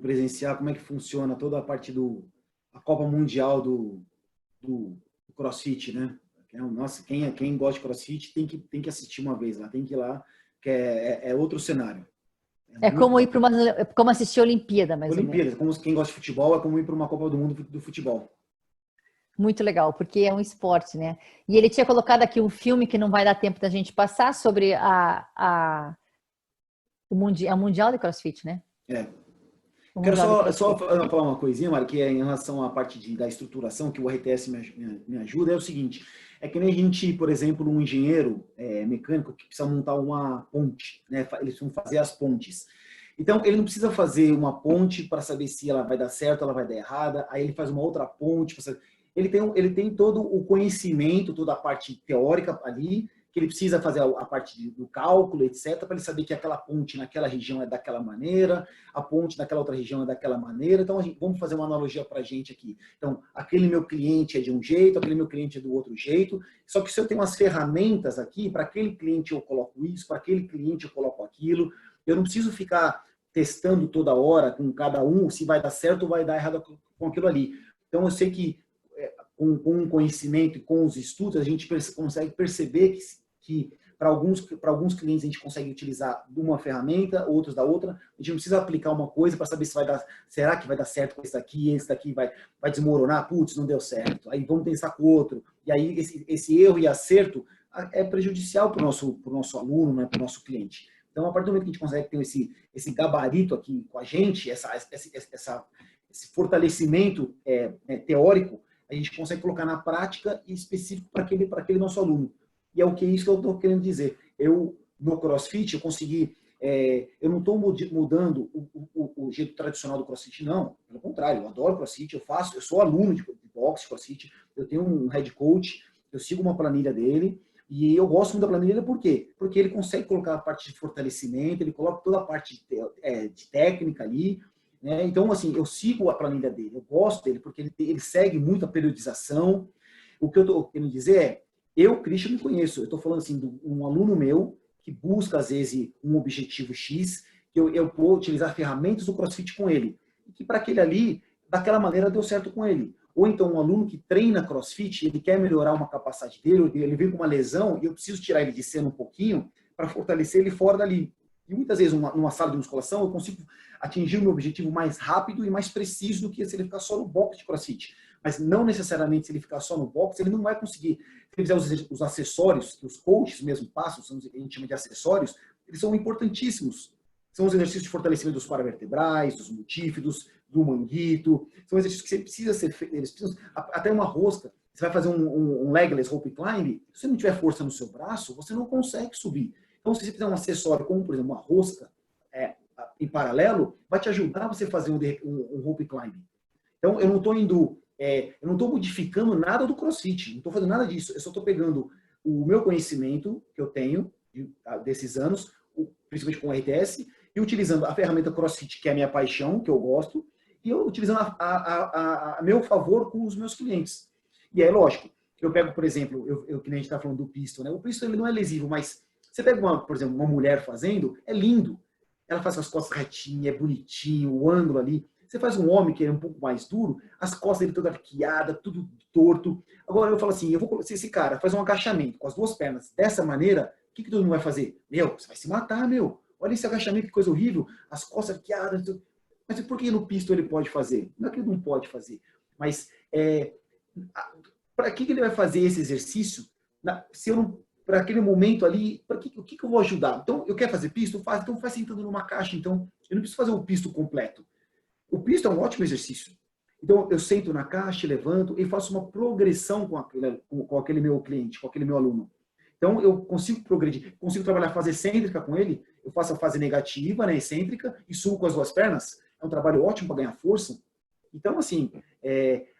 presenciar como é que funciona toda a parte a Copa Mundial do CrossFit, né? Nossa, quem gosta de CrossFit tem que assistir uma vez lá, tem que ir lá, que é outro cenário. É como ir para como assistir a Olimpíada, mais ou menos. Olimpíada, como quem gosta de futebol, é como ir para uma Copa do Mundo do futebol. Muito legal, porque é um esporte, né? E ele tinha colocado aqui um filme que não vai dar tempo da gente passar sobre o Mundial de CrossFit, né? Quero só falar uma coisinha, Mari, que é em relação à parte da estruturação, que o RTS me ajuda, é o seguinte, é que nem a gente, por exemplo, um engenheiro mecânico que precisa montar uma ponte, né? Eles vão fazer as pontes. Então, ele não precisa fazer uma ponte para saber se ela vai dar certo, ela vai dar errada, aí ele faz uma outra ponte. Ele tem todo o conhecimento, toda a parte teórica ali, que ele precisa fazer a parte do cálculo, etc., para ele saber que aquela ponte naquela região é daquela maneira, a ponte naquela outra região é daquela maneira. Então, vamos fazer uma analogia para a gente aqui. Então, aquele meu cliente é de um jeito, aquele meu cliente é do outro jeito, só que se eu tenho umas ferramentas aqui, para aquele cliente eu coloco isso, para aquele cliente eu coloco aquilo, eu não preciso ficar testando toda hora com cada um se vai dar certo ou vai dar errado com aquilo ali. Então, eu sei que com o conhecimento e com os estudos, a gente consegue perceber que para alguns clientes a gente consegue utilizar uma ferramenta, outros da outra. A gente não precisa aplicar uma coisa para saber se vai dar, será que vai dar certo com esse daqui vai desmoronar, putz, não deu certo. Aí vamos pensar com o outro. E aí esse erro e acerto é prejudicial para o nosso aluno, né, para o nosso cliente. Então, a partir do momento que a gente consegue ter esse gabarito aqui com a gente, esse fortalecimento teórico, a gente consegue colocar na prática e específico para aquele nosso aluno. E é isso que eu estou querendo dizer. No CrossFit, eu consegui... eu não estou mudando o jeito tradicional do CrossFit, não. Pelo contrário, eu adoro CrossFit, eu sou aluno de boxe, CrossFit, eu tenho um head coach, eu sigo uma planilha dele, e eu gosto muito da planilha por quê? Porque ele consegue colocar a parte de fortalecimento, ele coloca toda a parte de técnica ali, né? Então, assim, eu sigo a planilha dele, eu gosto dele, porque ele segue muito a periodização. O que eu estou querendo dizer é, eu, Christian, me conheço, eu estou falando assim, de um aluno meu que busca, às vezes, um objetivo X, que eu vou utilizar ferramentas do CrossFit com ele, e que para aquele ali, daquela maneira, deu certo com ele. Ou então um aluno que treina CrossFit, ele quer melhorar uma capacidade dele, ele vem com uma lesão e eu preciso tirar ele de cena um pouquinho para fortalecer ele fora dali. E muitas vezes, numa sala de musculação, eu consigo atingir o meu objetivo mais rápido e mais preciso do que se ele ficar só no box de CrossFit. Mas não necessariamente se ele ficar só no box, ele não vai conseguir. Se ele fizer os acessórios, que os coaches mesmo passam, a gente chama de acessórios, eles são importantíssimos. São os exercícios de fortalecimento dos paravertebrais, dos multífidos, do manguito. São exercícios que você precisa ser feito. Eles precisam, até uma rosca. Você vai fazer um legless rope climb, se você não tiver força no seu braço, você não consegue subir. Então, se você fizer um acessório, como por exemplo uma rosca em paralelo, vai te ajudar a você fazer um rope climb. Então, eu não estou modificando nada do CrossFit, não estou fazendo nada disso. Eu só estou pegando o meu conhecimento que eu tenho desses anos, principalmente com o RTS, e utilizando a ferramenta CrossFit, que é a minha paixão, que eu gosto, e eu utilizando a meu favor com os meus clientes. E é lógico, eu pego, por exemplo, que nem a gente está falando do pistol, né? O pistol ele não é lesivo, mas você pega, por exemplo, uma mulher fazendo, é lindo. Ela faz com as costas retinhas, é bonitinho, o ângulo ali. Você faz um homem que é um pouco mais duro, as costas dele toda arqueada, tudo torto. Agora eu falo assim, se esse cara faz um agachamento com as duas pernas dessa maneira, o que todo mundo vai fazer? Meu, você vai se matar, meu. Olha esse agachamento, que coisa horrível. As costas arqueadas. Tudo. Mas por que no pisto ele pode fazer? Não é que ele não pode fazer. Mas para que ele vai fazer esse exercício se eu não para aquele momento ali, o que eu vou ajudar? Então, eu quero fazer pisto? Então faz sentando numa caixa. Então, eu não preciso fazer o pisto completo. O pisto é um ótimo exercício. Então, eu sento na caixa, levanto e faço uma progressão com aquele meu cliente, com aquele meu aluno. Então, eu consigo progredir, consigo trabalhar a fase excêntrica com ele, eu faço a fase negativa, né, excêntrica, e subo com as duas pernas. É um trabalho ótimo para ganhar força. Então, assim,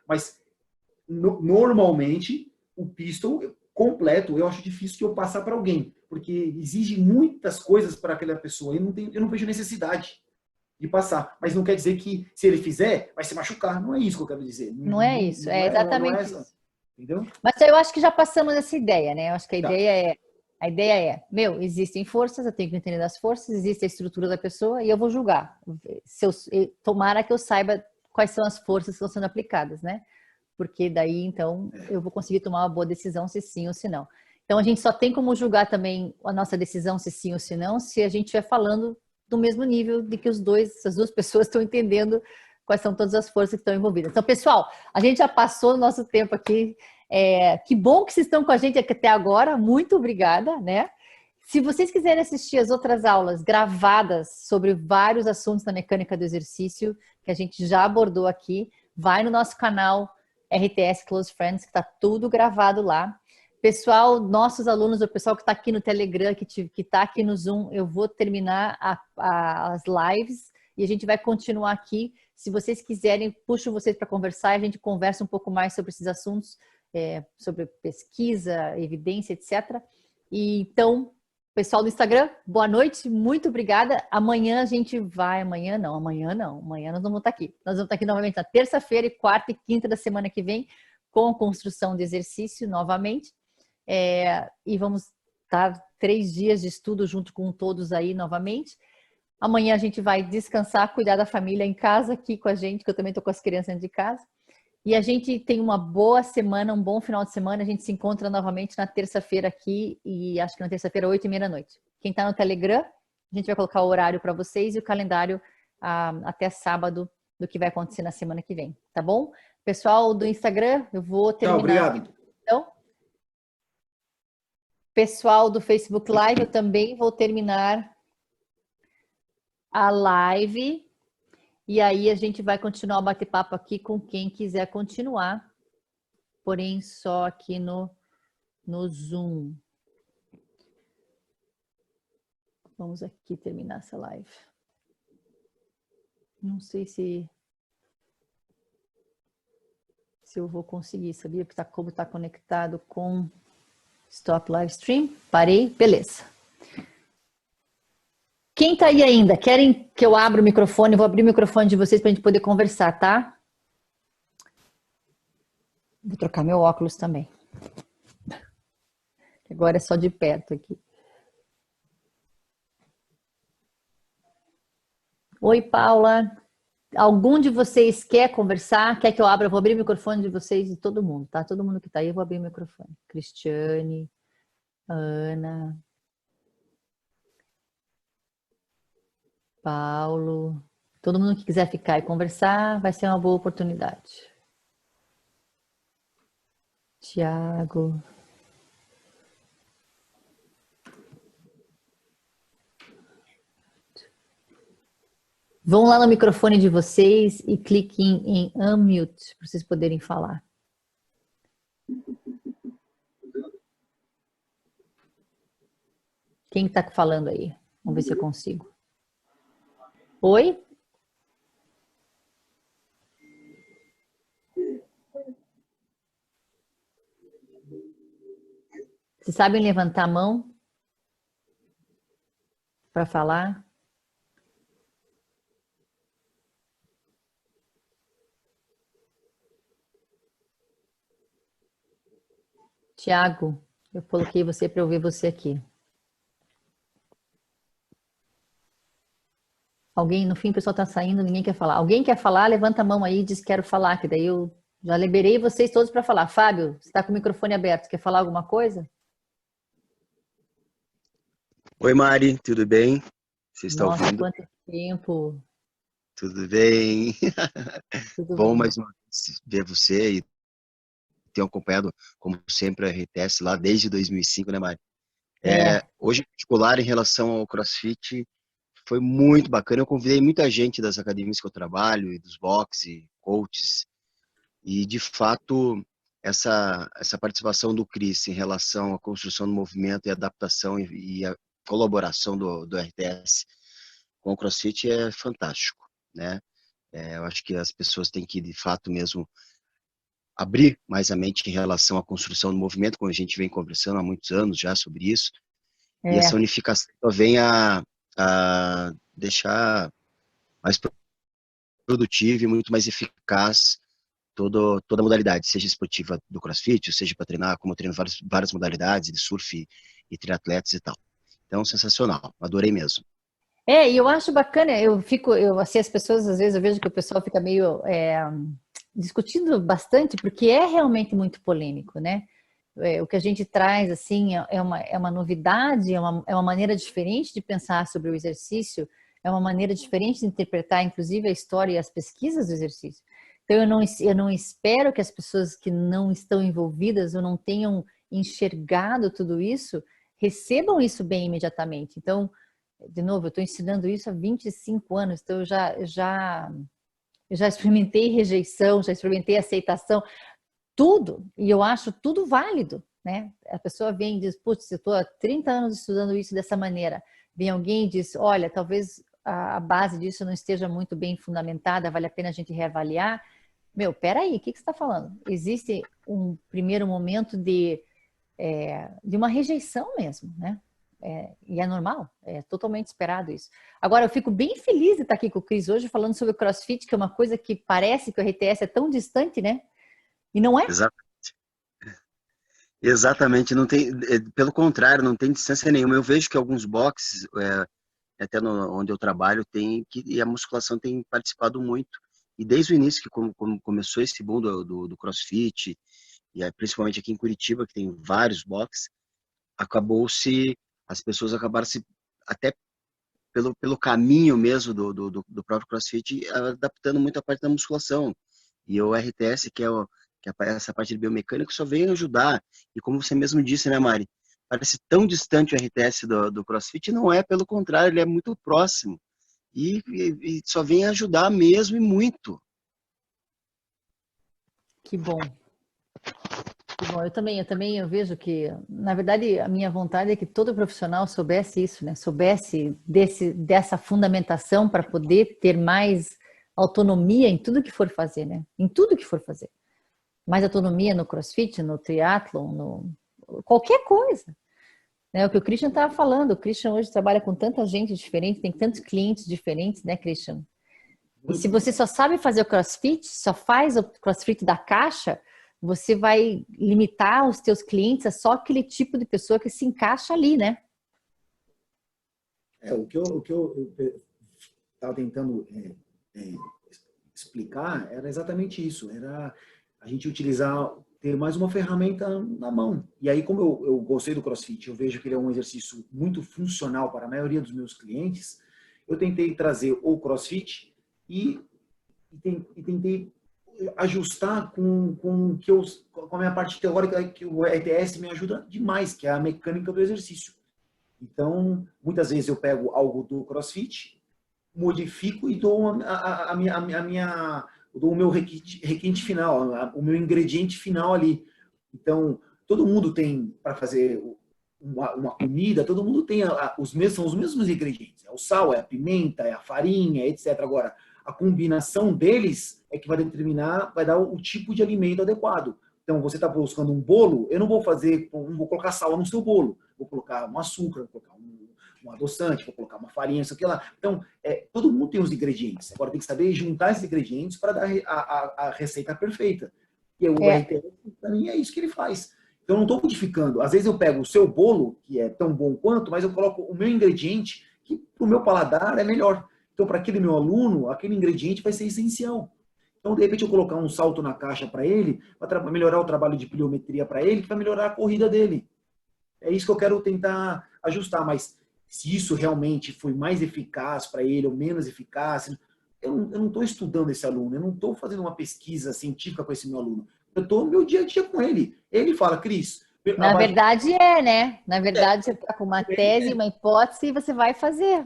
mas normalmente, o pistol completo, eu acho difícil que eu passar para alguém, porque exige muitas coisas para aquela pessoa, eu não vejo necessidade de passar, mas não quer dizer que se ele fizer, vai se machucar, não é isso que eu quero dizer. Não é isso, é exatamente isso. Entendeu? Mas eu acho que já passamos essa ideia, né? Eu acho que Tá. a ideia é, existem forças, eu tenho que entender das forças, existe a estrutura da pessoa e eu vou julgar. Tomara que eu saiba quais são as forças que estão sendo aplicadas, né? Porque daí, então, eu vou conseguir tomar uma boa decisão se sim ou se não. Então, a gente só tem como julgar também a nossa decisão se sim ou se não, se a gente estiver falando do mesmo nível de que as duas pessoas estão entendendo quais são todas as forças que estão envolvidas. Então, pessoal, a gente já passou o nosso tempo aqui. Que bom que vocês estão com a gente aqui até agora. Muito obrigada, né? Se vocês quiserem assistir as outras aulas gravadas sobre vários assuntos da mecânica do exercício que a gente já abordou aqui, vai no nosso canal RTS Close Friends, que está tudo gravado lá. Pessoal, nossos alunos, o pessoal que está aqui no Telegram, que está aqui no Zoom, eu vou terminar as lives e a gente vai continuar aqui. Se vocês quiserem, puxo vocês para conversar e a gente conversa um pouco mais sobre esses assuntos, sobre pesquisa, evidência, etc. E então, pessoal do Instagram, boa noite, muito obrigada. Amanhã a gente vai, amanhã não, amanhã nós vamos estar aqui. Nós vamos estar aqui novamente na terça-feira e quarta e quinta da semana que vem, com construção de exercício novamente. E vamos estar 3 dias de estudo junto com todos aí novamente. Amanhã a gente vai descansar, cuidar da família em casa aqui com a gente, que eu também estou com as crianças dentro de casa. E a gente tem uma boa semana, um bom final de semana. A gente se encontra novamente na terça-feira aqui, e acho que na terça-feira, 8h30 da noite. Quem está no Telegram, a gente vai colocar o horário para vocês e o calendário até sábado do que vai acontecer na semana que vem, tá bom? Pessoal do Instagram, eu vou terminar. Tchau, obrigado. Então, pessoal do Facebook Live, eu também vou terminar a live. E aí a gente vai continuar o bate-papo aqui com quem quiser continuar, porém só aqui no Zoom. Vamos aqui terminar essa live. Não sei se eu vou conseguir, sabia? Porque como está conectado com Stop Live Stream. Parei, beleza. Quem está aí ainda? Querem que eu abra o microfone? Vou abrir o microfone de vocês para a gente poder conversar, tá? Vou trocar meu óculos também. Agora é só de perto aqui. Oi, Paula. Algum de vocês quer conversar? Quer que eu abra? Eu vou abrir o microfone de vocês e todo mundo, tá? Todo mundo que está aí, eu vou abrir o microfone. Cristiane, Ana, Paulo. Todo mundo que quiser ficar e conversar, vai ser uma boa oportunidade. Tiago. Vão lá no microfone de vocês e cliquem em unmute para vocês poderem falar. Quem está falando aí? Vamos ver se eu consigo. Oi? Vocês sabem levantar a mão para falar? Tiago, eu coloquei você para eu ver você aqui. Alguém, no fim, o pessoal está saindo, ninguém quer falar. Alguém quer falar, levanta a mão aí e diz quero falar, que daí eu já liberei vocês todos para falar. Fábio, você está com o microfone aberto, quer falar alguma coisa? Oi, Mari, tudo bem? Você está Nossa, ouvindo? quanto tempo. Tudo bem? Tudo Bom bem. mais uma vez ver você e ter acompanhado, como sempre, a RTS lá desde 2005, né, Mari? É, Hoje, em particular, em relação ao CrossFit, foi muito bacana. Eu convidei muita gente das academias que eu trabalho, e dos boxe, coaches, e, de fato, essa participação do Chris em relação à construção do movimento e adaptação e a colaboração do RTS com o CrossFit é fantástico, né? Eu acho que as pessoas têm que, de fato, mesmo abrir mais a mente em relação à construção do movimento, como a gente vem conversando há muitos anos já sobre isso, e essa é. unificação vem a deixar mais produtivo e muito mais eficaz toda a modalidade, seja esportiva do CrossFit, seja para treinar, como eu treino várias modalidades de surf e triatletas e tal. Então, sensacional, adorei mesmo. E eu acho bacana, assim, as pessoas, às vezes, eu vejo que o pessoal fica meio discutindo bastante, porque é realmente muito polêmico, né? O que a gente traz, assim, é uma novidade, é uma maneira diferente de pensar sobre o exercício, é uma maneira diferente de interpretar, inclusive, a história e as pesquisas do exercício. Então, eu não espero que as pessoas que não estão envolvidas ou não tenham enxergado tudo isso, recebam isso bem imediatamente. Então, de novo, eu estou ensinando isso há 25 anos, então eu já experimentei rejeição, já experimentei aceitação, tudo, e eu acho tudo válido, né? A pessoa vem e diz, putz, eu estou há 30 anos estudando isso dessa maneira. Vem alguém e diz, olha, talvez a base disso não esteja muito bem fundamentada, vale a pena a gente reavaliar. Meu, peraí, o que você está falando? Existe um primeiro momento de uma rejeição mesmo, né? E é normal, é totalmente esperado isso. Agora, eu fico bem feliz de estar aqui com o Cris hoje falando sobre o CrossFit, que é uma coisa que parece que o RTS é tão distante, né? E não é. Exa- Exatamente, não tem, pelo contrário, não tem distância nenhuma. Eu vejo que alguns boxes, até onde eu trabalho, e a musculação tem participado muito. E desde o início, que como começou esse boom do CrossFit, principalmente aqui em Curitiba, que tem vários boxes, as pessoas acabaram se, até pelo caminho mesmo do próprio CrossFit, adaptando muito a parte da musculação. E o RTS, essa parte de biomecânica, só veio ajudar. E como você mesmo disse, né, Mari? Parece tão distante o RTS do CrossFit, não é, pelo contrário, ele é muito próximo. E só vem ajudar mesmo e muito. Que bom. Que bom. Eu também vejo que, na verdade, a minha vontade é que todo profissional soubesse isso, né? Soubesse dessa fundamentação para poder ter mais autonomia em tudo que for fazer, né? Em tudo que for fazer. Mais autonomia no CrossFit, no triatlon, no qualquer coisa. Né? O que o Christian estava falando. O Christian hoje trabalha com tanta gente diferente, tem tantos clientes diferentes, né, Christian? E se você só sabe fazer o CrossFit, só faz o CrossFit da caixa, você vai limitar os teus clientes a só aquele tipo de pessoa que se encaixa ali, né? O que eu estava tentando explicar era exatamente isso, era a gente utilizar, ter mais uma ferramenta na mão. E aí, como eu gostei do CrossFit, eu vejo que ele é um exercício muito funcional para a maioria dos meus clientes, eu tentei trazer o CrossFit e tentei ajustar com a minha parte teórica, que o ETS me ajuda demais, que é a mecânica do exercício. Então, muitas vezes eu pego algo do CrossFit, modifico e dou dou o meu requinte final, o meu ingrediente final ali. Então, todo mundo tem, para fazer uma comida, todo mundo tem são os mesmos ingredientes. É o sal, é a pimenta, é a farinha, etc. Agora, a combinação deles é que vai determinar, vai dar o tipo de alimento adequado. Então, você está buscando um bolo, eu não vou colocar sal no seu bolo. Vou colocar um açúcar, vou colocar um adoçante, vou colocar uma farinha, isso aqui lá. Então, todo mundo tem os ingredientes. Agora tem que saber juntar esses ingredientes para dar a receita perfeita. E o É, RTS, para mim, é isso que ele faz. Então, eu não estou modificando. Às vezes eu pego o seu bolo, que é tão bom quanto, mas eu coloco o meu ingrediente, que para o meu paladar é melhor. Então, para aquele meu aluno, aquele ingrediente vai ser essencial. Então, de repente, eu colocar um salto na caixa para ele, vai melhorar o trabalho de pliometria para ele, que vai melhorar a corrida dele. É isso que eu quero tentar ajustar, mas se isso realmente foi mais eficaz para ele ou menos eficaz, eu não estou estudando esse aluno, eu não estou fazendo uma pesquisa científica com esse meu aluno. Eu estou no meu dia a dia com ele. Ele fala, Cris... Na verdade né? Na verdade, você está com uma tese, uma hipótese e você vai fazer.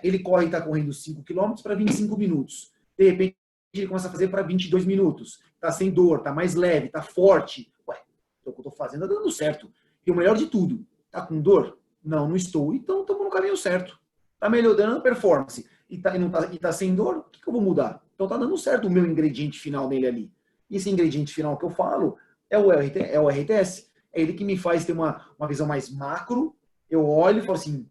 Ele corre e está correndo 5 km para 25 minutos. De repente, ele começa a fazer para 22 minutos. Está sem dor, está mais leve, está forte. Ué, então o que eu estou fazendo está dando certo. E o melhor de tudo, está com dor? Não, não estou. Então estamos no caminho certo. Está melhorando a performance. E tá sem dor, o que eu vou mudar? Então está dando certo o meu ingrediente final nele ali. E esse ingrediente final que eu falo é o RTS. É ele que me faz ter uma visão mais macro. Eu olho e falo assim,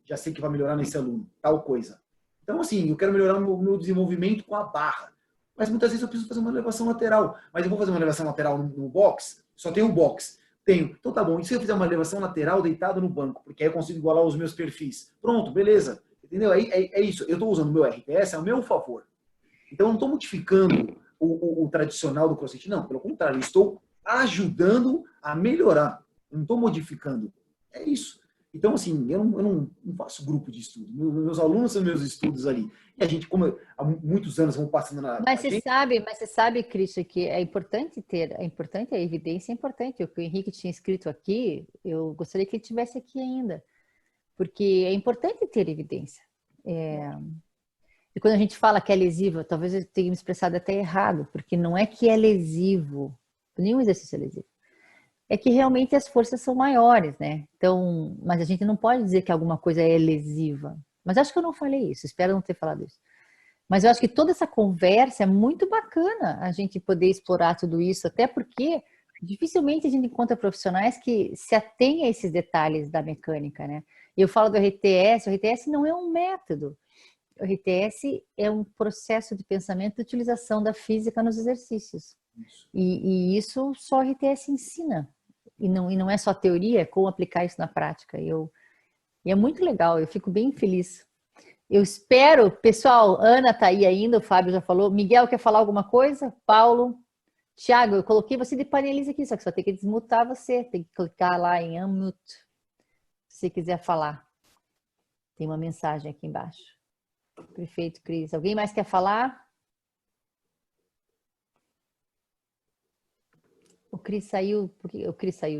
já sei que vai melhorar nesse aluno, tal coisa. Então, assim, eu quero melhorar o meu desenvolvimento com a barra. Mas muitas vezes eu preciso fazer uma elevação lateral. Mas eu vou fazer uma elevação lateral no box? Só tem o box. Tenho. Então tá bom. E se eu fizer uma elevação lateral deitado no banco? Porque aí eu consigo igualar os meus perfis. Pronto, beleza. Entendeu? É isso. Eu estou usando o meu RTS a meu favor. Então eu não estou modificando o tradicional do CrossFit. Não, pelo contrário. Eu estou ajudando a melhorar. Eu não estou modificando. É isso. Então, assim, eu não faço grupo de estudo. Meus alunos são meus estudos ali. E a gente, como há muitos anos vamos passando na... Mas você sabe, Christian, que é importante a evidência é importante. O que o Henrique tinha escrito aqui, eu gostaria que ele tivesse aqui ainda. Porque é importante ter evidência. E quando a gente fala que é lesivo, talvez eu tenha me expressado até errado, porque não é que é lesivo, nenhum exercício é lesivo. É que realmente as forças são maiores, né? Então, mas a gente não pode dizer que alguma coisa é lesiva. Mas acho que eu não falei isso, espero não ter falado isso. Mas eu acho que toda essa conversa é muito bacana a gente poder explorar tudo isso, até porque dificilmente a gente encontra profissionais que se atêm a esses detalhes da mecânica, né? Eu falo do RTS, o RTS não é um método. O RTS é um processo de pensamento de utilização da física nos exercícios. E isso só o RTS ensina. E não é só teoria, é como aplicar isso na prática. E é muito legal, eu fico bem feliz. Eu espero, pessoal, Ana está aí ainda, o Fábio já falou. Miguel quer falar alguma coisa? Paulo? Thiago, eu coloquei você de panelista aqui, só que você vai ter que desmutar você. Tem que clicar lá em unmute, se você quiser falar. Tem uma mensagem aqui embaixo. Perfeito, Cris. Alguém mais quer falar? O Cris saiu,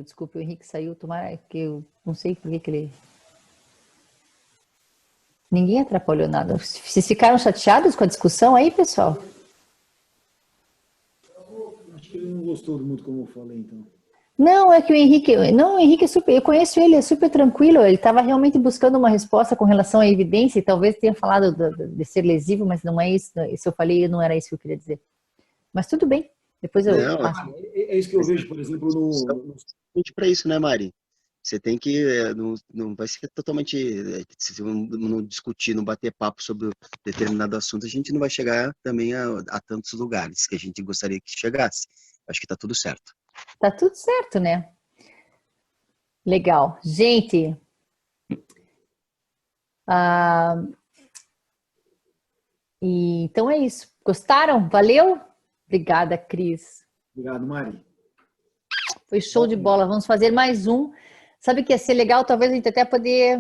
desculpe, o Henrique saiu, tomara que eu não sei por que ele... Ninguém atrapalhou nada. Vocês ficaram chateados com a discussão aí, pessoal? Acho que ele não gostou do muito como eu falei, então. Não, é que o Henrique é super, eu conheço ele, é super tranquilo, ele estava realmente buscando uma resposta com relação à evidência, e talvez tenha falado de ser lesivo, mas não é isso, se eu falei, não era isso que eu queria dizer. Mas tudo bem, depois eu passo. É isso que eu vejo, por exemplo, no... Para isso, né, Mari? Você tem que, não vai ser totalmente, se não discutir, não bater papo sobre determinado assunto, a gente não vai chegar também a tantos lugares que a gente gostaria que chegasse. Acho que está tudo certo. Tá tudo certo, né? Legal. Gente, então é isso. Gostaram? Valeu? Obrigada, Cris. Obrigado, Mari. Foi show de bola. Vamos fazer mais um. Sabe que ia ser legal? Talvez a gente até poder...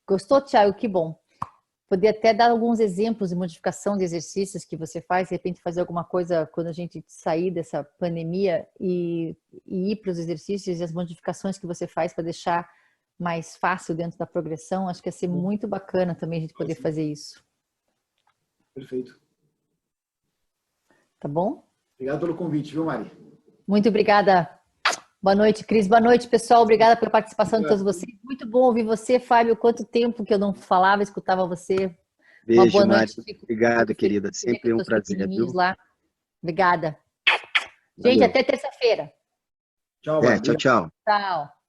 Gostou, Thiago? Que bom. Poder até dar alguns exemplos de modificação de exercícios que você faz, de repente fazer alguma coisa quando a gente sair dessa pandemia e ir para os exercícios e as modificações que você faz para deixar mais fácil dentro da progressão. Acho que ia ser muito bacana também a gente poder fazer isso. Perfeito. Tá bom? Obrigado pelo convite, viu, Mari? Muito obrigada. Boa noite, Cris. Boa noite, pessoal. Obrigada pela participação de todos vocês. Muito bom ouvir você, Fábio. Quanto tempo que eu não falava, escutava você. Beijo, uma boa noite. Mari. Obrigado, querida. Sempre um prazer, viu? Lá. Obrigada. Valeu. Gente, até terça-feira. Tchau, Mari. Tchau, tchau. Tchau.